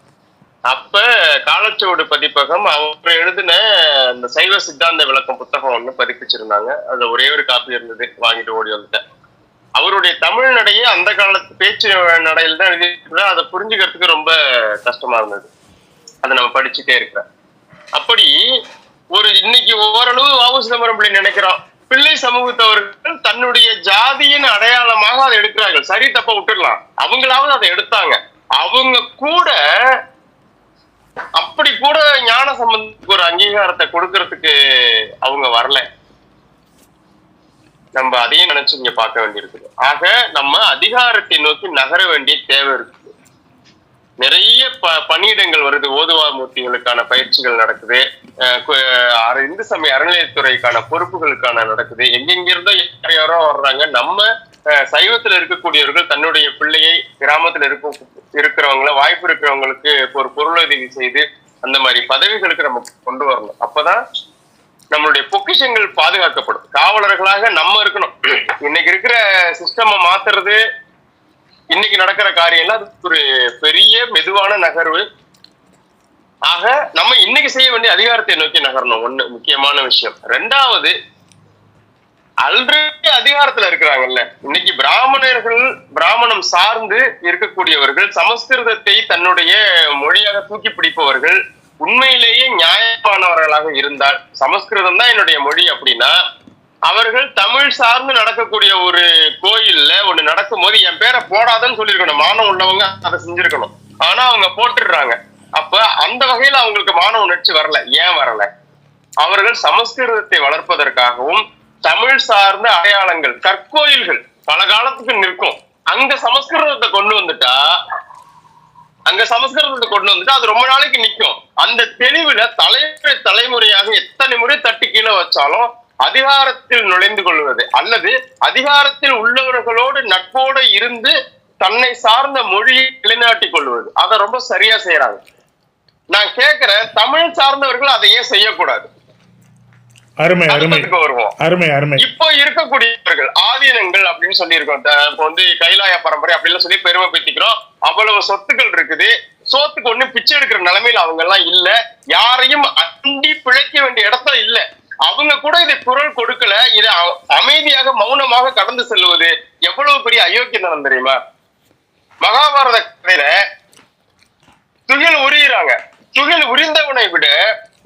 Speaker 2: அப்ப காலச்சுவடு பதிப்பகம் அவர் எழுதின இந்த சைவ சித்தாந்த விளக்கம் புத்தகம் ஒண்ணு பதிப்பிச்சிருந்தாங்க. அதுல ஒரே ஒரு காப்பி இருந்தது, வாங்கிட்டு ஓடி வந்துட்டேன். அவருடைய தமிழ் நடையை அந்த காலத்து பேச்சு நடையில தான் எழுதிட்டு, அதை புரிஞ்சுக்கிறதுக்கு ரொம்ப கஷ்டமா இருந்தது. அதை நம்ம படிச்சுட்டே இருக்கிறேன். அப்படி ஒரு இன்னைக்கு ஓரளவு வ.உ. சிதம்பரம் பிள்ளை நினைக்கிறோம், பிள்ளை சமூகத்தவர்கள் தன்னுடைய ஜாதியின் அடையாளமாக அதை எடுக்கிறார்கள். சரி தப்ப விட்டுடலாம், அவங்களாவது அதை எடுத்தாங்க. அவங்க கூட அப்படி கூட ஞான சம்பந்தத்துக்கு ஒரு அங்கீகாரத்தை கொடுக்கறதுக்கு அவங்க வரல. நம்ம அதையும் நினைச்சு இங்க பார்க்க வேண்டியிருக்குது. ஆக நம்ம அதிகாரத்தை நோக்கி நகர வேண்டிய தேவை இருக்கு. நிறைய பணியிடங்கள் வருது, ஓதுவா மூர்த்திகளுக்கான பயிற்சிகள் நடக்குது, இந்து சமய அறநிலையத்துறைக்கான பொறுப்புகளுக்கான நடக்குது. எங்கெங்கிருந்தோ யாரோ வர்றாங்க. நம்ம சைவத்துல இருக்கக்கூடியவர்கள் தன்னுடைய பிள்ளையை கிராமத்துல இருக்கிறவங்கள, வாய்ப்பு இருக்கிறவங்களுக்கு ஒரு பொருளுதவி செய்து அந்த மாதிரி பதவிகளுக்கு நம்ம கொண்டு வரணும். அப்பதான் நம்மளுடைய பொக்கிஷங்கள் பாதுகாக்கப்படும். காவலர்களாக நம்ம இருக்கணும். இன்னைக்கு இருக்கிற சிஸ்டமை மாத்துறது, இன்னைக்கு நடக்கிற காரியம்லாம் அது ஒரு பெரிய மெதுவான நகர்வு. ஆக நம்ம இன்னைக்கு செய்ய வேண்டிய அதிகாரத்தை நோக்கி நகரணும், ஒண்ணு முக்கியமான விஷயம். ரெண்டாவது, ஆல்ரெடி அதிகாரத்துல இருக்கிறாங்கல்ல, இன்னைக்கு பிராமணம் சார்ந்து இருக்கக்கூடியவர்கள், சமஸ்கிருதத்தை தன்னுடைய மொழியாக தூக்கி பிடிப்பவர்கள், உண்மையிலேயே நியாயமானவர்களாக இருந்தால், சமஸ்கிருதம் தான் என்னுடைய மொழி அப்படின்னா, அவர்கள் தமிழ் சார்ந்து நடக்கக்கூடிய ஒரு கோயில்ல ஒண்ணு நடக்கும் போது என் பேரை போடாதன்னு சொல்லியிருக்கணும். மானம் உள்ளவங்க அதை செஞ்சிருக்கணும். ஆனா அவங்க போட்டுடுறாங்க. அப்ப அந்த வகையில அவங்களுக்கு மான உணர்ச்சி வரல. ஏன் வரல? அவர்கள் சமஸ்கிருதத்தை வளர்ப்பதற்காகவும் தமிழ் சார்ந்த அடையாளங்கள் கற்கோயில்கள் பல காலத்துக்கு நிற்கும், அங்க சமஸ்கிருதத்தை கொண்டு வந்துட்டா அது ரொம்ப நாளைக்கு நிற்கும். அந்த தெளிவுல தலைமுறையாக எத்தனை முறை தட்டி கீழே வச்சாலும் அதிகாரத்தில் நுழைந்து கொள்வது அல்லது அதிகாரத்தில் உள்ளவர்களோடு நட்போடு இருந்து தன்னை சார்ந்த மொழியை நிலைநாட்டிக் கொள்வது, அதை ரொம்ப சரியா செய்யறாங்க. நான் கேட்கிறேன், தமிழ் சார்ந்தவர்கள் அதை ஏன் செய்யக்கூடாது?
Speaker 1: அருமை அருமை அருமை அருமை.
Speaker 2: இப்போ இருக்கக்கூடியவர்கள் ஆதீனங்கள் அப்படின்னு சொல்லியிருக்கோம். இப்போ வந்து கைலாய பரம்பரை அப்படின்னு சொல்லி பெருமை பெற்றிக்கிறோம். அவ்வளவு சொத்துக்கள் இருக்குது, சோத்துக்கு ஒண்ணு பிச்சை எடுக்கிற நிலைமையில அவங்க எல்லாம் இல்ல, யாரையும் அண்டி பிழைக்க வேண்டிய இடத்துல இல்ல. அவங்க கூட இதை குரல் கொடுக்கல, இதை அமைதியாக மௌனமாக கடந்து செல்வது எவ்வளவு பெரிய அயோக்கியம் தெரியுமா? மகாபாரத கதையில துகில் உரியிறாங்க. துகில் உரிந்தவனை விட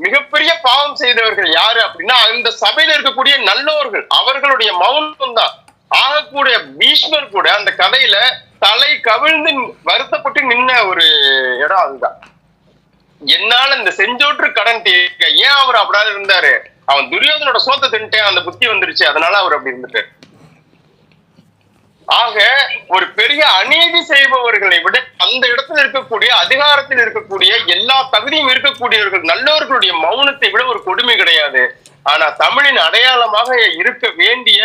Speaker 2: மிகப்பெரிய பாவம் செய்தவர்கள் யாரு அப்படின்னா அந்த சபையில இருக்கக்கூடிய நல்லோர்கள், அவர்களுடைய மௌனம் தான். ஆகக்கூடிய பீஷ்மர் கூட அந்த கதையில தலை கவிழ்ந்து வருத்தப்பட்டு நின்ன ஒரு இடம் அதுதான். என்னால இந்த செஞ்சோற்று கடன் தீர்க்க, ஏன் அவர் அப்படி இருந்தாரு? அவன் துரியோதனோட சோத்தை தின்ட்டேன், அந்த புத்தி வந்துருச்சு, அதனால அவர் அப்படி இருந்துட்டாரு. ஆக ஒரு பெரிய அநீதி செய்பவர்களை விட அந்த இடத்துல இருக்கக்கூடிய அதிகாரத்தில் இருக்கக்கூடிய எல்லா தகுதியும் இருக்கக்கூடியவர்கள் நல்லவர்களுடைய மௌனத்தை விட ஒரு கொடுமை கிடையாது. ஆனா தமிழின் அடையாளமாக இருக்க வேண்டிய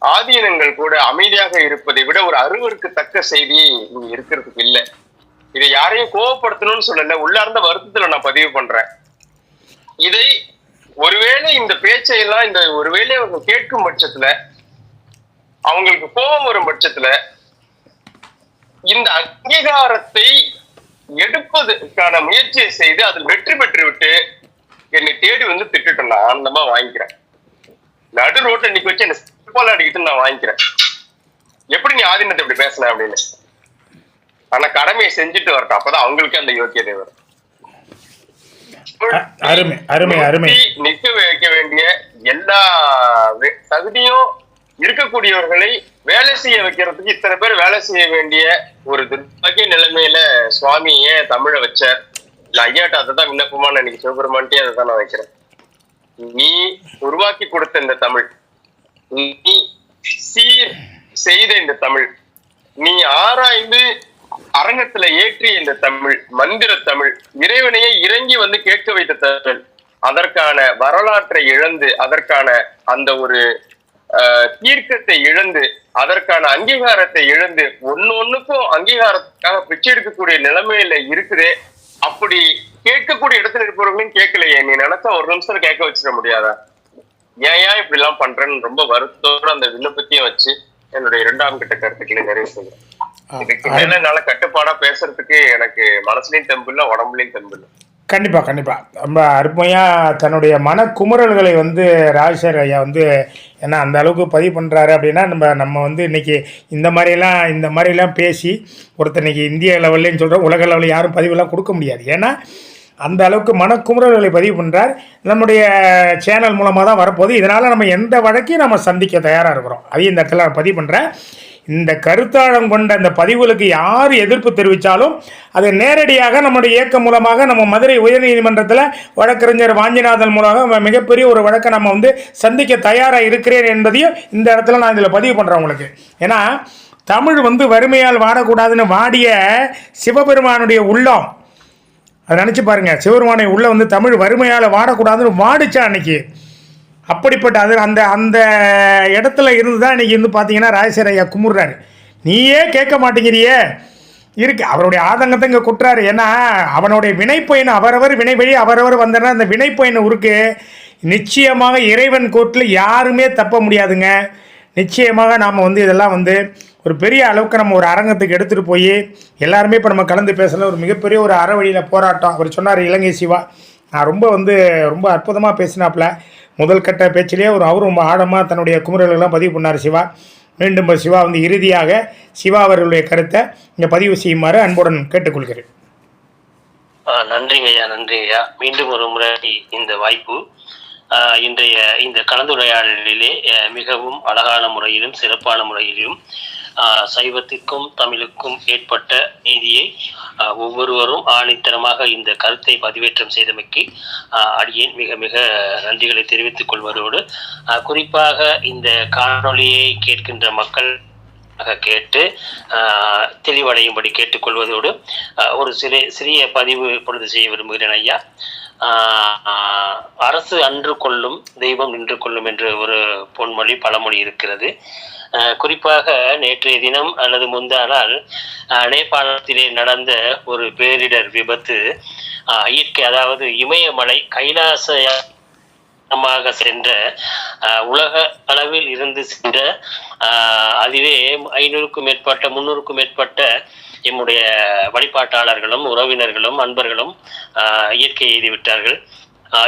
Speaker 2: ஆதீனங்கள் கூட அமைதியாக இருப்பதை விட ஒரு அருவருக்கத்தக்க செய்தி இங்க இருக்கிறதுக்கு இல்லை. இதை யாரையும் கோவப்படுத்தணும்னு சொல்லல, உள்ளார்ந்த வருத்தத்துல நான் பதிவு பண்றேன். இதை ஒருவேளை இந்த பேச்சையெல்லாம் இந்த ஒருவேளை அவங்க கேட்கும் பட்சத்துல, அவங்களுக்கு கோபம் வரும் பட்சத்துல இந்த அங்கீகாரத்தை எடுப்பதற்கான முயற்சியை செய்து அதில் வெற்றி பெற்று விட்டு என்னை தேடி வந்து திட்டுட்டு நான் ஆனந்தமா வாங்கிக்கிறேன். நடு ரோட்டை இன்னைக்கு வச்சு என்ன சிப்பால அடிக்கிட்டு நான் வாங்கிக்கிறேன். எப்படி நீ ஆதீனத்தை இப்படி பேசின அப்படின்னு. ஆனா கடமையை செஞ்சுட்டு வரட்டும், அப்பதான் அவங்களுக்கு அந்த யோக்கியதை வரும். நிக்க வைக்க வேண்டிய எல்லா தகுதியும் இருக்கக்கூடியவர்களை வேலை செய்ய வைக்கிறதுக்கு இத்தனை பேர் வேலை செய்ய வேண்டிய ஒரு துர்பாக்கிய நிலைமையில சுவாமி ஏன் தமிழை வச்சார்? இல்ல ஐயாட்ட அதை தான் விண்ணப்பமா இன்னைக்கு சிவபெருமான்ட்டே அதை தான் நான் வைக்கிறேன். நீ உருவாக்கி கொடுத்த இந்த தமிழ், நீ சீர் செய்த இந்த தமிழ், நீ ஆராய்ந்து அரங்கத்துல ஏற்றிய இந்த தமிழ், மந்திர தமிழ், இறைவனையே இறங்கி வந்து கேட்க வைத்த தமிழ், அதற்கான வரலாற்றை இழந்து அதற்கான அந்த ஒரு தீர்க்கத்தை இழந்து அதற்கான அங்கீகாரத்தை இழந்து ஒன்னுக்கும் அங்கீகாரத்துக்காக பிச்சை எடுக்கக்கூடிய நிலைமையில இருக்குதே. அப்படி கேட்கக்கூடிய இடத்துல இருப்பவர்களையும் கேட்கலையே, நீ நினைச்சா ஒரு நிமிஷம் கேட்க வச்சிட முடியாதா? ஏன் இப்படி எல்லாம் பண்றேன்னு ரொம்ப வருத்தத்தோட அந்த விண்ணப்பத்தையும் வச்சு என்னுடைய 2ஆம் கட்ட கருத்துக்களை நிறைவு செய்கிறேன். இதுக்கு மேல என்னால கட்டுப்பாடா பேசுறதுக்கு எனக்கு மனசுலயும் தெம்பு இல்லை, உடம்புலயும் தெம்பு இல்லை.
Speaker 1: கண்டிப்பாக கண்டிப்பாக ரொம்ப அருமையாக தன்னுடைய மனக்குமுறல்களை வந்து ராஜசேகர் ஐயா வந்து ஏன்னா அந்த அளவுக்கு பதிவு பண்ணுறாரு அப்படின்னா நம்ம வந்து இன்றைக்கி இந்த மாதிரிலாம் பேசி ஒருத்தர் இன்றைக்கி இந்திய லெவல்லேன்னு சொல்கிறோம், உலக லெவலில் யாரும் பதிவெல்லாம் கொடுக்க முடியாது. ஏன்னா அந்த அளவுக்கு மனக்குமுறல்களை பதிவு பண்ணுறார். நம்முடைய சேனல் மூலமாக தான் வரப்போகுது. இதனால் நம்ம எந்த வழக்கையும் நம்ம சந்திக்க தயாராக இருக்கிறோம். அதையும் இந்த இடத்துல நான் பதிவு பண்ணுறேன். இந்த கருத்தாழம் கொண்ட அந்த பதிவுகளுக்கு யார் எதிர்ப்பு தெரிவித்தாலும் அதை நேரடியாக நம்முடைய இயக்கம் மூலமாக நம்ம மதுரை உயர்நீதிமன்றத்தில் வழக்கறிஞர் வாஞ்சிநாதன் மூலமாக மிகப்பெரிய ஒரு வழக்கை நம்ம வந்து சந்திக்க தயாராக இருக்கிறேன் என்பதையும் இந்த இடத்துல நான் இதில் பதிவு பண்ணுறேன் உங்களுக்கு. ஏன்னா தமிழ் வந்து வறுமையால் வாடக்கூடாதுன்னு வாடிய சிவபெருமானுடைய உள்ளம், அதை நினச்சி பாருங்கள். சிவபெருமானை உள்ள வந்து தமிழ் வறுமையால் வாடக்கூடாதுன்னு வாடிச்சா அன்னைக்கு. அப்படிப்பட்ட அது அந்த இடத்துல இருந்து தான் இன்றைக்கி வந்து பார்த்தீங்கன்னா ராஜசேகர் ஐயா கும்பிட்றாரு. நீயே கேட்க மாட்டேங்கிறியே இருக்கு. அவருடைய ஆதங்கத்தை இங்கே குட்டுறாரு. ஏன்னா அவனுடைய வினைப்பயன் அவரவர் வினைவழி அவரவர் வந்தனா அந்த வினைப்பயன் உருக்கு. நிச்சயமாக இறைவன் கோர்ட்டில் யாருமே தப்ப முடியாதுங்க. நிச்சயமாக நாம் வந்து இதெல்லாம் வந்து ஒரு பெரிய அளவுக்கு நம்ம ஒரு அரங்கத்துக்கு எடுத்துகிட்டு போய் எல்லாருமே இப்போ நம்ம கலந்து பேசல ஒரு மிகப்பெரிய ஒரு அறவழியில் போராட்டம். அவர் சொன்னார் இலங்கை சிவா, நான் ரொம்ப அற்புதமாக பேசினாப்புல. முதல் கட்ட பேச்சிலேயே அவரும் ரொம்ப ஆழமாக தன்னுடைய குமுறல்கள்லாம் பதிவு பண்ணார் சிவா. மீண்டும் சிவா வந்து இறுதியாக சிவா அவர்களுடைய கருத்தை இங்கே பதிவு செய்யுமாறு அன்புடன் கேட்டுக்கொள்கிறேன்.
Speaker 6: நன்றிங்க ஐயா, நன்றிங்க ஐயா. மீண்டும் ஒரு முறை இந்த வாய்ப்பு. இன்றைய இந்த கலந்துரையாடலிலே மிகவும் அழகான முறையிலும் சிறப்பான முறையிலும் சைவத்திற்கும் தமிழுக்கும் ஏற்பட்ட நீதியை ஒவ்வொருவரும் ஆணித்தரமாக இந்த கருத்தை பதிவேற்றம் செய்தமைக்கு அடியேன் மிக மிக நன்றிகளை தெரிவித்துக் கொள்வதோடு, குறிப்பாக இந்த காணொளியை கேட்கின்ற மக்கள் கேட்டு தெளிவடையும்படி கேட்டுக்கொள்வதோடு ஒரு சிறிய பதிவு இப்பொழுது செய்ய விரும்புகிறேன் ஐயா. அரசு அன்று கொள்ளும் தெய்வம் நின்று கொள்ளும் என்ற ஒரு பொன்மொழி பழமொழி இருக்கிறது. குறிப்பாக நேற்றைய தினம் அல்லது முந்தா நாள் நேபாளத்திலே நடந்த ஒரு பேரிடர் விபத்து, இயற்கை, அதாவது இமயமலை கைலாச சென்ற உலக அளவில் இருந்து சென்ற அதுவே 500க்கும் மேற்பட்ட 300க்கும் மேற்பட்ட எம்முடைய வழிபாட்டாளர்களும் உறவினர்களும் அன்பர்களும் இயற்கை எய்துவிட்டார்கள்.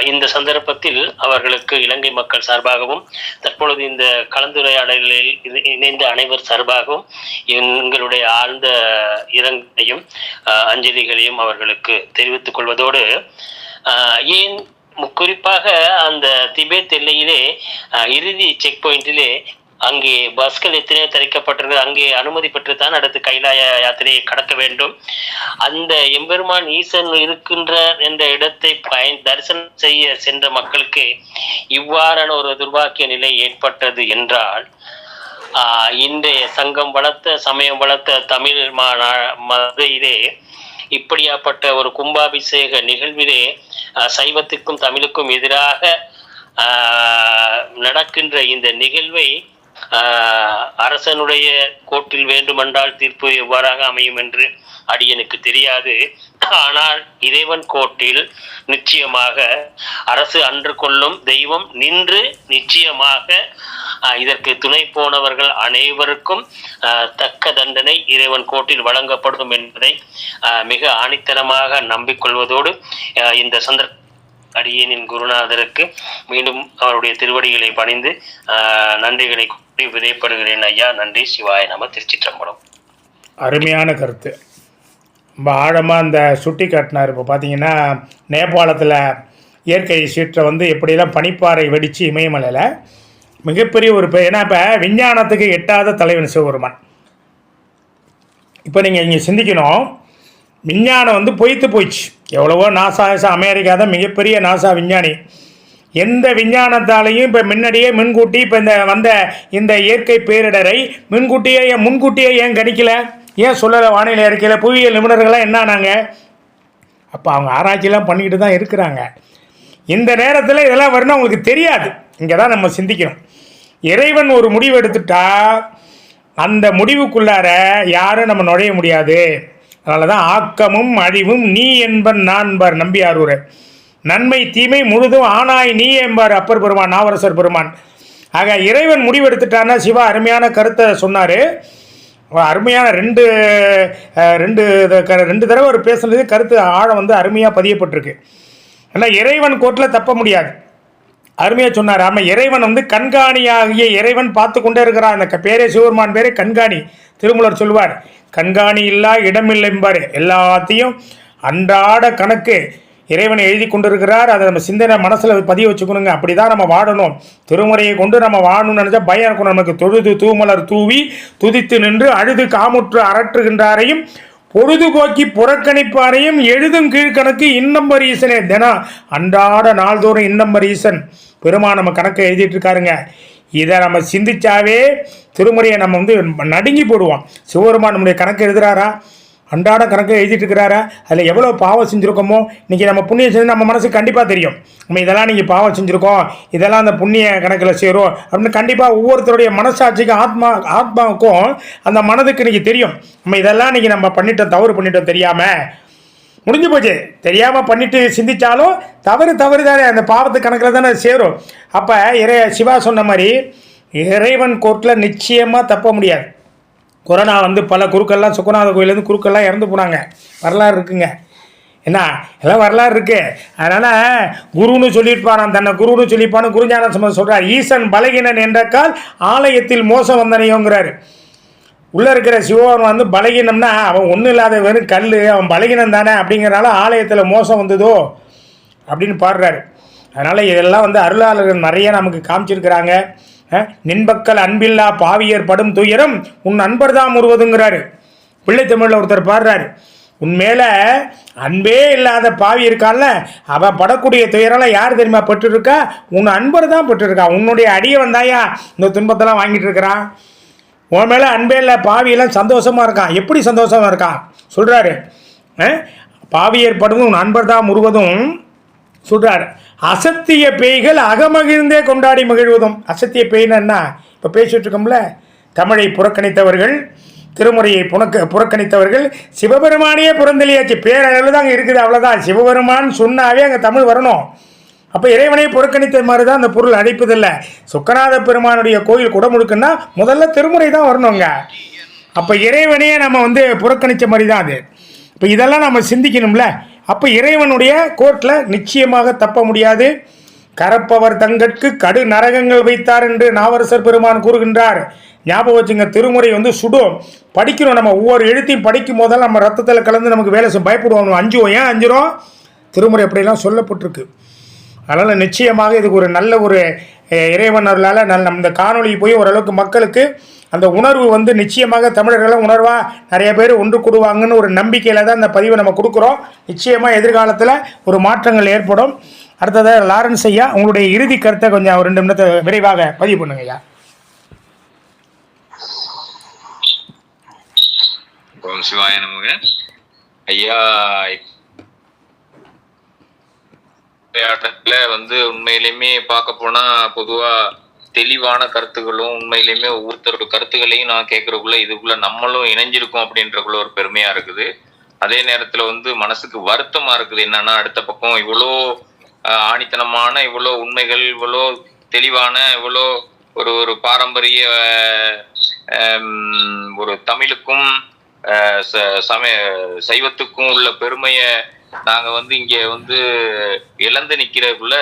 Speaker 6: இந்த சந்தர்ப்பத்தில் அவர்களுக்கு இலங்கை மக்கள் சார்பாகவும் தற்பொழுது இந்த கலந்துரையாடலில் இணைந்த அனைவர் சார்பாகவும் எங்களுடைய ஆழ்ந்த இரங்கலையும் அஞ்சலிகளையும் அவர்களுக்கு தெரிவித்துக் கொள்வதோடு, ஏன் குறிப்பாக அந்த திபெத் எல்லையிலே இறுதி செக் பாயிண்டிலே அங்கே பஸ்கள் எத்தனையோ தரிக்கப்பட்டிருக்கு, அங்கே அனுமதி பெற்றுத்தான் அடுத்து கைலாய யாத்திரையை கடக்க வேண்டும். அந்த எம்பெருமான் ஈசன் இருக்கின்ற என்ற இடத்தை தரிசனம் செய்ய சென்ற மக்களுக்கு இவ்வாறான ஒரு துர்பாக்கிய நிலை ஏற்பட்டது என்றால், இன்றைய சங்கம் வளர்த்த சமயம் வளர்த்த தமிழ் மதுரையிலே இப்படியாப்பட்ட ஒரு கும்பாபிஷேக நிகழ்விலே சைவத்திற்கும் தமிழுக்கும் எதிராக நடக்கின்ற இந்த நிகழ்வை அரசனுடைய கோர்ட்டில் வேண்டுமென்றால் தீர்ப்பு எவ்வாறாக அமையும் என்று அடியனுக்கு தெரியாது. ஆனால் இறைவன் கோர்ட்டில் நிச்சயமாக அரசு அன்று கொள்ளும் தெய்வம் நின்று நிச்சயமாக இதற்கு துணை போனவர்கள் அனைவருக்கும் தக்க தண்டனை இறைவன் கோர்ட்டில் வழங்கப்படும் என்பதை மிக ஆணித்தரமாக நம்பிக்கொள்வதோடு, இந்த சந்தர்ப்ப அடியேனின் குருநாதருக்கு மீண்டும் அவருடைய திருவடிகளை பணிந்து நன்றிகளை கூறி விதைப்படுகிறேன் ஐயா. நன்றி. சிவாய நம. திருச்சிற்றம்பலம்.
Speaker 1: அருமையான கருத்து, ரொம்ப ஆழமாக அந்த சுட்டி காட்டினார். இப்போ பார்த்தீங்கன்னா நேபாளத்தில் இயற்கை சீற்றை எப்படியெல்லாம் பனிப்பாறை வெடித்து இமயமலையில் மிகப்பெரிய ஒரு ஏன்னா இப்போ விஞ்ஞானத்துக்கு எட்டாத தலைவன் சிவபெருமான். இப்போ நீங்கள் இங்கே சிந்திக்கணும், விஞ்ஞானம் பொய்த்து போயிடுச்சு. எவ்வளவோ நாசா அமெரிக்கா தான் மிகப்பெரிய நாசா விஞ்ஞானி. எந்த விஞ்ஞானத்தாலையும் இப்போ முன்னாடியே முன்கூட்டி இப்போ வந்த இந்த இயற்கை பேரிடரை முன்கூட்டியே ஏன் கணிக்கலை, ஏன் சொல்லலை? வானிலை அறிக்கையில் புவியியல் நிபுணர்கள்லாம் என்னானாங்க? அப்போ அவங்க ஆராய்ச்சியெல்லாம் பண்ணிக்கிட்டு தான் இருக்கிறாங்க. இந்த நேரத்தில் இதெல்லாம் வரணும் அவங்களுக்கு தெரியாது. இங்கே தான் நம்ம சிந்திக்கணும். இறைவன் ஒரு முடிவு எடுத்துட்டா அந்த முடிவுக்குள்ளார யாரும் நம்ம நுழைய முடியாது. அதனால தான் ஆக்கமும் அழிவும் நீ என்பன் நான்பார் நம்பியாரூர், நன்மை தீமை முழுதும் ஆனாய் நீ என்பார் அப்பர் பெருமான் நாவரசர் பெருமான். ஆக இறைவன் முடிவு எடுத்துட்டான்னா, சிவா அருமையான கருத்தை சொன்னார். அருமையான ரெண்டு தடவை ஒரு பேசுனது கருத்து ஆழம் அருமையாக பதியப்பட்டிருக்கு. ஆனால் இறைவன் கோர்ட்டில் தப்ப முடியாது. அருமையாக சொன்னார். ஆமாம், இறைவன் கண்காணியாகிய இறைவன் பார்த்து கொண்டே இருக்கிறான். அந்த பேரே சிவபெருமான் பேரே கண்காணி. திருமூலர் சொல்வார், கண்காணி இல்லா இடமில்லை என்பார். எல்லாத்தையும் அன்றாட கணக்கு இறைவனை எழுதி கொண்டு இருக்கிறார். அதை நம்ம சிந்தனை மனசில் பதிய வச்சுக்கணுங்க. அப்படி தான் நம்ம வாழணும். திருமுறையை கொண்டு நம்ம வாழணும்னு நினச்சா பயம் இருக்கணும் நமக்கு. தொழுது தூமலர் தூவி துதித்து நின்று அழுது காமுற்று அரற்றுகின்றாரையும் பொழுதுபோக்கி புறக்கணிப்பாரையும் எழுதும் கீழ்கணக்கு இன்னம்பர் ஈசனே. தினம் அன்றாட நாள்தோறும் இன்னம்பர் ஈசன் பெருமான் நம்ம கணக்கை எழுதிட்டு இருக்காருங்க. இதை நம்ம சிந்திச்சாவே திருமுறையை நம்ம நடுங்கி போடுவோம். சிவபெருமான் நம்முடைய கணக்கு எழுதுறாரா? அன்றாட கணக்கு எழுதிட்டு இருக்கிறாரா? அதில் எவ்வளோ பாவம் செஞ்சுருக்கோமோ இன்றைக்கி நம்ம புண்ணியம் செஞ்சு நம்ம மனசுக்கு கண்டிப்பாக தெரியும். நம்ம இதெல்லாம் நீங்கள் பாவம் செஞ்சுருக்கோம், இதெல்லாம் அந்த புண்ணிய கணக்கில் சேரும் அப்படின்னு கண்டிப்பாக ஒவ்வொருத்தருடைய மனசாட்சிக்கும் ஆத்மாவுக்கும் அந்த மனதுக்கு இன்றைக்கி தெரியும். நம்ம இதெல்லாம் இன்றைக்கி நம்ம பண்ணிட்டோம், தவறு பண்ணிட்டோம் தெரியாமல், முடிஞ்சு போச்சு. தெரியாமல் பண்ணிட்டு சிந்தித்தாலும் தவறு தானே, அந்த பாவத்து கணக்கில் தானே சேரும். அப்போ சிவா சொன்ன மாதிரி இறைவன் கோர்ட்டில் நிச்சயமாக தப்ப முடியாது. கொரோனா பல குருக்கள்லாம் சுக்கநாத கோயிலேருந்து குருக்கள்லாம் இறந்து போனாங்க. வரலாறு இருக்குங்க. என்ன எல்லாம் வரலாறு இருக்குது. அதனால் குருன்னு சொல்லியிருப்பான், தன்னை குருன்னு சொல்லியிருப்பான்னு குருஞான சம்பந்தர் சொல்கிறார். ஈசன் பலகீனன் என்றக்கால் ஆலயத்தில் மோசம் வந்தனையோங்கிறாரு. உள்ளே இருக்கிற சிவபெருமான் பலகீனம்னா அவன் ஒன்றும் இல்லாத வெறும் கல், அவன் பலகீனம் தானே, அப்படிங்கிறனால ஆலயத்தில் மோசம் வந்ததோ அப்படின்னு பாடுறாரு. அதனால் இதெல்லாம் அருளாளர்கள் நிறைய நமக்கு காமிச்சிருக்கிறாங்க. நின்பக்கல் அன்பில்லா பாவியர் படும் துயரம் உன் அன்பர் தான் உருவதுங்கிறாரு. பிள்ளை தமிழில் ஒருத்தர் பாடுறாரு, உன் மேலே அன்பே இல்லாத பாவி இருக்கான்ல, அவன் படக்கூடிய துயரெல்லாம் யார் தெரியுமா பெற்றுருக்கா? உன் அன்பர் தான் பெற்றுருக்கா. உன்னுடைய அடியை வந்தாயா இந்த துன்பத்தெல்லாம் வாங்கிட்டு இருக்கிறான். உன் மேலே அன்பே இல்லை பாவியெல்லாம் சந்தோஷமாக இருக்கான். எப்படி சந்தோஷமாக இருக்கான் சொல்கிறாரு. பாவியர் படும் உன் அன்பர் தான் முழுவதும் சொல்கிறார். அசத்திய பேய்கள் அகமகிழ்ந்தே கொண்டாடி மகிழ்வதும். அசத்திய பேய்னா இப்போ பேசிகிட்டு இருக்கோம்ல, தமிழை புறக்கணித்தவர்கள், திருமுறையை புறக்கணித்தவர்கள், சிவபெருமானையே புறந்தளியாச்சு. பேரளவில் தான் அங்கே இருக்குது, அவ்வளோதான். சிவபெருமான் சொன்னாவே அங்கே தமிழ் வரணும். அப்போ இறைவனை புறக்கணித்த மாதிரி தான் அந்த பொருள் அழைப்பதில்லை. சொக்கநாத பெருமானுடைய கோயில் குடமுழுக்குன்னா முதல்ல திருமுறை தான் வரணுங்க. அப்போ இறைவனையே நம்ம புறக்கணித்த மாதிரி தான் அது. இப்போ இதெல்லாம் நம்ம சிந்திக்கணும்ல. அப்போ இறைவனுடைய கோர்ட்டில் நிச்சயமாக தப்ப முடியாது. கரப்பவர் தங்கட்கு கடு நரகங்கள் வைத்தார் என்று நாவரசர் பெருமான் கூறுகின்றார். ஞாபகம் வச்சுங்க, திருமுறை சுடும். படிக்கிறோம், நம்ம ஒவ்வொரு எழுத்தையும் படிக்கும் போதெல்லாம் நம்ம ரத்தத்தில் கலந்து நமக்கு வேலை செய்யும். பயப்படுவோம், அஞ்சுவோம். ஏன் அஞ்சுறோம்? திருமுறை அப்படிலாம் சொல்லப்பட்டிருக்கு. அதனால் நிச்சயமாக இதுக்கு ஒரு நல்ல ஒரு இறைவனர்களால் நம்ம இந்த காணொலி போய் ஓரளவுக்கு மக்களுக்கு அந்த உணர்வு நிச்சயமாக தமிழர்களும் உணர்வாக நிறைய பேர் ஒன்று கூடுவாங்கன்னு ஒரு நம்பிக்கையில் தான் இந்த பதிவை நம்ம கொடுக்குறோம். நிச்சயமாக எதிர்காலத்தில் ஒரு மாற்றங்கள் ஏற்படும். அடுத்ததாக லாரன்ஸ் ஐயா, உங்களுடைய இறுதி கருத்தை கொஞ்சம் 2 நிமிடத்தை விரைவாக பதிவு பண்ணுங்க ஐயா.
Speaker 5: ஓம் சிவாய நமக. ஐயா, உண்மையிலுமே பார்க்க போனா பொதுவா தெளிவான கருத்துக்களும் உண்மையிலுமே ஒவ்வொருத்தரோட கருத்துக்களையும் நான் கேட்கறதுக்குள்ள இதுக்குள்ள நம்மளும் இணைஞ்சிருக்கோம் அப்படின்றக்குள்ள ஒரு பெருமையா இருக்குது. அதே நேரத்துல மனசுக்கு வருத்தமா இருக்குது. என்னன்னா அடுத்த பக்கம் இவ்வளோ ஆணித்தனமான இவ்வளோ உண்மைகள், இவ்வளோ தெளிவான, இவ்வளோ ஒரு பாரம்பரிய ஒரு தமிழுக்கும் சைவத்துக்கும் உள்ள பெருமையை நாங்க இங்க இழந்து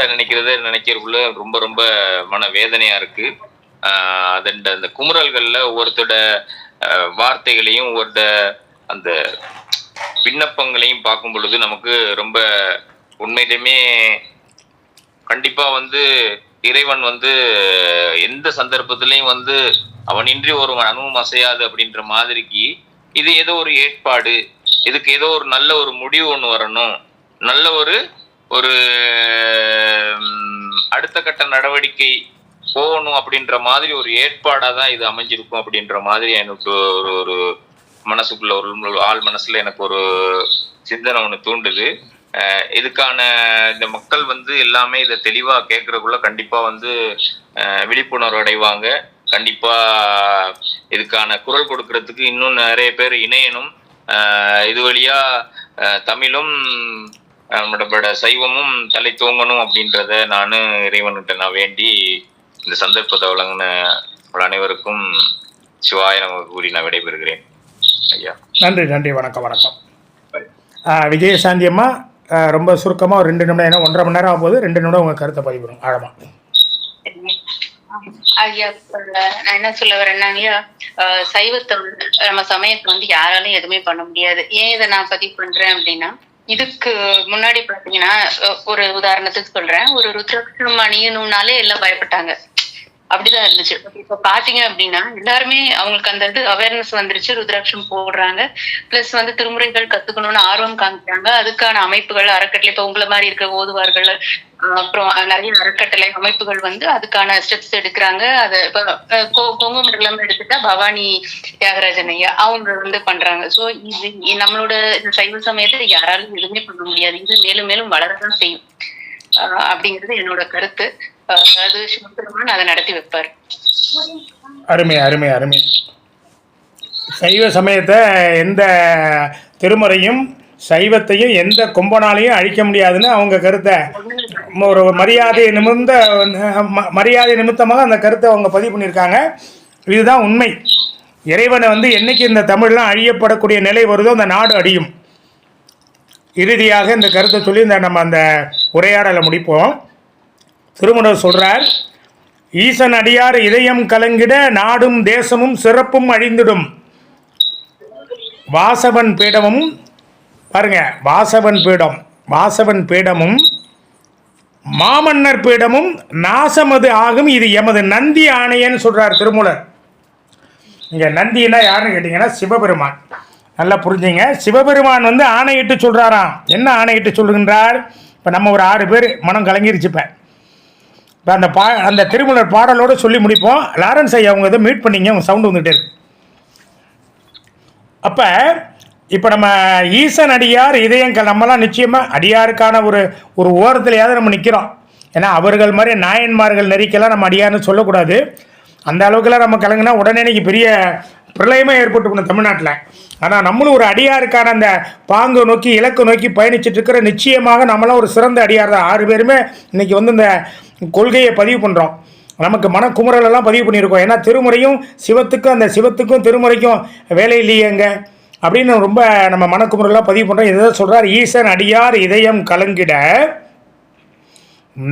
Speaker 5: நினைக்கிறதுக்குள்ள ரொம்ப ரொம்ப மன வேதனையா இருக்கு. அந்த குமுறல்கள்ல ஒவ்வொருத்தோட வார்த்தைகளையும் ஒவ்வொருத்த அந்த விண்ணப்பங்களையும் பார்க்கும் பொழுது நமக்கு ரொம்ப உண்மையிலுமே கண்டிப்பா இறைவன் எந்த சந்தர்ப்பத்திலையும் அவனின்றி ஒரு அணுவும் அசையாது அப்படின்ற மாதிரிக்கு இது ஏதோ ஒரு ஏற்பாடு, இதுக்கு ஏதோ ஒரு நல்ல ஒரு முடிவு ஒண்ணு வரணும், நல்ல ஒரு அடுத்த கட்ட நடவடிக்கை போகணும் அப்படின்ற மாதிரி ஒரு ஏற்பாடா தான் இது அமைஞ்சிருக்கும் அப்படின்ற மாதிரி எனக்கு ஒரு மனசுக்குள்ள ஒரு ஆள் மனசுல எனக்கு ஒரு சிந்தனை ஒண்ணு தூண்டுது. இதுக்கான இந்த மக்கள் எல்லாமே இதை தெளிவா கேட்கறதுக்குள்ள கண்டிப்பா விழிப்புணர்வு அடைவாங்க. கண்டிப்பா இதுக்கான குரல் கொடுக்கறதுக்கு இன்னும் நிறைய பேர் இணையணும். இது வழியா தமிழும் நம்மளோட சைவமும் தலை தூங்கணும் அப்படின்றத நான் இறைவன்கிட்ட நான் வேண்டி இந்த சந்தர்ப்பத்தை வழங்கின அனைவருக்கும் சிவாய நமக்கு கூறி நான் விடைபெறுகிறேன். ஐயா
Speaker 1: நன்றி நன்றி. வணக்கம் வணக்கம். விஜயசாந்தி அம்மா, ரொம்ப சுருக்கமாக ஒரு 2 நிமிடம், ஏன்னா 1.5 மணி நேரம் ஆகும்போது 2 நிமிடம் உங்கள் கருத்தை பதிவிடும் ஆழமா.
Speaker 7: ஐயா, நான் என்ன சொல்ல வரேன்னா ஐயா, சைவத்தை நம்ம சமயத்தை யாராலையும் எதுவுமே பண்ண முடியாது. ஏன் இதை நான் பதிவு பண்றேன் அப்படின்னா, இதுக்கு முன்னாடி பாத்தீங்கன்னா ஒரு உதாரணத்துக்கு சொல்றேன், ஒரு ருத்ராட்சம் அணியணும்னாலே எல்லாம் பயப்பட்டாங்க, அப்படிதான் இருந்துச்சு. இப்ப பாத்தீங்க அப்படின்னா எல்லாருமே அவங்களுக்கு அந்த இது அவேர்னஸ் வந்துருச்சு, ருத்ராட்சம் போடுறாங்க, பிளஸ் திருமுறைகள் கத்துக்கணும்னு ஆர்வம் காமிக்கிறாங்க. அதுக்கான அமைப்புகள் அறக்கட்டளை, இப்ப உங்களை மாதிரி இருக்கிற ஓதுவார்கள், அப்புறம் நிறைய அறக்கட்டளை அமைப்புகள் அதுக்கான ஸ்டெப்ஸ் எடுக்கிறாங்க. அதை இப்ப கொங்கு மண்டலம் எடுத்துட்டா பவானி தியாகராஜன் ஐயா அவங்க பண்றாங்க. சோ இது நம்மளோட சைவ சமயத்தை யாராலும் எதுவுமே பண்ண முடியாது, இது மேலும் மேலும் வளரதான் செய்யும் அப்படிங்கிறது என்னோட கருத்து. அது சிவபெருமான் அதை நடத்தி வைப்பார்.
Speaker 1: அருமை அருமை அருமை. சைவ சமயத்தை எந்த திருமுறையும் சைவத்தையும் எந்த கொம்பனாலையும் அழிக்க முடியாதுன்னு அவங்க கருத்தை ஒரு மரியாதை நிமித்தமாக அந்த கருத்தை அவங்க பதிவு பண்ணியிருக்காங்க. இதுதான் உண்மை. இறைவனை என்னைக்கு இந்த தமிழ்லாம் அழியப்படக்கூடிய நிலை வருதோ அந்த நாடு அழியும். இறுதியாக இந்த கருத்தை சொல்லி நம்ம அந்த உரையாடலை முடிப்போம். திருமணர் சொல்றார், ஈசன் அடியார் இதயம் கலங்கிட நாடும் தேசமும் சிறப்பும் அழிந்திடும். வாசவன் பீடமும் பாருங்க, வாசவன் பீடமும் மாமன்னர் பீடமும் நாசமது ஆகும், இது எமது நந்தி ஆணையன்னு சொல்கிறார் திருமூலர். இங்கே நந்தினா யாருன்னு கேட்டிங்கன்னா சிவபெருமான். நல்லா புரிஞ்சுங்க. சிவபெருமான் வந்து ஆணையிட்டு சொல்கிறாராம். என்ன ஆணையிட்டு சொல்லுகின்றார்? இப்போ நம்ம ஒரு 6 பேர் மனம் கலங்கிருச்சுப்பேன். இப்போ அந்த திருமூலர் பாடலோடு சொல்லி முடிப்போம். லாரன்ஸ் ஐயா அவங்க இதை மீட் பண்ணிங்க, அவங்க சவுண்டு வந்துகிட்டே இருக்கு. அப்போ இப்போ நம்ம ஈசன் அடியார் இதயங்கள் நம்மலாம் நிச்சயமாக அடியாருக்கான ஒரு ஓரத்துலையாவது நம்ம நிற்கிறோம். ஏன்னா அவர்கள் மாதிரி நாயன்மார்கள் நெறிக்கெல்லாம் நம்ம அடியார்னு சொல்லக்கூடாது. அந்த அளவுக்குலாம் நம்ம கலங்கினா உடனே இன்னைக்கு பெரிய பிரளயமாக ஏற்பட்டு தமிழ்நாட்டில். ஆனால் நம்மளும் ஒரு அடியாருக்கான அந்த பாங்கு நோக்கி இலக்கு நோக்கி பயணிச்சுட்டு இருக்கிற நிச்சயமாக நம்மளாம் ஒரு சிறந்த அடியார் தான். 6 பேருமே இன்றைக்கி வந்து இந்த கொள்கையை பதிவு பண்ணுறோம். நமக்கு மனக்குமுறலெல்லாம் பதிவு பண்ணியிருக்கோம். ஏன்னா திருமுறையும் சிவத்துக்கும் திருமுறைக்கும் வேலை இல்லையேங்க அப்படின்னு ரொம்ப நம்ம மனக்குமுறலாம் பதிவு பண்ணுறோம். இதை சொல்கிறார், ஈசன் அடியார் இதயம் கலங்கிட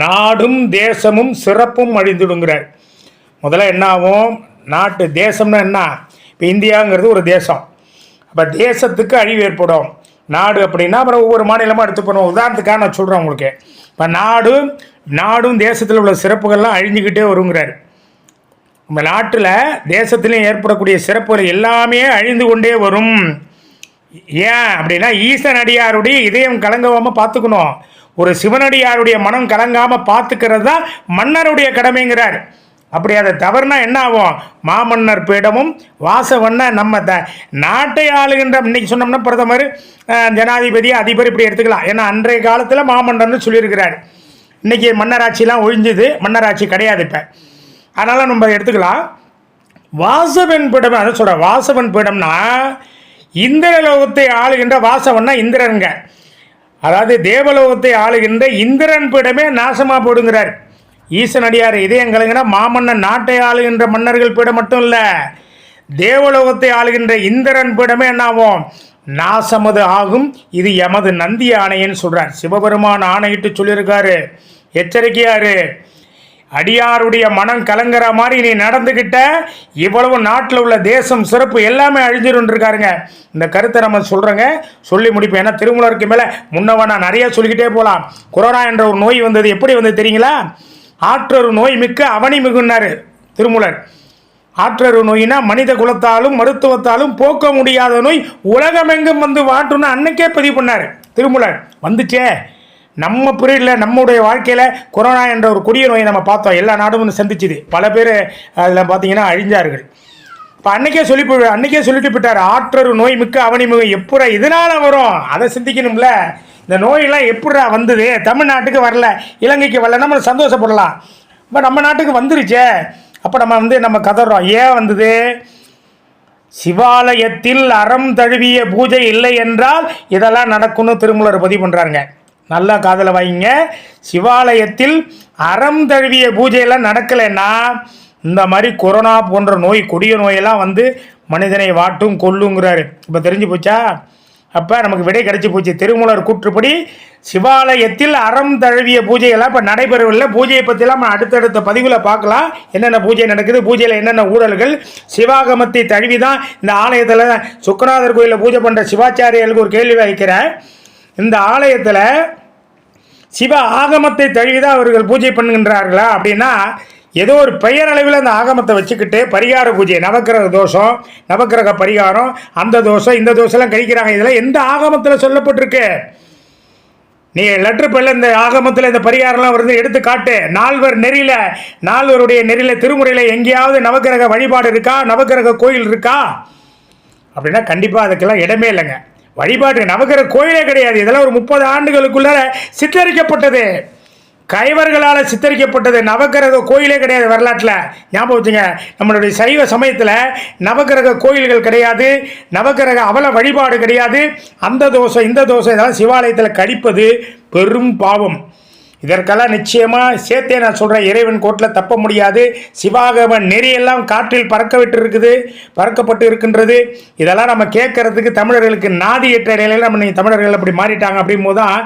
Speaker 1: நாடும் தேசமும் சிறப்பும் அழிந்துடுங்கிறார். முதல்ல என்ன ஆகும்? நாட்டு தேசம்னா என்ன? இப்போ இந்தியாங்கிறது ஒரு தேசம். அப்போ தேசத்துக்கு அழிவு ஏற்படும். நாடு அப்படின்னா அப்புறம் ஒவ்வொரு மாநிலமாக எடுத்து பண்ணுவோம். உதாரணத்துக்காக நான் சொல்கிறேன் உங்களுக்கு. இப்போ நாடும் தேசத்தில் உள்ள சிறப்புகள்லாம் அழிஞ்சிக்கிட்டே வருங்கிறார். நம்ம நாட்டில் தேசத்துலேயும் ஏற்படக்கூடிய சிறப்புகள் எல்லாமே அழிந்து கொண்டே வரும். ஏன் அப்படின்னா ஈசன் அடியாருடைய இதயம் கலங்காமல் பார்த்துக்கணும். ஒரு சிவனடியாருடைய மனம் கலங்காமல் பார்த்துக்கிறது தான் மன்னருடைய கடமைங்கிறார். அப்படி அதை தவறுனா என்ன ஆகும்? மாமன்னர் பீடமும் வாசவண்ண நம்ம நாட்டை ஆளுகின்ற இன்னைக்கு சொன்னோம்னா பிரதமர், ஜனாதிபதி, அதிபர் இப்படி எடுத்துக்கலாம். ஏன்னா அன்றைய காலத்தில் மாமன்னர்னு சொல்லியிருக்கிறார். இன்றைக்கி மன்னராட்சிலாம் ஒழிஞ்சுது, மன்னராட்சி கிடையாது இப்போ. அதனால் நம்ம எடுத்துக்கலாம். வாசவன் பீடம் அதை சொல்கிற. வாசவன் பீடம்னா இந்திரலோகத்தை ஆளுகின்ற வாசவன்னா இந்திரனுங்க. அதாவது தேவலோகத்தை ஆளுகின்ற இந்திரன் பீடமே நாசமாக போடுங்கிறார். ஈசனடியார் இதயங்களைங்கன்னா மாமன்னன் நாட்டை ஆளுகின்ற மன்னர்கள் பீடம் மட்டும் இல்லை, தேவலோகத்தை ஆளுகின்ற இந்திரன் பீடமே என்னாகும்? நாசமது ஆகும். இது எமது நந்தி ஆணையன்னு சொல்கிறார். சிவபெருமான் ஆணையிட்டு சொல்லியிருக்காரு. எச்சரிக்கையாரு, அடியாருடைய மனம் கலங்குற மாதிரி நீ நடந்துக்கிட்ட இவ்வளவு நாட்டில் உள்ள தேசம் சிறப்பு எல்லாமே அழிஞ்சிருந்து இருக்காருங்க. இந்த கருத்தை நம்ம சொல்கிறேங்க, சொல்லி முடிப்பேன். ஏன்னா திருமூலருக்கு மேலே முன்னவா நான் நிறைய சொல்லிக்கிட்டே போகலாம். கொரோனா என்ற ஒரு நோய் வந்தது. எப்படி வந்தது தெரியுங்களா? ஆற்றொரு நோய் மிக்க அவனி மிகுன்னாரு திருமூலர். ஆற்றொரு நோயினா மனித குலத்தாலும் மருத்துவத்தாலும் போக்க முடியாத நோய் உலகமெங்கும் வந்து வாட்டுன்னு அன்னைக்கே பதிவு பண்ணார் திருமூலர். வந்துச்சே நம்ம பீரியடில் நம்முடைய வாழ்க்கையில் கொரோனா என்ற ஒரு கொடிய நோயை நம்ம பார்த்தோம். எல்லா நாடும் சந்திச்சுது. பல பேர் அதில் பார்த்தீங்கன்னா அழிஞ்சார்கள். இப்போ அன்னைக்கே சொல்லிட்டு போயிட்டார். ஆற்றொரு நோய் மிக்க அவனி மிகு. எப்படா இதனால் வரும் அதை சிந்திக்கணும்ல. இந்த நோயெல்லாம் எப்படா வந்தது? தமிழ்நாட்டுக்கு வரல, இலங்கைக்கு வரல, நம்ம சந்தோஷப்படலாம். இப்போ நம்ம நாட்டுக்கு வந்துருச்சே, அப்போ நம்ம கதறோம். ஏன் வந்தது? சிவாலயத்தில் அறம் தழுவிய பூஜை இல்லை என்றால் இதெல்லாம் நடக்கும்னு திருமூலர் பதிவு பண்ணுறாருங்க. நல்லா காதலை வாங்கிங்க. சிவாலயத்தில் அறம் தழுவிய பூஜையெல்லாம் நடக்கலைன்னா இந்த மாதிரி கொரோனா போன்ற நோய், கொடிய நோயெல்லாம் வந்து மனிதனை வாட்டும் கொல்லுங்கிறாரு. இப்போ தெரிஞ்சு போச்சா? அப்போ நமக்கு விடை கிடைச்சி போச்சு. திருமூலர் கூற்றுப்படி சிவாலயத்தில் அறம் தழுவிய பூஜையெல்லாம் இப்போ நடைபெறவில்லை. பூஜையை பற்றிலாம் நம்ம அடுத்தடுத்த பதிவில் பார்க்கலாம். என்னென்ன பூஜை நடக்குது, பூஜையில் என்னென்ன ஊழல்கள். சிவாகமத்தை தழுவி தான் இந்த ஆலயத்தில் சுக்கநாதர் கோயிலில் பூஜை பண்ணுற சிவாச்சாரியர்களுக்கு ஒரு கேள்வி வைக்கிறேன். இந்த ஆலயத்தில் சிவ ஆகமத்தை தழுவிதான் அவர்கள் பூஜை பண்ணுகின்றார்களா அப்படின்னா ஏதோ ஒரு பெயரளவில் அந்த ஆகமத்தை வச்சுக்கிட்டு பரிகார பூஜை, நவக்கிரக தோஷம், நவக்கிரக பரிகாரம், அந்த தோஷம் இந்த தோஷம்லாம் கழிக்கிறாங்க. இதெல்லாம் எந்த ஆகமத்தில் சொல்லப்பட்டிருக்கு? நீ லெட்டர் பேரில் இந்த ஆகமத்தில் இந்த பரிகாரம்லாம் வருது எடுத்து காட்டு. நால்வருடைய நெறியில் திருமுறையில் எங்கேயாவது நவக்கிரக வழிபாடு இருக்கா, நவக்கிரக கோயில் இருக்கா அப்படின்னா கண்டிப்பாக அதுக்கெல்லாம் இடமே இல்லைங்க. வழிபாட்டு நவக்கிரக கோயிலே கிடையாது. இதெல்லாம் ஒரு 30 ஆண்டுகளுக்குள்ள சித்தரிக்கப்பட்டது, கைவர்களால் சித்தரிக்கப்பட்டது. நவக்கிரக கோயிலே கிடையாது வரலாற்றில். ஞாபகம் வச்சுங்க. நம்மளுடைய சைவ சமயத்தில் நவக்கிரக கோயில்கள் கிடையாது, நவக்கிரக அவல வழிபாடு கிடையாது. அந்த தோஷம் இந்த தோஷம் இதெல்லாம் சிவாலயத்தில் கழிப்பது பெரும் பாவம். இதற்கெல்லாம் நிச்சயமாக சேர்த்தே நான் சொல்கிறேன், இறைவன் கோட்டில் தப்ப முடியாது. சிவாகம நெறியெல்லாம் காற்றில் பறக்கப்பட்டு இருக்கின்றது. இதெல்லாம் நம்ம கேட்கறதுக்கு தமிழர்களுக்கு நாதி ஏற்ற நிலையில் நம்ம தமிழர்கள் அப்படி மாறிட்டாங்க. அப்படிங்கும் போது தான்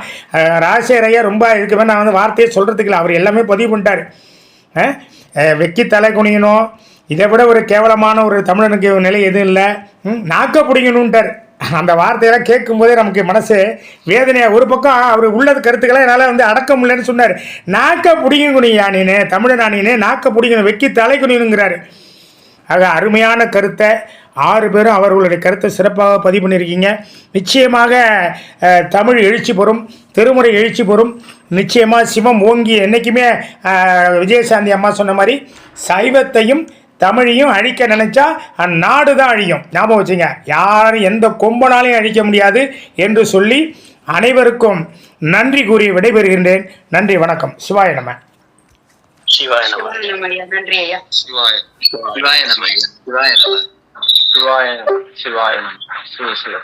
Speaker 1: ராஜசேகரையா ரொம்ப இதுக்கு நான் வந்து வார்த்தையை சொல்கிறதுக்கு இல்லை, அவர் எல்லாமே பதிவு பண்ணிட்டார். வெக்கி தலை குனியணும், இதை விட ஒரு கேவலமான ஒரு தமிழனுக்கு நிலை எதுவும் இல்லை. நாக்க பிடிக்கணுன்ட்டார். அந்த வார்த்தையெல்லாம் கேட்கும்போதே நமக்கு மனசு வேதனையாக. ஒரு பக்கம் அவர் உள்ளது கருத்துக்களை என்னால் வந்து அடக்க முடியலன்னு சொன்னார். நாக்க பிடிங்கணுயா நீனு, தமிழனா நீனு, நாக்க பிடிக்கணும், வெக்கி தலைக்கணுங்கிறாரு. ஆக அருமையான கருத்தை 6 பேரும் அவர்களுடைய கருத்தை சிறப்பாக பதிவு பண்ணியிருக்கீங்க. நிச்சயமாக தமிழ் எழுச்சி பெறும், திருமுறை எழுச்சி பெறும். நிச்சயமாக சிவம் ஓங்கி என்றைக்குமே விஜயசாந்தி அம்மா சொன்ன மாதிரி சைவத்தையும் தமிழையும் அழிக்க நினைச்சா நாடு தான் அழியும். ஞாபகம் வச்சுங்க, யாரும் எந்த கொம்பனாலையும் அழிக்க முடியாது என்று சொல்லி அனைவருக்கும் நன்றி கூறி விடைபெறுகின்றேன். நன்றி, வணக்கம். சிவாய நம.
Speaker 6: சிவாய நம.
Speaker 7: நன்றி ஐயா.
Speaker 5: சிவாய சிவாய நம. சிவாய நம.
Speaker 4: சிவாய நம. சிவாய நம. சிவ சிவ.